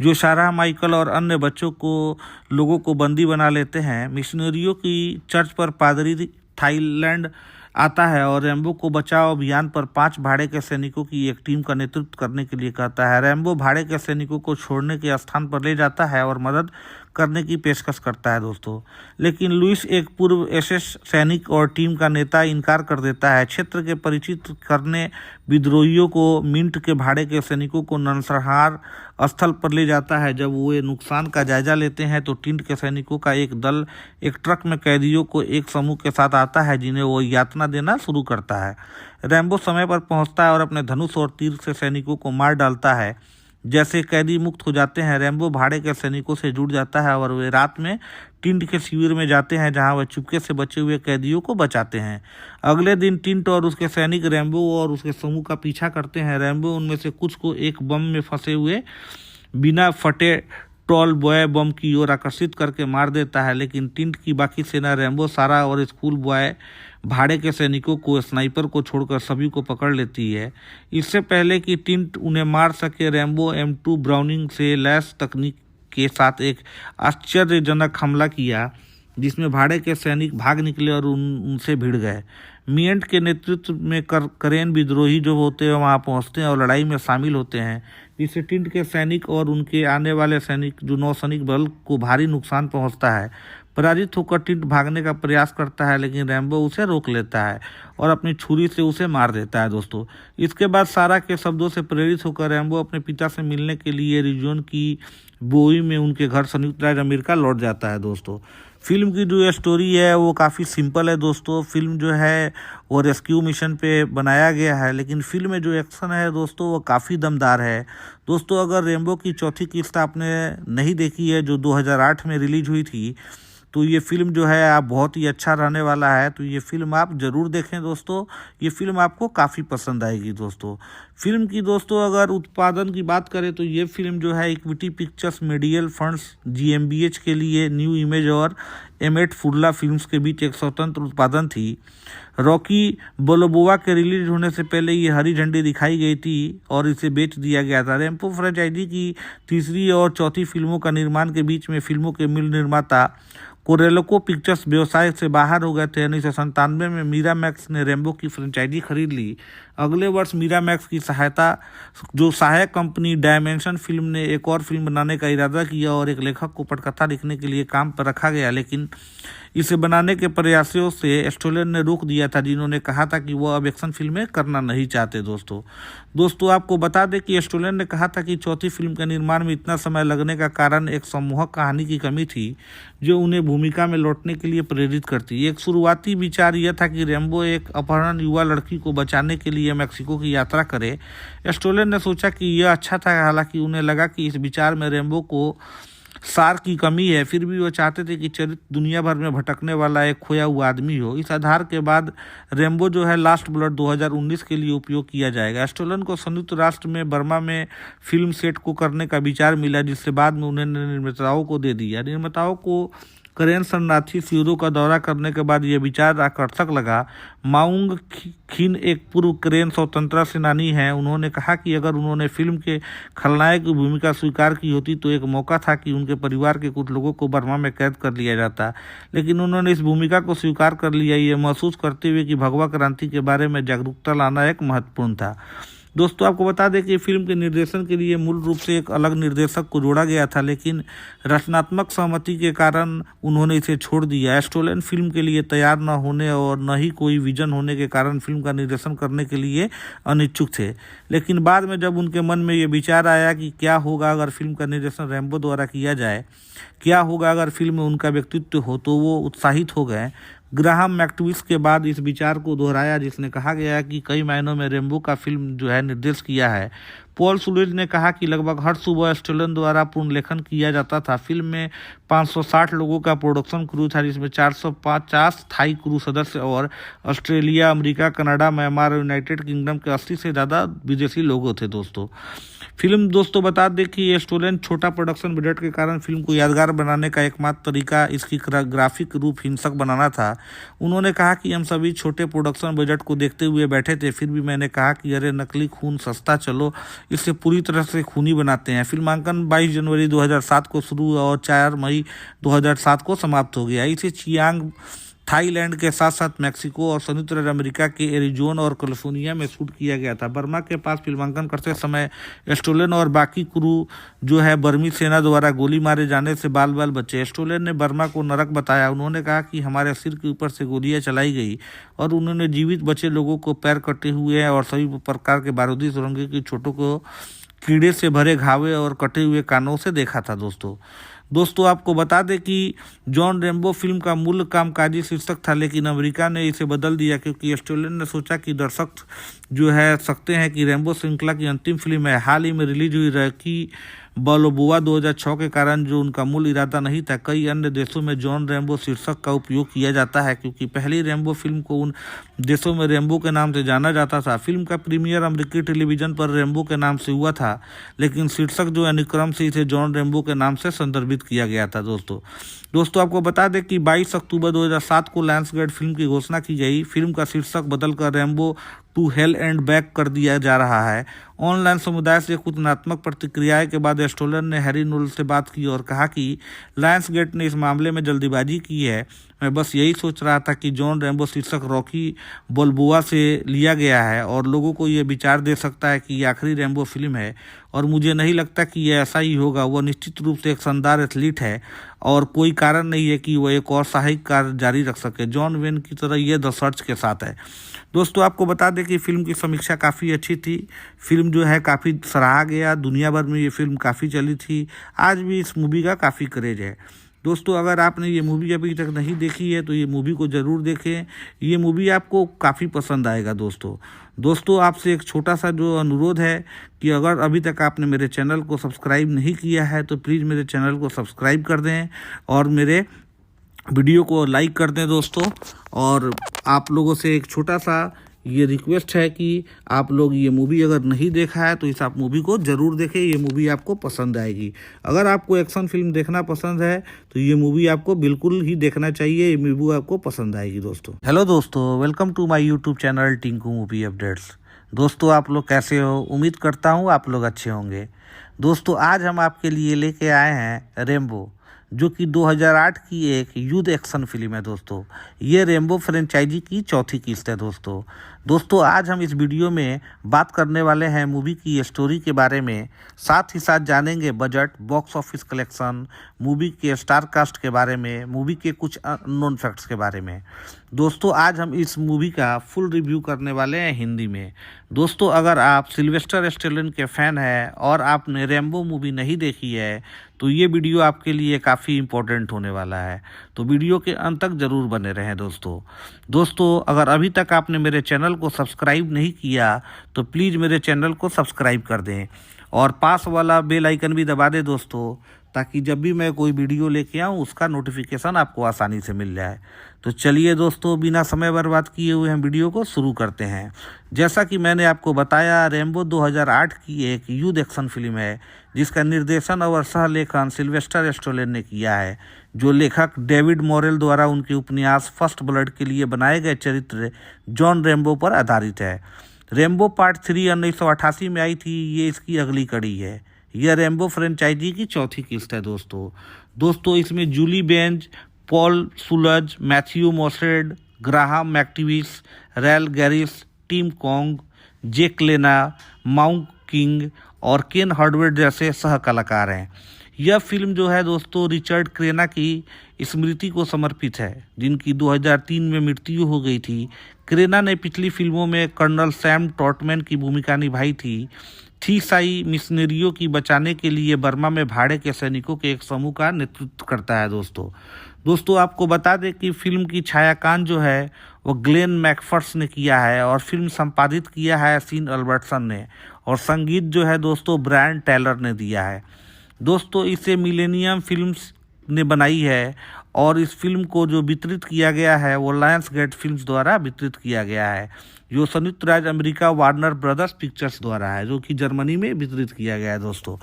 जो शाहराह, माइकल और अन्य बच्चों को लोगों को बंदी बना लेते हैं। मिशनरियों की चर्च पर पादरी थाईलैंड आता है और रैम्बो को बचाव अभियान पर 5 भाड़े के सैनिकों की एक टीम का नेतृत्व करने के लिए कहता है। रैम्बो भाड़े के सैनिकों को छोड़ने के स्थान पर ले जाता है और मदद करने की पेशकश करता है। दोस्तों लेकिन लुइस, एक पूर्व एसएस सैनिक और टीम का नेता, इनकार कर देता है। क्षेत्र के परिचित करने विद्रोहियों को मिंट के भाड़े के सैनिकों को नरसंहार स्थल पर ले जाता है। जब वो नुकसान का जायजा लेते हैं तो टिंट के सैनिकों का एक दल एक ट्रक में कैदियों को एक समूह के साथ आता है, जिन्हें वो यातना देना शुरू करता है। रैम्बो समय पर पहुंचता है और अपने धनुष और तीर से सैनिकों को मार डालता है। जैसे कैदी मुक्त हो जाते हैं, रैम्बो भाड़े के सैनिकों से जुड़ जाता है और वे रात में टिंट के शिविर में जाते हैं, जहां वह चुपके से बचे हुए कैदियों को बचाते हैं। अगले दिन टिंट और उसके सैनिक रैम्बो और उसके समूह का पीछा करते हैं। रैम्बो उनमें से कुछ को एक बम में फंसे हुए बिना फटे टॉल बॉय बम की ओर आकर्षित करके मार देता है, लेकिन टिंट की बाकी सेना रैम्बो, सारा और स्कूल बॉय भाड़े के सैनिकों को, स्नाइपर को छोड़कर सभी को पकड़ लेती है। इससे पहले कि टिंट उन्हें मार सके, रैम्बो M2 ब्राउनिंग से लैस तकनीक के साथ एक आश्चर्यजनक हमला किया, जिसमें भाड़े के सैनिक भाग निकले और उनसे भिड़ गए। मियंट के नेतृत्व में करेन विद्रोही जो होते हैं वहां पहुंचते हैं और लड़ाई में शामिल होते हैं, जिससे टिंट के सैनिक और उनके आने वाले सैनिक जो नौसैनिक बल को भारी नुकसान पहुंचता है। पराजित होकर टिंट भागने का प्रयास करता है, लेकिन रैम्बो उसे रोक लेता है और अपनी छुरी से उसे मार देता है दोस्तों। इसके बाद सारा के शब्दों से प्रेरित होकर रैम्बो अपने पिता से मिलने के लिए एरिजोना की बोई में उनके घर संयुक्त राज्य अमेरिका लौट जाता है दोस्तों। फिल्म की जो स्टोरी है वो काफ़ी सिंपल है दोस्तों। फिल्म जो है वो रेस्क्यू मिशन पे बनाया गया है, लेकिन फिल्म में जो एक्शन है दोस्तों वो काफ़ी दमदार है दोस्तों। अगर रैम्बो की चौथी किस्त आपने नहीं देखी है जो 2008 में रिलीज हुई थी, तो ये फिल्म जो है आप बहुत ही अच्छा रहने वाला है, तो ये फिल्म आप ज़रूर देखें दोस्तों। ये फिल्म आपको काफ़ी पसंद आएगी दोस्तों। फिल्म की दोस्तों अगर उत्पादन की बात करें तो ये फिल्म जो है equity pictures medial funds GmbH के लिए न्यू इमेज और एमेट फुल्ला फिल्म्स के बीच एक स्वतंत्र उत्पादन थी। रॉकी बोलोबोआ के रिलीज होने से पहले ये हरी झंडी दिखाई गई थी और इसे बेच दिया गया था। रैम्बो फ्रेंचाइजी की तीसरी और चौथी फिल्मों का निर्माण के बीच में फिल्मों के मूल निर्माता कोरेल्को पिक्चर्स व्यवसाय से बाहर हो गए थे। 1997 में मीरामैक्स ने रैम्बो की फ्रेंचाइजी खरीद ली। अगले वर्ष मीरामैक्स की सहायक कंपनी डायमेंशन फिल्म ने एक और फिल्म बनाने का इरादा किया और एक लेखक को पटकथा लिखने के लिए काम पर रखा गया, लेकिन इसे बनाने के प्रयासों से स्टोलन ने रोक दिया था, जिन्होंने कहा था कि वो अब एक्शन फिल्में करना नहीं चाहते दोस्तों आपको बता दें कि स्टोलन ने कहा था कि चौथी फिल्म के निर्माण में इतना समय लगने का कारण एक सम्मोहक कहानी की कमी थी जो उन्हें भूमिका में लौटने के लिए प्रेरित करती। एक शुरुआती विचार यह था कि रैम्बो एक अपहरण युवा लड़की को बचाने के लिए मेक्सिको की यात्रा करे। स्टोलन ने सोचा कि यह अच्छा था, हालांकि उन्हें लगा कि इस विचार में रैम्बो को सार की कमी है, फिर भी वो चाहते थे कि चरित्र दुनिया भर में भटकने वाला एक खोया हुआ आदमी हो। इस आधार के बाद रैम्बो जो है लास्ट ब्लड 2019 के लिए उपयोग किया जाएगा। स्टोलन को संयुक्त राष्ट्र में बर्मा में फिल्म सेट को करने का विचार मिला, जिससे बाद में उन्हें निर्माताओं को दे दिया। निर्माताओं को करेन शरणार्थी शिविरों का दौरा करने के बाद यह विचार आकर्षक लगा। माउंग खिन एक पूर्व करेन स्वतंत्रता सेनानी हैं। उन्होंने कहा कि अगर उन्होंने फिल्म के खलनायक की भूमिका स्वीकार की होती तो एक मौका था कि उनके परिवार के कुछ लोगों को बर्मा में कैद कर लिया जाता, लेकिन उन्होंने इस भूमिका को स्वीकार कर लिया, ये महसूस करते हुए कि भगवा क्रांति के बारे में जागरूकता लाना एक महत्वपूर्ण था। दोस्तों आपको बता दें कि फिल्म के निर्देशन के लिए मूल रूप से एक अलग निर्देशक को जोड़ा गया था, लेकिन रचनात्मक सहमति के कारण उन्होंने इसे छोड़ दिया। स्टोलन फिल्म के लिए तैयार न होने और न ही कोई विजन होने के कारण फिल्म का निर्देशन करने के लिए अनिच्छुक थे, लेकिन बाद में जब उनके मन में ये विचार आया कि क्या होगा अगर फिल्म का निर्देशन रैम्बो द्वारा किया जाए, क्या होगा अगर फिल्म में उनका व्यक्तित्व हो, तो वो उत्साहित हो गए। ग्राहम मैक्टविस के बाद इस विचार को दोहराया, जिसने कहा गया कि कई महीनों में रैम्बो का फिल्म जो है निर्देश किया है। पॉल सुलेज ने कहा कि लगभग हर सुबह स्टोलन द्वारा पुनर्लेखन किया जाता था। फिल्म में 560 लोगों का प्रोडक्शन क्रू था, जिसमें 450 थाई क्रू सदस्य और ऑस्ट्रेलिया, अमेरिका, कनाडा, म्यांमार और यूनाइटेड किंगडम के 80 से ज़्यादा विदेशी लोगों थे फिल्म दोस्तों बता दें कि स्टोलन छोटा प्रोडक्शन बजट के कारण फिल्म को यादगार बनाने का एकमात्र तरीका इसकी ग्राफिक रूप हिंसक बनाना था। उन्होंने कहा कि हम सभी छोटे प्रोडक्शन बजट को देखते हुए बैठे थे, फिर भी मैंने कहा कि अरे नकली खून सस्ता, चलो इसे पूरी तरह से खूनी बनाते हैं। फिल्मांकन 22 जनवरी 2007 को शुरू हुआ और 4 मई 2007 को समाप्त हो गया। इसे चियांग थाईलैंड के साथ साथ मैक्सिको और संयुक्त राज्य अमेरिका के एरिजोना और कैलिफोर्निया में शूट किया गया था। बर्मा के पास फिल्मांकन करते समय स्टोलन और बाकी क्रू जो है बर्मी सेना द्वारा गोली मारे जाने से बाल बाल बचे। स्टोलन ने बर्मा को नरक बताया। उन्होंने कहा कि हमारे सिर के ऊपर से गोलियां चलाई गई और उन्होंने जीवित बचे लोगों को पैर कटे हुए और सभी प्रकार के बारूदी सुरंगे की छोटों को कीड़े से भरे घावे और कटे हुए कानों से देखा था दोस्तों आपको बता दें कि जॉन रैम्बो फिल्म का मूल कामकाजी शीर्षक था, लेकिन अमेरिका ने इसे बदल दिया क्योंकि स्टोलन ने सोचा कि दर्शक जो है सकते हैं कि रैम्बो श्रृंखला की अंतिम फिल्म है। हाल ही में रिलीज हुई रॉकी बाल्बोआ 2006 के कारण जो उनका मूल इरादा नहीं था। कई अन्य देशों में जॉन रैम्बो शीर्षक का उपयोग किया जाता है क्योंकि पहली रैम्बो फिल्म को उन देशों में रैम्बो के नाम से जाना जाता था। फिल्म का प्रीमियर अमेरिकी टेलीविजन पर रैम्बो के नाम से हुआ था, लेकिन शीर्षक जो अनुक्रम से इसे जॉन रैम्बो के नाम से संदर्भित किया गया था। दोस्तों आपको बता दें कि 22 अक्टूबर 2007 को लायंसगेट फिल्म की घोषणा की गई। फिल्म का शीर्षक बदलकर Rambo to hell and back कर दिया जा रहा है। ऑनलाइन समुदाय से कुछ नकारात्मक प्रतिक्रियाएं के बाद स्टोलन ने हैरी नोल से बात की और कहा कि लायंसगेट ने इस मामले में जल्दीबाजी की है। मैं बस यही सोच रहा था कि जॉन रैम्बो शीर्षक रॉकी बाल्बोआ से लिया गया है और लोगों को यह विचार दे सकता है कि ये आखिरी रैम्बो फिल्म है, और मुझे नहीं लगता कि यह ऐसा ही होगा। वह निश्चित रूप से एक शानदार एथलीट है और कोई कारण नहीं है कि वह एक और सहायक कार्य जारी रख सके। जॉन वेन की तरह यह द सर्च के साथ है। दोस्तों आपको बता दें कि फिल्म की समीक्षा काफ़ी अच्छी थी। फिल्म जो है काफ़ी सराहा गया, दुनिया भर में ये फिल्म काफ़ी चली थी। आज भी इस मूवी का काफ़ी क्रेज है। दोस्तों अगर आपने ये मूवी अभी तक नहीं देखी है तो ये मूवी को ज़रूर देखें। ये मूवी आपको काफ़ी पसंद आएगा। दोस्तों आपसे एक छोटा सा जो अनुरोध है कि अगर अभी तक आपने मेरे चैनल को सब्सक्राइब नहीं किया है तो प्लीज़ मेरे चैनल को सब्सक्राइब कर दें और मेरे वीडियो को लाइक कर दें दोस्तों। और आप लोगों से एक छोटा सा ये रिक्वेस्ट है कि आप लोग ये मूवी अगर नहीं देखा है तो इस आप मूवी को ज़रूर देखें। ये मूवी आपको पसंद आएगी। अगर आपको एक्शन फिल्म देखना पसंद है तो ये मूवी आपको बिल्कुल ही देखना चाहिए। ये मूवी आपको पसंद आएगी दोस्तों। हेलो दोस्तों, welcome to my YouTube channel Tinku movie updates. दोस्तों आप लोग कैसे हो? उम्मीद करता हूँ आप लोग अच्छे होंगे। दोस्तों आज हम आपके लिए लेके आए हैं रैम्बो, जो कि 2008 की एक युद्ध एक्शन फिल्म है दोस्तों। ये रैम्बो फ्रेंचाइजी की चौथी किस्त है दोस्तों आज हम इस वीडियो में बात करने वाले हैं मूवी की स्टोरी के बारे में। साथ ही साथ जानेंगे budget, box office collection, movie के स्टार कास्ट के बारे में, मूवी के कुछ अननोन फैक्ट्स के बारे में। दोस्तों आज हम इस मूवी का फुल रिव्यू करने वाले हैं हिंदी में। दोस्तों अगर आप सिल्वेस्टर स्टेलोन के फ़ैन हैं और आपने रैम्बो मूवी नहीं देखी है तो ये वीडियो आपके लिए काफ़ी इम्पोर्टेंट होने वाला है, तो वीडियो के अंत तक ज़रूर बने रहें दोस्तों अगर अभी तक आपने मेरे चैनल को सब्सक्राइब नहीं किया तो प्लीज़ मेरे चैनल को सब्सक्राइब कर दें और पास वाला बेल आइकन भी दबा दें दोस्तों, ताकि जब भी मैं कोई वीडियो लेके आऊँ उसका नोटिफिकेशन आपको आसानी से मिल जाए। तो चलिए दोस्तों बिना समय बर्बाद किए हुए हम वीडियो को शुरू करते हैं। जैसा कि मैंने आपको बताया, रैम्बो 2008 की एक युद्ध एक्शन फिल्म है जिसका निर्देशन और सह-लेखन सिल्वेस्टर स्टेलोन ने किया है, जो लेखक डेविड मोरेल द्वारा उनके उपन्यास फर्स्ट ब्लड के लिए बनाए गए चरित्र जॉन रैम्बो पर आधारित है। रैम्बो पार्ट 3 1988 में आई थी। ये इसकी अगली कड़ी है। यह रैम्बो फ्रेंचाइजी की चौथी किस्त है दोस्तों इसमें Julie Benz, Paul Schulze, Matthew Mosed, Graham McTavish, Rail Garris, Tim Kong, Jake Lena, Mount king और केन हार्डवेयर जैसे सह कलाकार हैं। यह फिल्म जो है दोस्तों रिचर्ड क्रेना की स्मृति को समर्पित है, जिनकी 2003 में मृत्यु हो गई थी। क्रेना ने पिछली फिल्मों में कर्नल सैम ट्रॉटमैन की भूमिका निभाई थी। ईसाई मिशनरियों की बचाने के लिए बर्मा में भाड़े के सैनिकों के एक समूह का नेतृत्व करता है दोस्तों आपको बता दें कि फिल्म की छायांकन जो है वो ग्लेन मैकफर्स ने किया है और फिल्म संपादित किया है सीन अल्बर्टसन ने, और संगीत जो है दोस्तों ब्रायन टेलर ने दिया है। दोस्तों इसे मिलेनियम फिल्म्स ने बनाई है और इस फिल्म को जो वितरित किया गया है वो लायंसगेट फिल्म्स द्वारा वितरित किया गया है, जो संयुक्त राज्य अमेरिका वार्नर ब्रदर्स पिक्चर्स द्वारा है, जो कि जर्मनी में वितरित किया गया है दोस्तों।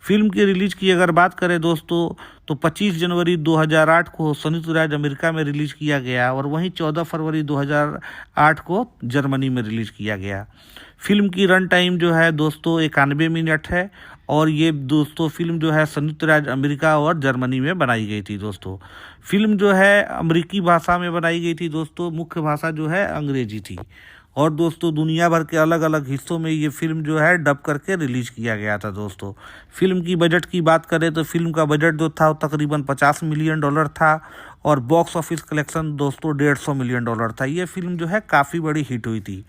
फिल्म की रिलीज की अगर बात करें दोस्तों तो 25 जनवरी 2008 को संयुक्त राज्य अमेरिका में रिलीज किया गया और वहीं 14 फरवरी 2008 को जर्मनी में रिलीज किया गया। फिल्म की रन टाइम जो है दोस्तों 91 मिनट है और ये दोस्तों फिल्म जो है संयुक्त राज्य अमेरिका और जर्मनी में बनाई गई थी दोस्तों। फिल्म जो है अमेरिकी भाषा में बनाई गई थी दोस्तों, मुख्य भाषा जो है अंग्रेजी थी। और दोस्तों दुनिया भर के अलग अलग हिस्सों में ये फिल्म जो है डब करके रिलीज किया गया था दोस्तों। फिल्म की बजट की बात करें तो फिल्म का बजट जो था वो तकरीबन $50 मिलियन था और बॉक्स ऑफिस कलेक्शन दोस्तों $150 मिलियन था। ये फिल्म जो है काफ़ी बड़ी हिट हुई थी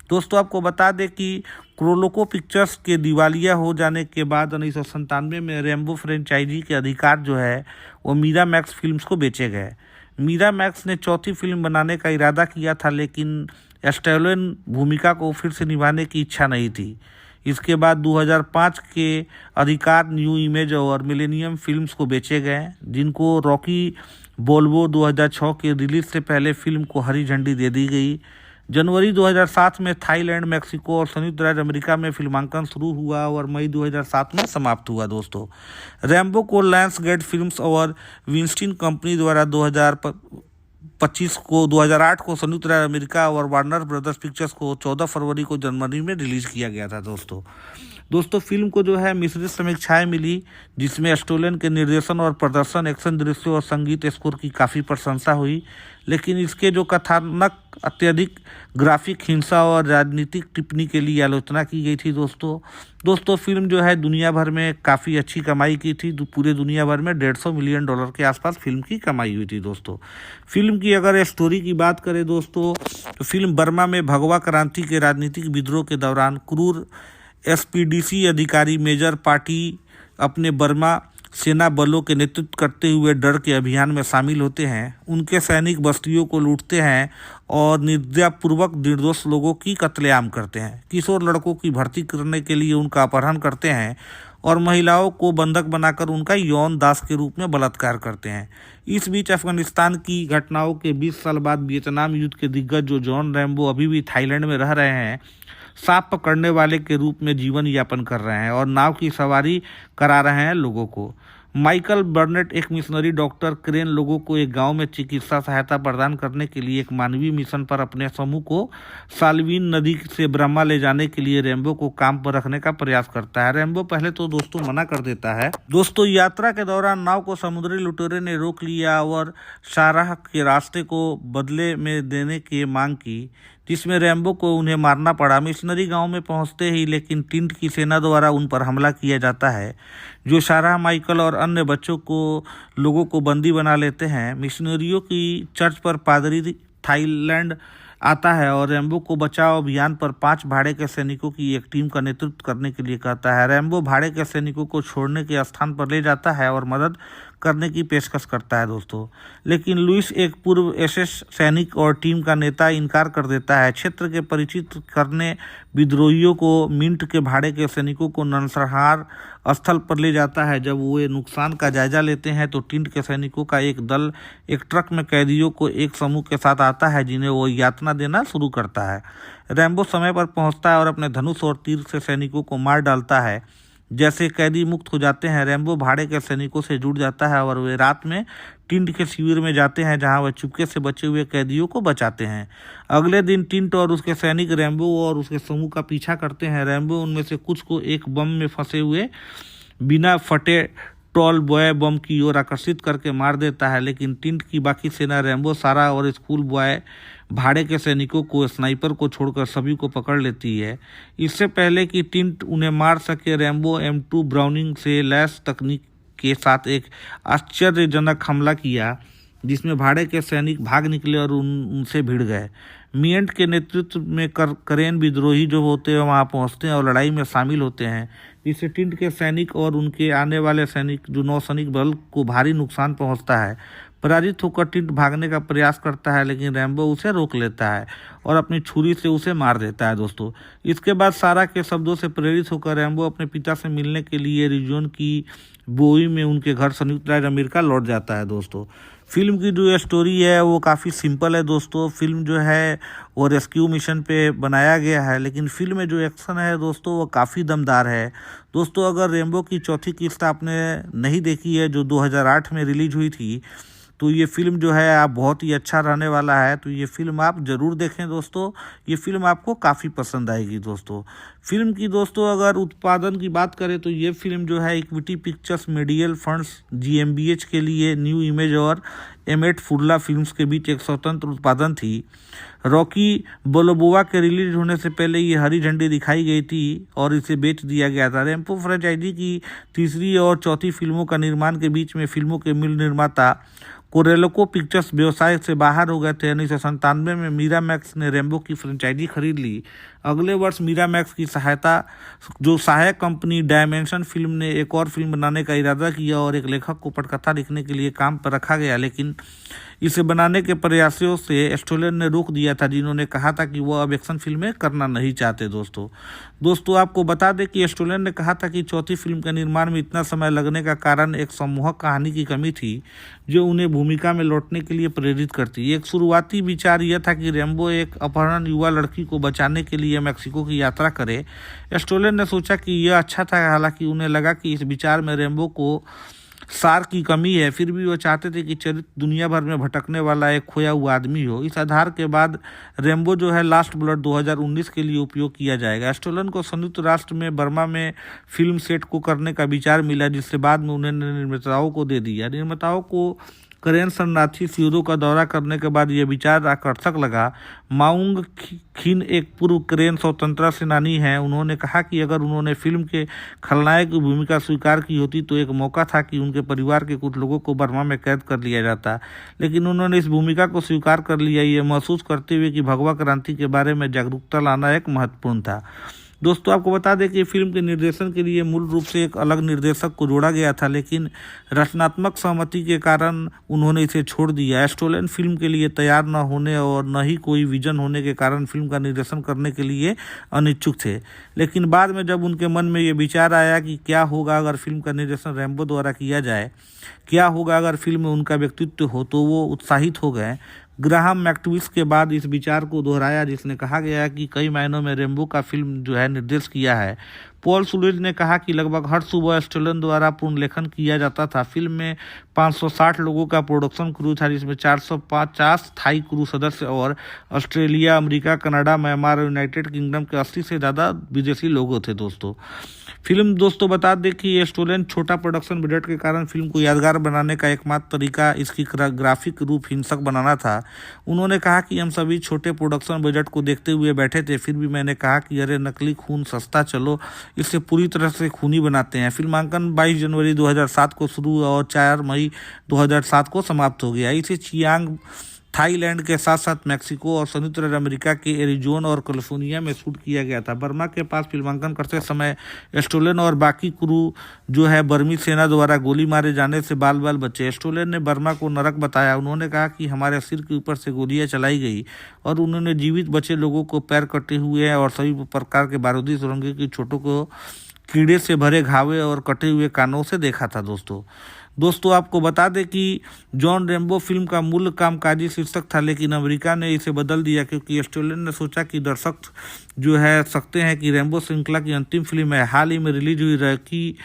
दोस्तों। आपको बता दें कि क्रोलोको पिक्चर्स के दिवालिया हो जाने के बाद 1997 में रैम्बो फ्रेंचाइजी के अधिकार जो है वो मीरामैक्स फिल्म्स को बेचे गए। मीरामैक्स ने चौथी फिल्म बनाने का इरादा किया था, लेकिन स्टेलोन भूमिका को फिर से निभाने की इच्छा नहीं थी। इसके बाद 2005 के अधिकार न्यू इमेज और मिलेनियम फिल्म्स को बेचे गए, जिनको रॉकी बोल्बो 2006 के रिलीज से पहले फिल्म को हरी झंडी दे दी गई। जनवरी 2007 में थाईलैंड, मेक्सिको और संयुक्त राज्य अमेरिका में फिल्मांकन शुरू हुआ और मई 2007 में समाप्त हुआ। दोस्तों, रैम्बो को लायंस गेट फिल्म्स और विंस्टीन कंपनी द्वारा 2008 को संयुक्त राज्य अमेरिका और वार्नर ब्रदर्स पिक्चर्स को 14 फरवरी को जर्मनी में रिलीज किया गया था। दोस्तों फिल्म को जो है मिश्रित समीक्षाएं मिली, जिसमें स्टोलन के निर्देशन और प्रदर्शन, एक्शन दृश्यों और संगीत स्कोर की काफ़ी प्रशंसा हुई, लेकिन इसके जो कथानक अत्यधिक ग्राफिक, हिंसा और राजनीतिक टिप्पणी के लिए आलोचना की गई थी। दोस्तों फिल्म जो है दुनिया भर में काफ़ी अच्छी कमाई की थी। पूरे दुनिया भर में $150 मिलियन के आसपास फिल्म की कमाई हुई थी। दोस्तों फिल्म की अगर स्टोरी की बात करें दोस्तों, तो फिल्म बर्मा में भगवा क्रांति के राजनीतिक विद्रोह के दौरान क्रूर एसपीडीसी अधिकारी मेजर पार्टी अपने बर्मा सेना बलों के नेतृत्व करते हुए डर के अभियान में शामिल होते हैं। उनके सैनिक बस्तियों को लूटते हैं और निर्दयपूर्वक निर्दोष लोगों की कत्लेआम करते हैं। किशोर लड़कों की भर्ती करने के लिए उनका अपहरण करते हैं और महिलाओं को बंधक बनाकर उनका यौन दास के रूप में बलात्कार करते हैं। इस बीच अफगानिस्तान की घटनाओं के 20 साल बाद वियतनाम युद्ध के दिग्गज जो जॉन रैम्बो अभी भी थाईलैंड में रह रहे हैं, सांप पकड़ने वाले के रूप में जीवन यापन कर रहे हैं और नाव की सवारी करा रहे हैं लोगों को। माइकल बर्नेट एक मिशनरी डॉक्टर क्रेन लोगों को एक गांव में चिकित्सा सहायता प्रदान करने के लिए एक मानवीय मिशन पर अपने समूह को साल्वीन नदी से ब्रह्मा ले जाने के लिए रैम्बो को काम पर रखने का प्रयास करता है। रैम्बो पहले तो दोस्तों मना कर देता है। दोस्तों यात्रा के दौरान नाव को समुद्री लुटेरे ने रोक लिया और शाहराह के रास्ते को बदले में देने की मांग की, जिसमें रैम्बो को उन्हें मारना पड़ा। मिशनरी गांव में पहुंचते ही लेकिन टिंट की सेना द्वारा उन पर हमला किया जाता है, जो शाहराह, माइकल और अन्य लोगों को बंदी बना लेते हैं। मिशनरियों की चर्च पर पादरी थाईलैंड आता है और रैम्बो को बचाव अभियान पर 5 भाड़े के सैनिकों की एक टीम का नेतृत्व करने के लिए कहता है। रैम्बो भाड़े के सैनिकों को छोड़ने के स्थान पर ले जाता है और मदद करने की पेशकश करता है। दोस्तों लेकिन लुइस, एक पूर्व एसएस सैनिक और टीम का नेता, इनकार कर देता है। क्षेत्र के परिचित करने विद्रोहियों को मिंट के भाड़े के सैनिकों को नरसंहार स्थल पर ले जाता है। जब वो नुकसान का जायजा लेते हैं तो टिंट के सैनिकों का एक दल एक ट्रक में कैदियों को एक समूह के साथ आता है, जिन्हें वो यातना देना शुरू करता है। रैम्बो समय पर पहुंचता है और अपने धनुष और तीर से सैनिकों को मार डालता है। जैसे कैदी मुक्त हो जाते हैं, रैम्बो भाड़े के सैनिकों से जुड़ जाता है और वे रात में टिंट के शिविर में जाते हैं, जहां वह चुपके से बचे हुए कैदियों को बचाते हैं। अगले दिन टिंट और उसके सैनिक रैम्बो और उसके समूह का पीछा करते हैं। रैम्बो उनमें से कुछ को एक बम में फंसे हुए बिना फटे टॉल बॉय बम की ओर आकर्षित करके मार देता है, लेकिन टिंट की बाकी सेना रैम्बो, सारा और स्कूल बॉय भाड़े के सैनिकों को, स्नाइपर को छोड़कर सभी को पकड़ लेती है। इससे पहले कि टिंट उन्हें मार सके, रैम्बो M2 ब्राउनिंग से लैस तकनीक के साथ एक आश्चर्यजनक हमला किया, जिसमें भाड़े के सैनिक भाग निकले और उनसे भिड़ गए। मियंट के नेतृत्व में करेन विद्रोही जो होते हैं वहां पहुंचते हैं और लड़ाई में शामिल होते हैं, जिससे टिंट के सैनिक और उनके आने वाले सैनिक जो नौसैनिक बल को भारी नुकसान पहुंचता है। पराजित होकर टिंट भागने का प्रयास करता है, लेकिन रैम्बो उसे रोक लेता है और अपनी छुरी से उसे मार देता है। दोस्तों इसके बाद सारा के शब्दों से प्रेरित होकर रैम्बो अपने पिता से मिलने के लिए रिजोन की बोई में उनके घर संयुक्त राज्य अमेरिका लौट जाता है। दोस्तों फिल्म की जो स्टोरी है वो काफ़ी सिंपल है। दोस्तों फिल्म जो है वो रेस्क्यू मिशन पे बनाया गया है, लेकिन फिल्म में जो एक्शन है दोस्तों वो काफ़ी दमदार है। दोस्तों अगर रैम्बो की चौथी किस्त आपने नहीं देखी है, जो 2008 में रिलीज हुई थी, तो ये फिल्म जो है आप बहुत ही अच्छा रहने वाला है, तो ये फिल्म आप ज़रूर देखें। दोस्तों ये फिल्म आपको काफ़ी पसंद आएगी। दोस्तों फिल्म की अगर उत्पादन की बात करें तो ये फिल्म जो है equity pictures medial funds GmbH के लिए न्यू इमेज और एमेट फुर्ला फिल्म्स के बीच एक स्वतंत्र उत्पादन थी। रॉकी बोल्बोआ के रिलीज होने से पहले ये हरी झंडी दिखाई गई थी और इसे बेच दिया गया था। रैम्बो फ्रेंचाइजी की तीसरी और चौथी फिल्मों का निर्माण के बीच में फिल्मों के मूल निर्माता कोरेलोको पिक्चर्स व्यवसाय से बाहर हो गए थे। 1997 में मीरामैक्स ने रैम्बो की फ्रेंचाइजी खरीद ली। अगले वर्ष मीरामैक्स की सहायक कंपनी डायमेंशन फिल्म ने एक और फिल्म बनाने का इरादा किया और एक लेखक को पटकथा लिखने के लिए काम पर रखा गया, लेकिन इसे बनाने के प्रयासों से स्टोलन ने रोक दिया था, जिन्होंने कहा था कि वह अब एक्शन फिल्में करना नहीं चाहते। दोस्तों आपको बता दें कि स्टोलन ने कहा था कि चौथी फिल्म के निर्माण में इतना समय लगने का कारण एक सम्मोहक कहानी की कमी थी, जो उन्हें भूमिका में लौटने के लिए प्रेरित करती। एक शुरुआती विचार यह था कि रैम्बो एक अपहरण युवा लड़की को बचाने के लिए मेक्सिको की यात्रा करे। स्टोलन ने सोचा कि यह अच्छा था, हालांकि उन्हें लगा कि इस विचार में रैम्बो को सार की कमी है। फिर भी वो चाहते थे कि चरित्र दुनिया भर में भटकने वाला एक खोया हुआ आदमी हो। इस आधार के बाद रैम्बो जो है लास्ट ब्लड 2019 के लिए उपयोग किया जाएगा। स्टोलन को संयुक्त राष्ट्र में बर्मा में फिल्म सेट को करने का विचार मिला, जिससे बाद में उन्होंने निर्माताओं को दे दिया। निर्माताओं को करेन शरणार्थी शिविरों का दौरा करने के बाद यह विचार आकर्षक लगा। माउंग खिन एक पूर्व करेन स्वतंत्रता सेनानी हैं। उन्होंने कहा कि अगर उन्होंने फिल्म के खलनायक की भूमिका स्वीकार की होती तो एक मौका था कि उनके परिवार के कुछ लोगों को बर्मा में कैद कर लिया जाता, लेकिन उन्होंने इस भूमिका को स्वीकार कर लिया, ये महसूस करते हुए कि भगवा क्रांति के बारे में जागरूकता लाना एक महत्वपूर्ण था। दोस्तों आपको बता दें कि फिल्म के निर्देशन के लिए मूल रूप से एक अलग निर्देशक को जोड़ा गया था, लेकिन रचनात्मक सहमति के कारण उन्होंने इसे छोड़ दिया। स्टोलन फिल्म के लिए तैयार न होने और न ही कोई विजन होने के कारण फिल्म का निर्देशन करने के लिए अनिच्छुक थे, लेकिन बाद में जब उनके मन में ये विचार आया कि क्या होगा अगर फिल्म का निर्देशन रैम्बो द्वारा किया जाए, क्या होगा अगर फिल्म में उनका व्यक्तित्व हो, तो वो उत्साहित हो गए। ग्राहम मैक्टविस के बाद इस विचार को दोहराया, जिसने कहा गया कि कई मायनों में रैम्बो का फिल्म जो है निर्देश किया है। पॉल सुलेज ने कहा कि लगभग हर सुबह स्टोलन द्वारा पुनर्लेखन किया जाता था। फिल्म में 560 लोगों का प्रोडक्शन क्रू था, जिसमें 450 स्थायी क्रू सदस्य और ऑस्ट्रेलिया, अमेरिका, कनाडा, म्यांमार और यूनाइटेड किंगडम के 80 से ज़्यादा विदेशी लोग थे। दोस्तों बता दें कि ये स्टोलन छोटा प्रोडक्शन बजट के कारण फिल्म को यादगार बनाने का एकमात्र तरीका इसकी ग्राफिक रूप हिंसक बनाना था। उन्होंने कहा कि हम सभी छोटे प्रोडक्शन बजट को देखते हुए बैठे थे, फिर भी मैंने कहा कि अरे नकली खून सस्ता, चलो इसे पूरी तरह से खूनी बनाते हैं। फिल्मांकन 22 जनवरी 2007 को शुरू हुआ और 4 मई 2007 को समाप्त हो गया। इसे चियांग थाईलैंड के साथ साथ मैक्सिको और संयुक्त राज्य अमेरिका के एरिजोना और कैलिफोर्निया में शूट किया गया था। बर्मा के पास फिल्मांकन करते समय स्टोलन और बाकी क्रू जो है बर्मी सेना द्वारा गोली मारे जाने से बाल बाल बचे। स्टोलन ने बर्मा को नरक बताया। उन्होंने कहा कि हमारे सिर के ऊपर से गोलियां चलाई गई और उन्होंने जीवित बचे लोगों को पैर कटे हुए और सभी प्रकार के बारूदी सुरंगे की छोटों को कीड़े से भरे घावे और कटे हुए कानों से देखा था। दोस्तों आपको बता दें कि जॉन रैम्बो फिल्म का मूल कामकाजी शीर्षक था, लेकिन अमेरिका ने इसे बदल दिया क्योंकि स्टोलन ने सोचा कि दर्शक जो है सकते हैं कि रैम्बो श्रृंखला की अंतिम फिल्म है। हाल ही में रिलीज हुई रॉकी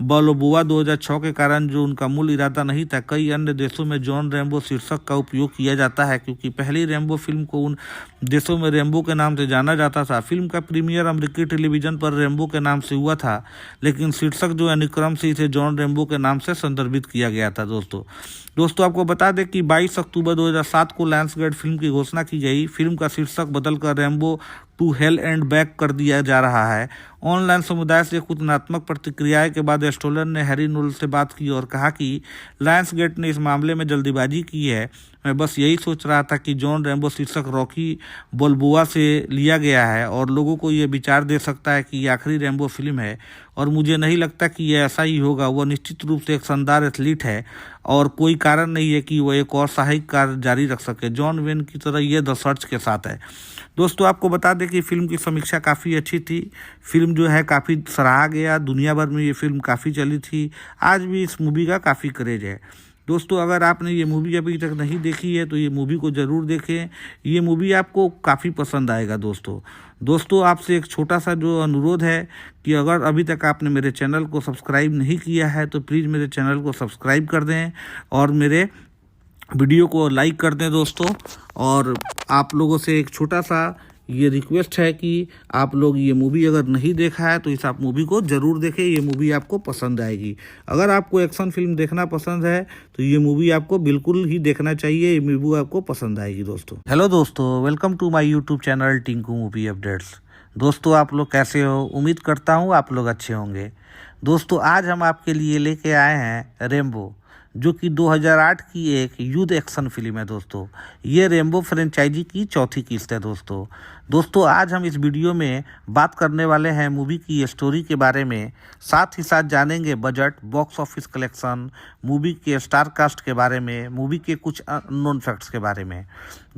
बाल्बोआ 2006 के कारण जो उनका मूल इरादा नहीं था। कई अन्य देशों में जॉन रैम्बो शीर्षक का उपयोग किया जाता है क्योंकि पहली रैम्बो फिल्म को उन देशों में रैम्बो के नाम से जाना जाता था। फिल्म का प्रीमियर अमेरिकी टेलीविजन पर रैम्बो के नाम से हुआ था, लेकिन शीर्षक जो अनुक्रम से इसे जॉन रैम्बो के नाम से संदर्भित किया गया था। दोस्तों आपको बता दें कि 22 अक्टूबर 2007 को लायंसगेट फिल्म की घोषणा की गई। फिल्म का शीर्षक बदलकर Rambo to hell and back कर दिया जा रहा है। ऑनलाइन समुदाय से कुछ नकारात्मक प्रतिक्रियाएं के बाद स्टोलन ने हैरी नोल से बात की और कहा कि लायंसगेट ने इस मामले में जल्दीबाजी की है। मैं बस यही सोच रहा था कि जॉन रैम्बो शीर्षक रॉकी बाल्बोआ से लिया गया है और लोगों को यह विचार दे सकता है कि ये आखिरी रैम्बो फिल्म है, और मुझे नहीं लगता कि यह ऐसा ही होगा। वह निश्चित रूप से एक शानदार एथलीट है और कोई कारण नहीं है कि वह एक और सहायक कार्य जारी रख सके। जॉन वेन की तरह यह द सर्च के साथ है। दोस्तों आपको बता दें कि फिल्म की समीक्षा काफ़ी अच्छी थी। फिल्म जो है काफ़ी सराहा गया, दुनिया भर में ये फिल्म काफ़ी चली थी। आज भी इस मूवी का काफ़ी क्रेज है। दोस्तों अगर आपने ये मूवी अभी तक नहीं देखी है तो ये मूवी को ज़रूर देखें। ये मूवी आपको काफ़ी पसंद आएगा। दोस्तों आपसे एक छोटा सा जो अनुरोध है कि अगर अभी तक आपने मेरे चैनल को सब्सक्राइब नहीं किया है तो प्लीज़ मेरे चैनल को सब्सक्राइब कर दें और मेरे वीडियो को लाइक कर दें दोस्तों। और आप लोगों से एक छोटा सा ये रिक्वेस्ट है कि आप लोग ये मूवी अगर नहीं देखा है तो इस आप मूवी को ज़रूर देखें। ये मूवी आपको पसंद आएगी। अगर आपको एक्शन फिल्म देखना पसंद है तो ये मूवी आपको बिल्कुल ही देखना चाहिए। ये मूवी आपको पसंद आएगी दोस्तों। हेलो दोस्तों, welcome to my YouTube channel Tinku movie updates. दोस्तों आप लोग कैसे हो? उम्मीद करता हूँ आप लोग अच्छे होंगे। दोस्तों आज हम आपके लिए लेके आए हैं रैम्बो, जो कि 2008 की एक युद्ध एक्शन फिल्म है दोस्तों। ये रैम्बो फ्रेंचाइजी की चौथी किस्त है दोस्तों। दोस्तों आज हम इस वीडियो में बात करने वाले हैं मूवी की स्टोरी के बारे में, साथ ही साथ जानेंगे budget, box office collection, movie के स्टार कास्ट के बारे में, मूवी के कुछ अननोन फैक्ट्स के बारे में।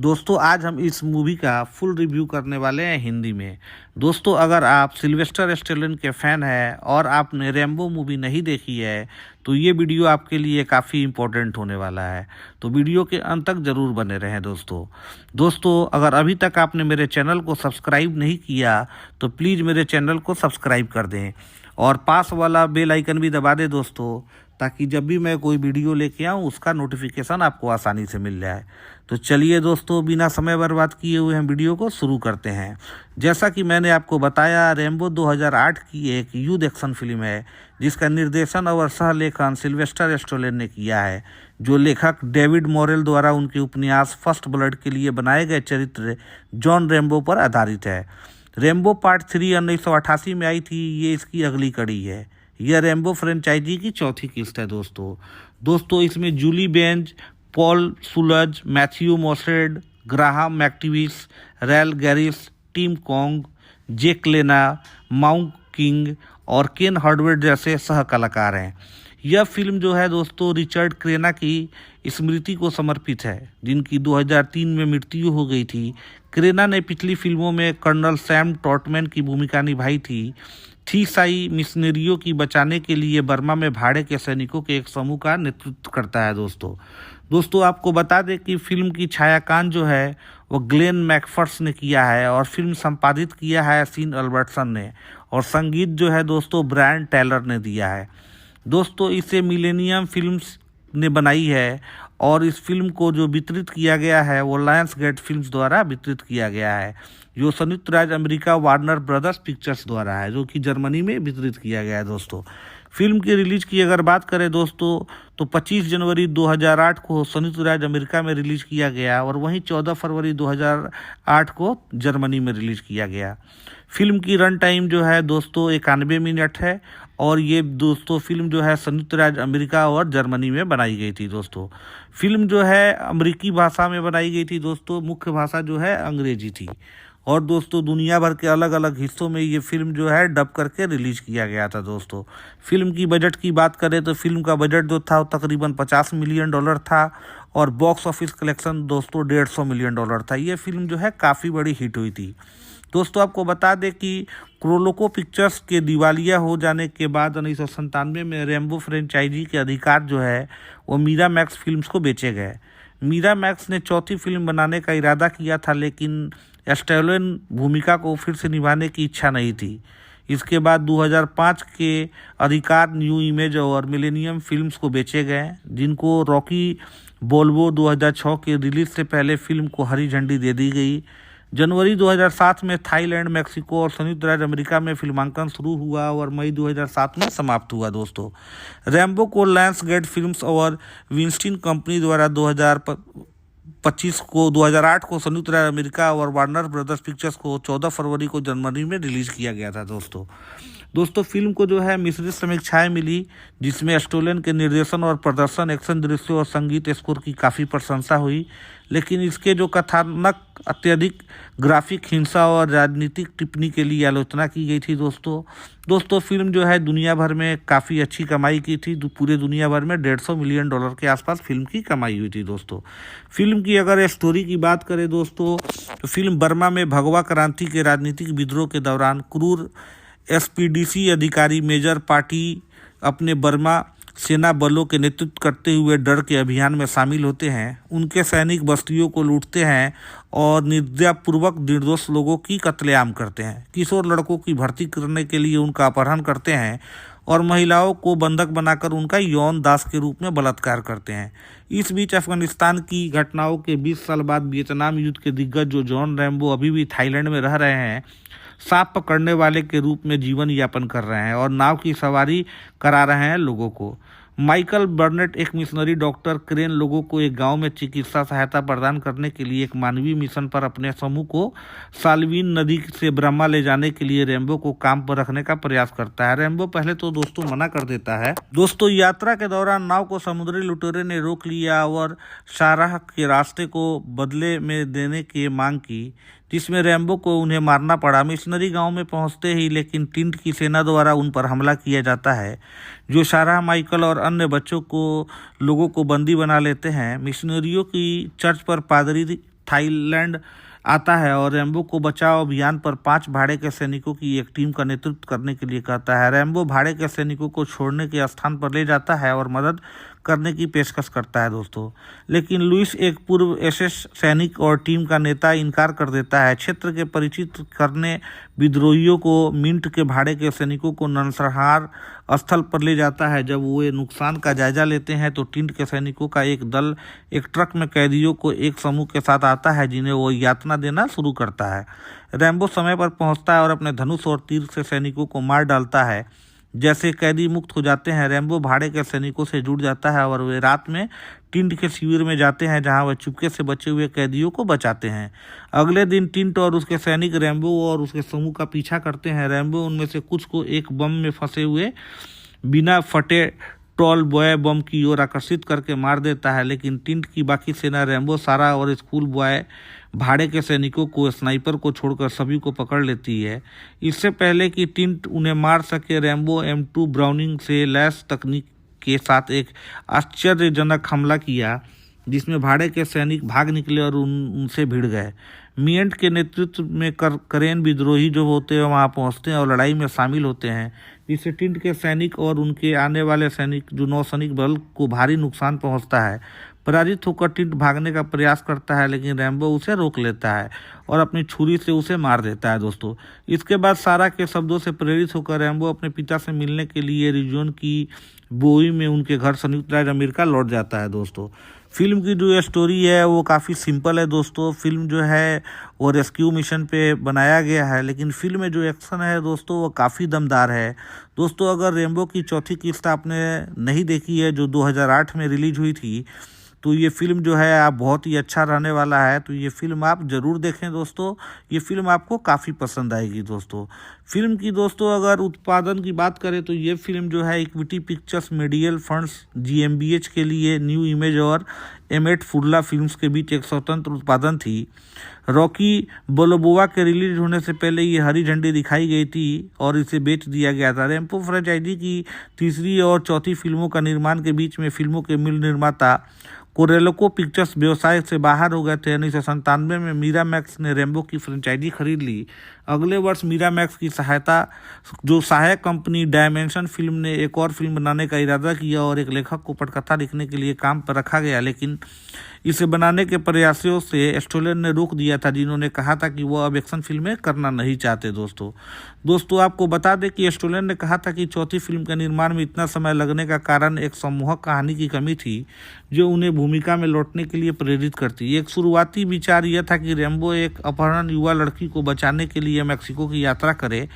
दोस्तों आज हम इस मूवी का फुल रिव्यू करने वाले हैं हिंदी में। दोस्तों अगर आप सिल्वेस्टर स्टेलोन के फ़ैन हैं और आपने रैम्बो मूवी नहीं देखी है तो ये वीडियो आपके लिए काफ़ी इम्पोर्टेंट होने वाला है, तो वीडियो के अंत तक ज़रूर बने रहें। दोस्तों अगर अभी तक आपने मेरे चैनल को सब्सक्राइब नहीं किया तो प्लीज़ मेरे चैनल को सब्सक्राइब कर दें और पास वाला बेल आइकन भी दबा दें दोस्तों, ताकि जब भी मैं कोई वीडियो लेके आऊँ उसका नोटिफिकेशन आपको आसानी से मिल जाए। तो चलिए दोस्तों बिना समय बर्बाद किए हुए हम वीडियो को शुरू करते हैं। जैसा कि मैंने आपको बताया, रैम्बो 2008 की एक युद्ध एक्शन फिल्म है जिसका निर्देशन और सह लेखन सिल्वेस्टर स्टेलोन ने किया है, जो लेखक डेविड मोरेल द्वारा उनके उपन्यास फर्स्ट ब्लड के लिए बनाए गए चरित्र जॉन रैम्बो पर आधारित है। रैम्बो पार्ट 3 1988 में आई थी, ये इसकी अगली कड़ी है। यह रैम्बो फ्रेंचाइजी की चौथी किस्त है दोस्तों इसमें Julie Benz, Paul Schulze, Matthew Mosed, Graham McTavish, Rail Garris, Tim Kong, Jake Lena, Mount king और केन हार्डवेयर जैसे सह कलाकार हैं। यह फिल्म जो है दोस्तों रिचर्ड क्रेना की स्मृति को समर्पित है, जिनकी 2003 में मृत्यु हो गई थी। क्रेना ने पिछली फिल्मों में कर्नल सैम ट्रॉटमैन की भूमिका निभाई थी। थीसाई मिशनरियों की बचाने के लिए बर्मा में भाड़े के सैनिकों के एक समूह का नेतृत्व करता है दोस्तों आपको बता दें कि फिल्म की छायांकन जो है वो ग्लेन मैकफर्स ने किया है और फिल्म संपादित किया है सीन अल्बर्टसन ने, और संगीत जो है दोस्तों ब्रायन टेलर ने दिया है। दोस्तों इसे मिलेनियम फिल्म्स ने बनाई है और इस फिल्म को जो वितरित किया गया है वो लायंस गेट फिल्म्स द्वारा वितरित किया गया है, जो संयुक्त राज्य अमेरिका वार्नर ब्रदर्स पिक्चर्स द्वारा है, जो कि जर्मनी में वितरित किया गया है। दोस्तों फिल्म की रिलीज की अगर बात करें दोस्तों तो 25 जनवरी 2008 को संयुक्त राज्य अमेरिका में रिलीज किया गया और वहीं 14 फरवरी 2008 को जर्मनी में रिलीज किया गया। फिल्म की रन टाइम जो है दोस्तों 91 मिनट है और ये दोस्तों फिल्म जो है संयुक्त राज्य अमेरिका और जर्मनी में बनाई गई थी। दोस्तों फिल्म जो है अमेरिकी भाषा में बनाई गई थी दोस्तों, मुख्य भाषा जो है अंग्रेजी थी, और दोस्तों दुनिया भर के अलग अलग हिस्सों में ये फिल्म जो है डब करके रिलीज किया गया था। दोस्तों फिल्म की बजट की बात करें तो फिल्म का बजट जो था वो तकरीबन $50 मिलियन था और बॉक्स ऑफिस कलेक्शन दोस्तों $150 मिलियन था। ये फिल्म जो है काफ़ी बड़ी हिट हुई थी। दोस्तों आपको बता दें कि क्रोलोको पिक्चर्स के दिवालिया हो जाने के बाद 1997 में रैम्बो फ्रेंचाइजी के अधिकार जो है वो मीरामैक्स फिल्म्स को बेचे गए। मीरामैक्स ने चौथी फिल्म बनाने का इरादा किया था, लेकिन स्टेलोन भूमिका को फिर से निभाने की इच्छा नहीं थी। इसके बाद 2005 के अधिकार न्यू इमेज और मिलेनियम फिल्म्स को बेचे गए, जिनको रॉकी बोल्बो 2006 के रिलीज से पहले फिल्म को हरी झंडी दे दी गई। जनवरी 2007 में थाईलैंड, मेक्सिको और संयुक्त राज्य अमेरिका में फिल्मांकन शुरू हुआ और मई 2007 में समाप्त हुआ। दोस्तों रैम्बो को लायंस गेट फिल्म्स और विंस्टीन कंपनी द्वारा 2008 को संयुक्त राज्य अमेरिका और वार्नर ब्रदर्स पिक्चर्स को 14 फरवरी को जर्मनी में रिलीज किया गया था। दोस्तों फिल्म को जो है मिश्रित समीक्षाएं मिली, जिसमें स्टेलोन के निर्देशन और प्रदर्शन, एक्शन दृश्य और संगीत स्कोर की काफ़ी प्रशंसा हुई, लेकिन इसके जो कथानक अत्यधिक ग्राफिक, हिंसा और राजनीतिक टिप्पणी के लिए आलोचना की गई थी। दोस्तों फिल्म जो है दुनिया भर में काफ़ी अच्छी कमाई की थी, पूरे दुनिया भर में $150 मिलियन के आसपास फिल्म की कमाई हुई थी। दोस्तों फिल्म की अगर स्टोरी की बात करें दोस्तों तो फिल्म बर्मा में भगवा क्रांति के राजनीतिक विद्रोह के दौरान क्रूर एसपीडीसी अधिकारी मेजर पार्टी अपने बर्मा सेना बलों के नेतृत्व करते हुए डर के अभियान में शामिल होते हैं। उनके सैनिक बस्तियों को लूटते हैं और निर्दयपूर्वक निर्दोष लोगों की कत्लेआम करते हैं। किशोर लड़कों की भर्ती करने के लिए उनका अपहरण करते हैं और महिलाओं को बंधक बनाकर उनका यौन दास के रूप में बलात्कार करते हैं। इस बीच अफगानिस्तान की घटनाओं के 20 साल बाद वियतनाम युद्ध के दिग्गज जो जॉन रैम्बो अभी भी थाईलैंड में रह रहे हैं, सांप पकड़ने वाले के रूप में जीवन यापन कर रहे हैं और नाव की सवारी करा रहे हैं लोगों को। माइकल बर्नेट एक मिशनरी डॉक्टर क्रेन लोगों को एक गांव में चिकित्सा सहायता प्रदान करने के लिए एक मानवीय मिशन पर अपने समूह को साल्वीन नदी से ब्रह्मा ले जाने के लिए रैम्बो को काम पर रखने का प्रयास करता है। रैम्बो पहले तो दोस्तों मना कर देता है। दोस्तों यात्रा के दौरान नाव को समुद्री लुटेरे ने रोक लिया और शाराह के रास्ते को बदले में देने की मांग की, जिसमें रैम्बो को उन्हें मारना पड़ा। मिशनरी गांव में पहुंचते ही लेकिन टिंट की सेना द्वारा उन पर हमला किया जाता है, जो सारा, माइकल और अन्य बच्चों को लोगों को बंदी बना लेते हैं। मिशनरियों की चर्च पर पादरी थाईलैंड आता है और रैम्बो को बचाव अभियान पर 5 भाड़े के सैनिकों की एक टीम का नेतृत्व करने के लिए कहता है। रैम्बो भाड़े के सैनिकों को छोड़ने के स्थान पर ले जाता है और मदद करने की पेशकश करता है दोस्तों, लेकिन लुइस, एक पूर्व एसएस सैनिक और टीम का नेता, इनकार कर देता है। क्षेत्र के परिचित करने विद्रोहियों को मिंट के भाड़े के सैनिकों को नरसंहार स्थल पर ले जाता है। जब वे नुकसान का जायजा लेते हैं तो टिंट के सैनिकों का एक दल एक ट्रक में कैदियों को एक समूह के साथ आता है, जिन्हें वो यातना देना शुरू करता है। रैम्बो समय पर पहुंचता है और अपने धनुष और तीर से सैनिकों को मार डालता है। जैसे कैदी मुक्त हो जाते हैं, रैम्बो भाड़े के सैनिकों से जुड़ जाता है और वे रात में टिंट के शिविर में जाते हैं, जहां वह चुपके से बचे हुए कैदियों को बचाते हैं। अगले दिन टिंट और उसके सैनिक रैम्बो और उसके समूह का पीछा करते हैं। रैम्बो उनमें से कुछ को एक बम में फंसे हुए बिना फटे टॉल बॉय बम की ओर आकर्षित करके मार देता है, लेकिन टिंट की बाकी सेना रैम्बो, सारा और स्कूल बॉय भाड़े के सैनिकों को, स्नाइपर को छोड़कर सभी को पकड़ लेती है। इससे पहले कि टिंट उन्हें मार सके, रैम्बो M2 ब्राउनिंग से लैस तकनीक के साथ एक आश्चर्यजनक हमला किया, जिसमें भाड़े के सैनिक भाग निकले और उनसे भिड़ गए। मियंट के नेतृत्व में करेन विद्रोही जो होते हैं वहां पहुंचते हैं और लड़ाई में शामिल होते हैं, जिससे टिंट के सैनिक और उनके आने वाले सैनिक, जो नौसैनिक बल को भारी नुकसान पहुंचता है। पराजित होकर टिंट भागने का प्रयास करता है, लेकिन रैम्बो उसे रोक लेता है और अपनी छुरी से उसे मार देता है दोस्तों। इसके बाद सारा के शब्दों से प्रेरित होकर रैम्बो अपने पिता से मिलने के लिए एरिज़ोना की बोई में उनके घर संयुक्त राज्य अमेरिका लौट जाता है दोस्तों। फिल्म की जो स्टोरी है वो काफ़ी सिंपल है दोस्तों। फिल्म जो है वो रेस्क्यू मिशन पे बनाया गया है, लेकिन फिल्म में जो एक्शन है दोस्तों वो काफ़ी दमदार है दोस्तों। अगर रैम्बो की चौथी किस्त आपने नहीं देखी है, जो 2008 में रिलीज हुई थी, तो ये फिल्म जो है आप बहुत ही अच्छा रहने वाला है, तो ये फिल्म आप ज़रूर देखें दोस्तों। ये फिल्म आपको काफ़ी पसंद आएगी दोस्तों। फिल्म की दोस्तों अगर उत्पादन की बात करें तो ये फिल्म जो है equity pictures medial funds GmbH के लिए न्यू इमेज और एमेट फुर्ला फिल्म्स के बीच एक स्वतंत्र उत्पादन थी। रॉकी बोलोबोआ के रिलीज होने से पहले ये हरी झंडी दिखाई गई थी और इसे बेच दिया गया था। रैम्बो फ्रेंचाइजी की तीसरी और चौथी फिल्मों का निर्माण के बीच में फिल्मों के मूल निर्माता कोरेल्को पिक्चर्स व्यवसाय से बाहर हो गए थे। 1997 में मीरामैक्स ने रैम्बो की फ्रेंचाइजी खरीद ली। अगले वर्ष मीरामैक्स की सहायक कंपनी डायमेंशन फिल्म ने एक और फिल्म बनाने का इरादा किया और एक लेखक को पटकथा लिखने के लिए काम पर रखा गया, लेकिन इसे बनाने के प्रयासों से स्टोलन ने रोक दिया था, जिन्होंने कहा था कि वो अब एक्शन फिल्में करना नहीं चाहते दोस्तों आपको बता दें कि स्टोलन ने कहा था कि चौथी फिल्म के निर्माण में इतना समय लगने का कारण एक सम्मोहक कहानी की कमी थी, जो उन्हें भूमिका में लौटने के लिए प्रेरित करती। एक शुरुआती विचार यह था कि रैम्बो एक अपहरण युवा लड़की को बचाने के लिए मैक्सिको की यात्रा करे।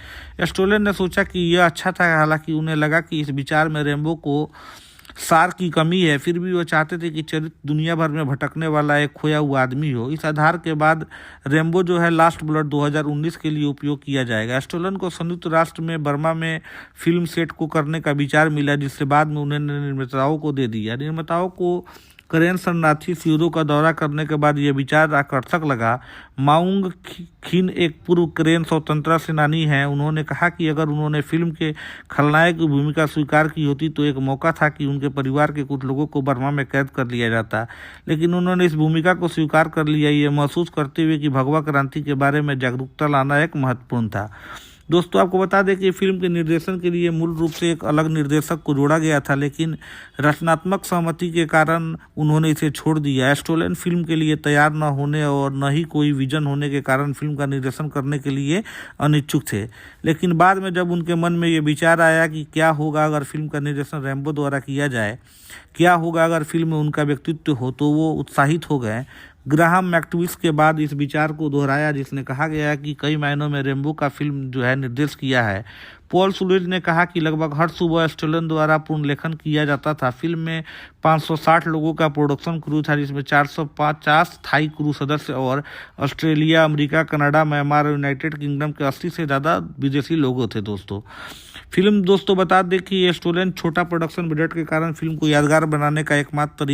स्टोलन ने सोचा कि यह अच्छा था, हालांकि उन्हें लगा कि इस विचार में रैम्बो को सार की कमी है, फिर भी वो चाहते थे कि चरित्र दुनिया भर में भटकने वाला एक खोया हुआ आदमी हो। इस आधार के बाद रैम्बो जो है लास्ट ब्लड 2019 के लिए उपयोग किया जाएगा। स्टोलन को संयुक्त राष्ट्र में बर्मा में फिल्म सेट को करने का विचार मिला, जिससे बाद में उन्होंने निर्माताओं को दे दिया। निर्माताओं को करेन शरणार्थी शिविरों का दौरा करने के बाद यह विचार आकर्षक लगा। माउंग खिन एक पूर्व करेन स्वतंत्रता सेनानी हैं। उन्होंने कहा कि अगर उन्होंने फिल्म के खलनायक की भूमिका स्वीकार की होती तो एक मौका था कि उनके परिवार के कुछ लोगों को बर्मा में कैद कर लिया जाता, लेकिन उन्होंने इस भूमिका को स्वीकार कर लिया, ये महसूस करते हुए कि भगवा क्रांति के बारे में जागरूकता लाना एक महत्वपूर्ण था। दोस्तों आपको बता दें कि फिल्म के निर्देशन के लिए मूल रूप से एक अलग निर्देशक को जोड़ा गया था, लेकिन रचनात्मक सहमति के कारण उन्होंने इसे छोड़ दिया। स्टोलन फिल्म के लिए तैयार न होने और न ही कोई विजन होने के कारण फिल्म का निर्देशन करने के लिए अनिच्छुक थे, लेकिन बाद में जब उनके मन में ये विचार आया कि क्या होगा अगर फिल्म का निर्देशन रैम्बो द्वारा किया जाए, क्या होगा अगर फिल्म में उनका व्यक्तित्व हो, तो वो उत्साहित हो गए। ग्राहम मैक्टविस के बाद इस विचार को दोहराया, जिसने कहा गया है कि कई मायनों में रैम्बो का फिल्म जो है निर्देश किया है। पॉल सुलेज ने कहा कि लगभग हर सुबह स्टोलन द्वारा पूर्ण लेखन किया जाता था। फिल्म में 560 लोगों का प्रोडक्शन क्रू था, जिसमें 450 थाई क्रू सदस्य और ऑस्ट्रेलिया, अमेरिका, कनाडा, म्यांमार और यूनाइटेड किंगडम के 80 से ज़्यादा विदेशी लोगों थे फिल्म दोस्तों बता दें कि स्टोलन छोटा प्रोडक्शन बजट के कारण फिल्म को यादगार बनाने का एकमात्र तरीका